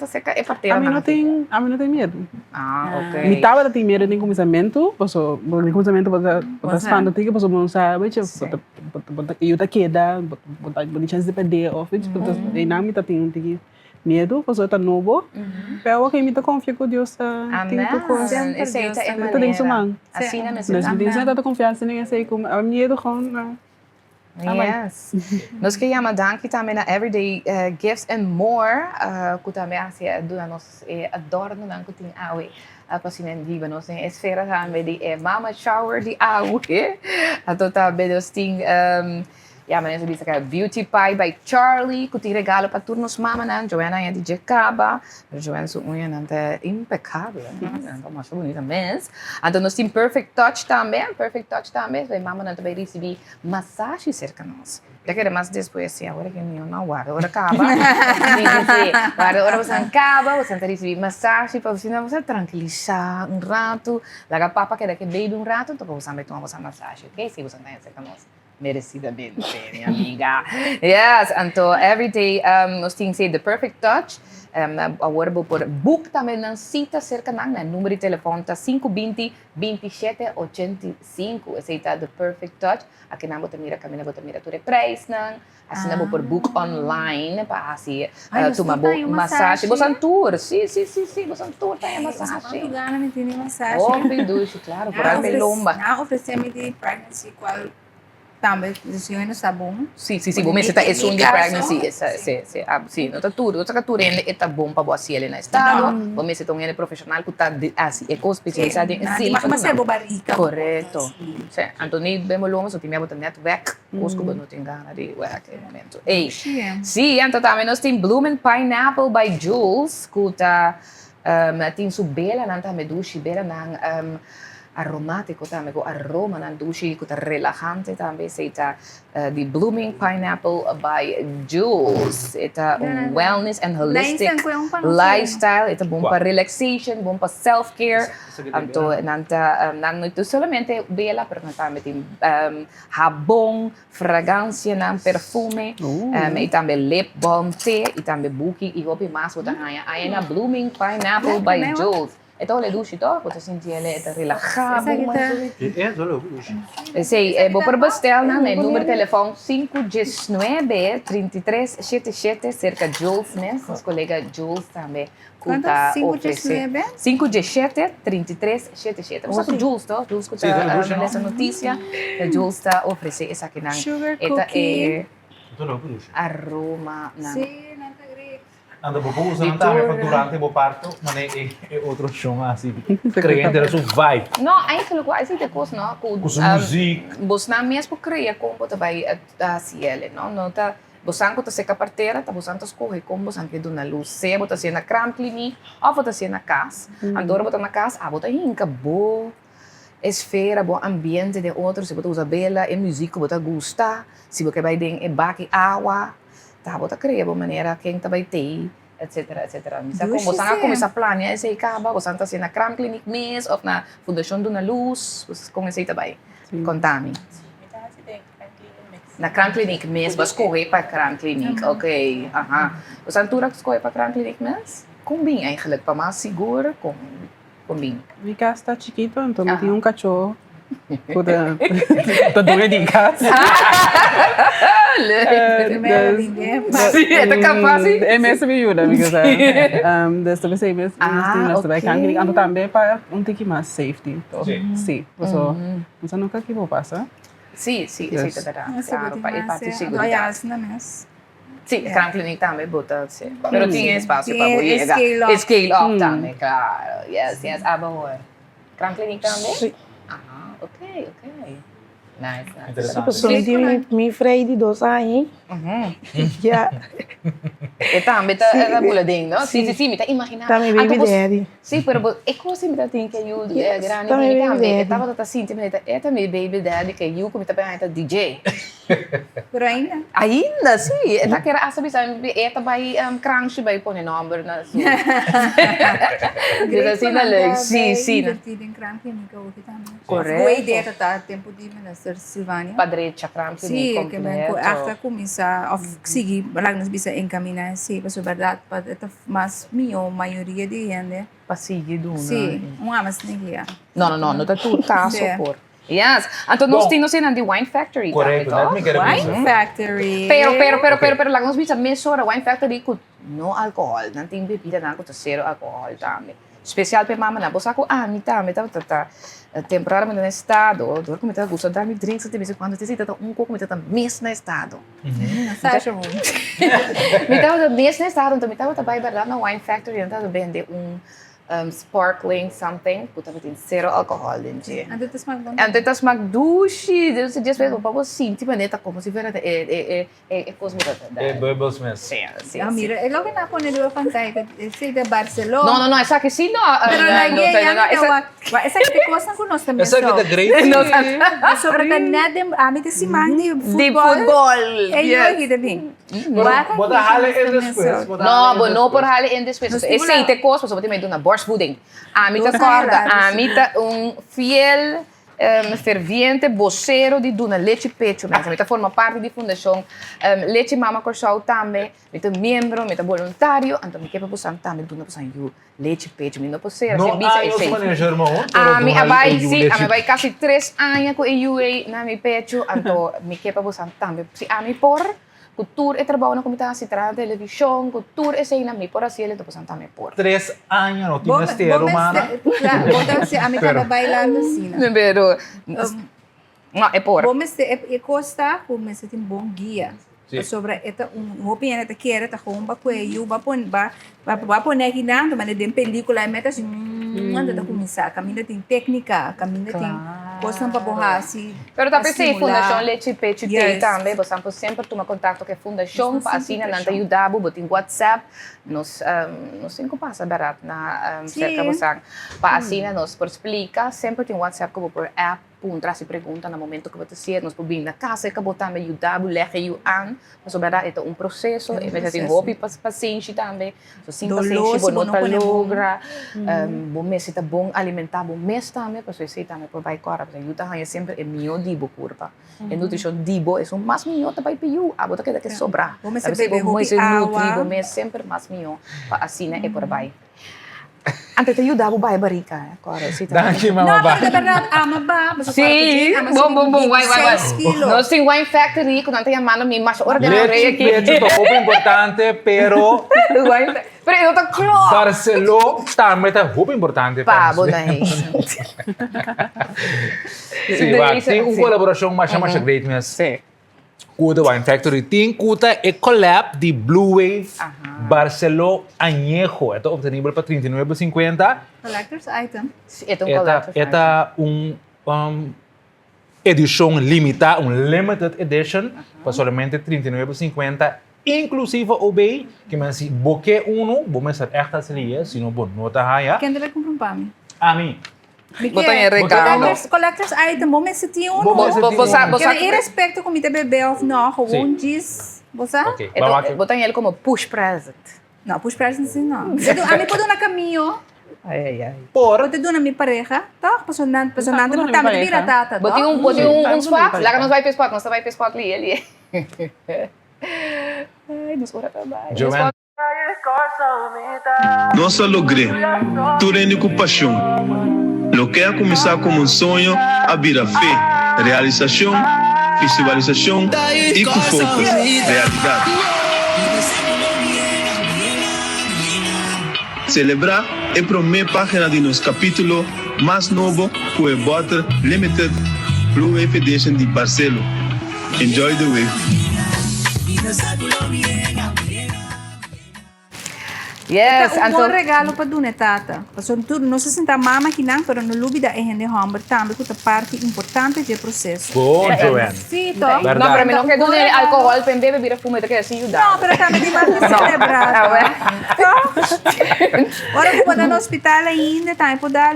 seca, é parteira. A mim não tem medo. Ah, ok. Me tava tem medo de começamento, posso, no começamento botar spando tique, posso não sabe, eu tá queda, botar chance de perder office, e não me tá tem medo, posso tá novo. Pero que me tá confia com Deus, tem que coisa. Esse é maneira. assim, Mas me tem certa confiança nem sei como, a medo com Yes. Nós queríamos danke também na Everyday Gifts and More. Que também assim, nós adorno não que tem awe. Assim, viva nós em esfera também de mama shower de awe. Então também nós tem ja, mas nós disse Beauty Pie by Charlie, que tem regalo para turnos mama nan. Joanna é de Jacaba. Joanna sua unha não é impecável, então mais bonita mesmo. Então nós tem Perfect Touch também, vai mama não também receber massagem cerca de nós. Já quero mais depois assim, agora que eu não guardo, agora acaba. Agora você acaba, você tem receber massagem para você tranquilizar rato. Laga papa que daqui baby rato, então você vai tomar massagem, ok? Se você tem cerca de nós. Merecidamente, minha amiga. Yes, então, everyday, nós temos The Perfect Touch. Agora vou por book também na cita cerca ng número de telefone tá 520-2785. Esse tá The Perfect Touch. Aqui na bota mira kami na bota mira ture price nang. Assim na vou por book online para assim tomar massagem. Bosan tour, sim, bosan tour tá massagem. Quanto gana me tem massagem? Oh, duche, claro, por aí lomba. Ah, oferecemos de pregnancy qual também, se não está bom. Sim, bom, mas está é um de pregnancy, sim, não está tudo, outra tudo é bom para você ali na estado, bom, mas então é profissional que está assim, é especializado em sim, mas é bobarica. Correto. Sim, então nem bem longe, só tem minha botar network, os que não tem gana de work no momento. Ei, sim, então também nós tem Blooming Pineapple by Jules, que está tem sua bela, não está medushi, bela não aromático também, com aroma na douche, com relajante também, seita the Blooming Pineapple by Jules. Ita wellness and holistic lifestyle. Ita bom para relaxation, bom para self-care. Então, não é somente bela, mas também tem jabón, fragrância, perfume, e também lip balm, té, e também buki, e hopi mais, o tanhaya. Aí na Blooming Pineapple by Jules. Então, ele duche todo, você sente ele relajado. Sim, vou para bastel, né? Número de telefone 519-3377, cerca de Jules, né? Nosso colega Jules também. Quanto? 517-3377. Vamos para Jules, tá? Jules, que está nessa notícia. Jules está oferecendo essa aqui, né? Sugar cookie. Aroma, né? Sim, não está great. Anda usando também durante o parto, mas é outro som assim, crente era sua vibe. Não, eigenlijk wel, is het não? Com música. Você não mesmo cria como também assim ele, não tá. Você não tá seca parteira, tá você não escolhe como você quer dar na luz, se você ser na cram clinic ou você ser na casa. Agora você na casa, você hinca boa esfera, bom ambiente de outros, se você usa bela, e música você gosta, se você vai ter baque água. Tá, bota cria de maneira quem tá vai ter, etc. Misa como você não começa a planear esse acaba, você está sendo na cram clinic mesmo ou na fundação do na luz, você começa a também. Contame. Na cram clinic mesmo, você corre para cram clinic, ok? Você altura que escolhe para cram clinic mesmo? Combina eigenlijk para mais seguro, combina. Mi casa está chiquito, então eu tinha um cachorro. Tá doendo em casa. Sim, é capaz. É mesmo me ajuda, amiga. Desta vez é mesmo. Nós vai cantar. Então também para tique mais safety. Sim. Você nunca que vou passar? Sim, tá claro. Para parte segura. Sim, cram clinic também bota, sim. Pero tinha espaço para boiega. Scale up também, claro. Yes, agora. Cram clinic também? Ok. Nice. Tipo, me freio de 2 anos. Já. E também tá boladinho, não? Sim, me tá imaginando. Também baby daddy. Sim, pero é como me tá tendo que eu grande também. Estava tá assim, é também baby daddy que eu como também tá DJ. Por ainda? Ainda, sim. Tá que era sabe é também crunch vai pôr number na assim. Diz assim na lei. Sim. Divertido em cram clinic hoje também. Correto. Boa ideia tá tempo de Minister Silvânia. Padre cram clinic completo. Sim, que after começar a seguir, lá nos bisa encaminhar, sim, mas verdade, mas minha maioria de gente passeio sim, mas ninguém. Não tá tudo caso por. Yes. Então nós temos na de Wine Factory. Correto, Wine Factory. Pero lá nos bisa mesora Wine Factory com no álcool, não tem bebida não com zero álcool também. Especial para mama na bosa ko ani também tá temporada no estado, dor como tá gosto dar me drinks de vez em quando, te tá como tá mês no estado. Sacha Me tava mês no estado, então me tava também verdade na Wine Factory, então eu vender sparkling something, puta tem zero álcool dentro. Ante tas magdushi, dus dias vezes para você sentir maneta como se fosse coisa bubbles mesmo. Sim. mira, é logo na pone do fantasma, sei de Barcelona. Não, essa aqui sim, não. Pero essa que coisa com nós também. Essa aqui é great. Sobre a nada, a mim desse man de futebol. É eu aqui também. Bota rale em depois. Não por rale em depois. Esse aí te coisa, você tem uma borstvoeding. A mim tá corda, a mim tá fiel ferviente vocero de Duna Leite Pecho, mas a forma parte da fundação Leite Mama Corsau também, me tá membro, me tá voluntário, então me quer passar também Duna passar eu Leite Pecho, me não possível, não há os manager mão, a mim vai sim, a mim vai quase 3 anos com eu na mi pecho, então me quer passar também, se a mim por cultura e trabalho na comunidade, televisão, cultura e cena, me por assim ele tá passando também por 3 anos no time estero, mano. Claro, a mim tava bailando assim. Pero não é por. Vamos é costa, como se tem bom guia. Sobre esta opinião esta que era tá com bacueio, ba pon aqui nada, mas tem película e meta assim, anda tá começar, caminha tem técnica, caminha tem coisa para borrar assim. Pero tá pensei Fundação Leite Pecho tem também, você sempre toma contato com a Fundação, para assim não te ajudar, botar em WhatsApp, nos cinco passa barato na cerca você, para assim nos por explicar, sempre tem WhatsApp como por app. Traz pergunta no momento que você ser, nós podemos na casa que botar me ajudar, levar eu an, mas sobre é processo, e mas tem hobby paciente também, so sim paciente bom não para logra, bom mês está bom alimentar bom mês também, para você também por vai correr, para ajudar é sempre é melhor dibo curva, e nutrição dibo é o mais melhor também para eu, a botar que sobrar, bom mês bom mês sempre mais melhor, para assim é por vai. Ante te ajudar o bai barica, agora sim. Daqui mama ba. Não, verdade, ama ba. Sim, bom, vai. Nós temos Wine Factory, quando tem a mano me mais organizei aqui. Leite é importante, pero pero eu tô claro. Barcelona também tá muito importante. Pá, bom daí. Sim, tem uma colaboração mais great mesmo. Sim. Com a Wine Factory, tem a collab de Blue Wave Barcelona Añejo. Esta obtenível para $39.50. Collector's item. Esta edição limitada, limited edition, para somente $39.50. Inclusive o bem, que me diz, boque vamos ser esta seria, se não bom, não tá aí. Quem deve comprar para mim? A mim. Botar em regalo. Collector's item, bom mês tem um. Em respeito com o bebê ou não, um diz, você? Botar ele como push present. Não, push present sim não. A mim pode na caminho. Por pode dar na minha pareja, tá? Personante, mas também vira data. Botei um spot, lá que nós vai para spot, nós vai para spot ali. Ai, nos ora trabalho. Joanne. Nossa logré, tudo com paixão. Lo que ha começado como um sonho, a virar fé, realização, visualização e com foco, realidade. Celebrar é a primeira página de nosso capítulo mais novo com o Butter Limited Blue Wave Edition de Barcelona. Enjoy the wave. Yes, um bom regalo para Duna Tata. Não se senta mama que não, mas no lubida é rende hamburger também, que é parte importante do processo. Bom, Joanne. Sim, não, para mim não quer doer álcool para beber bebida fuma, que assim ajuda. Não, mas também de mais celebrar. Agora que vou no hospital ainda, tá? Pode dar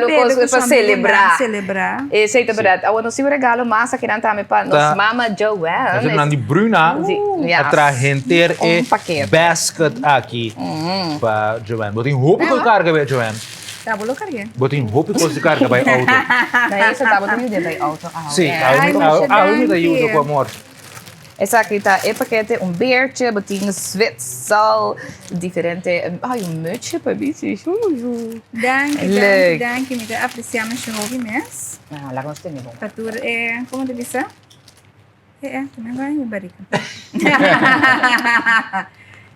coisa para celebrar. Esse é verdade. Eu não sei o regalo, mas aqui não também para nossa mama Joanne. Nós de Bruna, atrás renter e basket aqui. Para Joanne. Botem roupa com carga, vai, Joanne. Tá, vou carregar. Botem roupa com carga, vai, auto. Daí você tá botando dentro do auto. Sim, a única ajuda com amor. Essa aqui tá, é paquete, beertje, botinho, zwitsal, diferente. Ai, mutsje para mim, sim. Danke, me apreciamos o hobby mesmo. Não, lá nós temos bom. Fatura é, como te disse? Também vai me barica.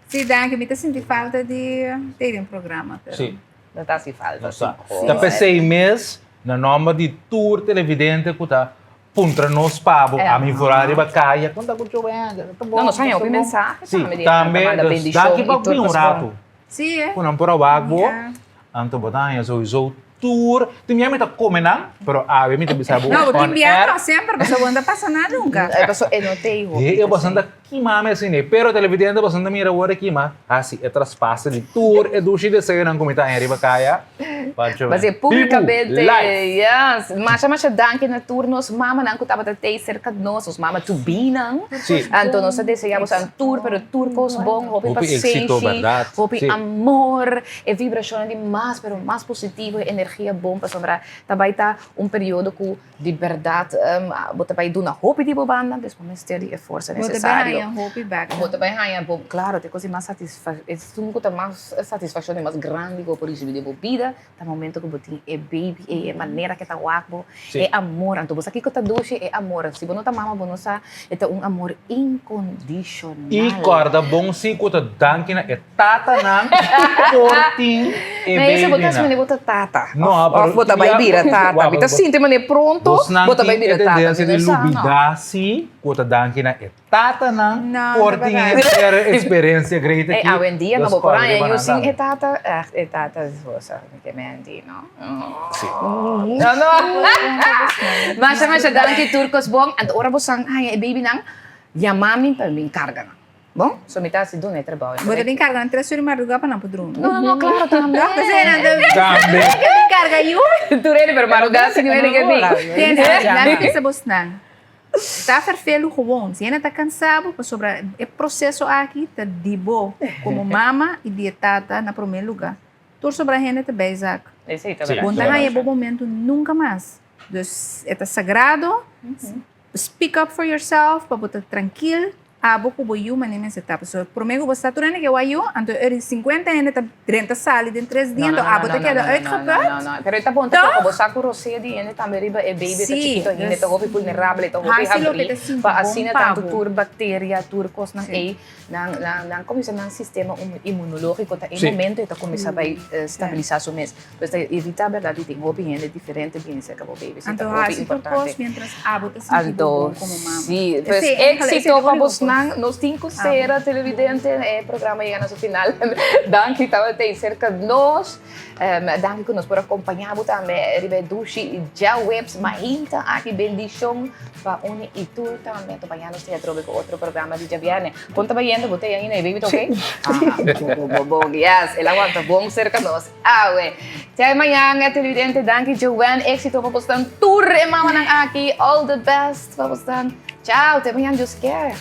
Sim, danke, me senti falta de ter programa. Sim. Não está se falta. Tá para 6 meses, na nome de tour televidente kuta puntra nos pabo a mim fora riba kaya conta com o Não, nós ganhamos mensagem sim também daqui para um rato Sim, é. quando por wagbo anto botanya so tour tu me amita come não pero a mim te bisa Não, o timbiano sempre, mas eu anda passando nunca. É, pessoal, eu notei. Eu bastante mame assim, pero televidente bastante mira agora aqui, mas assim, é traspassa de tour, é do de sair não comita em riba kaya. Mas é publicamente, yes. Mas danke na turnos, mama não kutaba tatay cerca de nós, os mama tubinang. Sim. Então nós desejamos um tour, pero tour cos bom, hope paciência, hope amor, é vibração de mais, pero mais positivo, energia bom para sobrar. Também tá período que de verdade, bota vai dar na hope de bobanda, depois ter a força necessária. Hope back. Bota vai ganhar bom, claro, tem coisa mais satisfação mais grande que por isso de vida. Tá momento que botin é baby, é maneira que tá wakbo, é amor. Então você aqui que tá doce é amor. Se você não tá mama, você é amor incondicional. E corda bom sim que tá danke na é tata não, portin é baby. Mas você botar bota tata. Não, pero bota vai vira tata. Bita sinto mané pronto, bota vai vira tata. Tendência de lubidasi, que tá danke na é tata não, portin é experiência grande aqui. É, hoje em dia, na Bocorã, eu sim é tata, você que mendi, não? Sim. Não. Mas danke turcos bom, and ora bosang ay baby nang yamami para me carga. Bom, so mita si doon trabalho. Bota din carga, 3 horas de madrugada para não podrum. Não, claro, também. Também. Din carga eu. Turene per madrugada, senhor que vi. Tem, lá que se bosnan. Está ferfelo gewoon. Se ainda está cansado, para sobrar o processo aqui tá dibo como mama e dietata na primeiro lugar. Tudo sobre a gente também, Isaac. Esse aí tá Bom, é bom momento nunca mais. Então, é sagrado. Speak up for yourself, para botar tranquilo. Abo ko boyu manin sa etapa. So, promego basta turane que wayo, anto 50 ainda tá 30 sali de 3 dias, então abo tá queda uitgeput. Não. Pero tá bom, tá bom, você rosé de ainda também riba é baby tá chiquito ainda tá hopi vulnerável, tá hopi abrir. Pa assim tanto tur bactéria, tur cos nang nang começa nang sistema imunológico tá em momento tá começa vai estabilizar o mês. Pues tá evitar verdade tem hopi ainda diferente bem se acabou baby. Então, hopi importante. Mientras abo tá sentindo como mama. Sim, pues éxito para você nos 5 sera televidente é programa chega no seu final. Danke estava até cerca de nós. Danke que nos por acompanhar também Ribedushi e já webs mahinta aqui bendição para une e tu também to banhar nos teatro com outro programa de Javiane. Conta banhando botei aí na baby ok? Bom, yes, ela aguanta bom cerca de nós. Ué. Até amanhã, televidente. Danke Joanne, éxito para postar tour e mama nang aqui. All the best para postar. Tchau, até amanhã, Deus quer.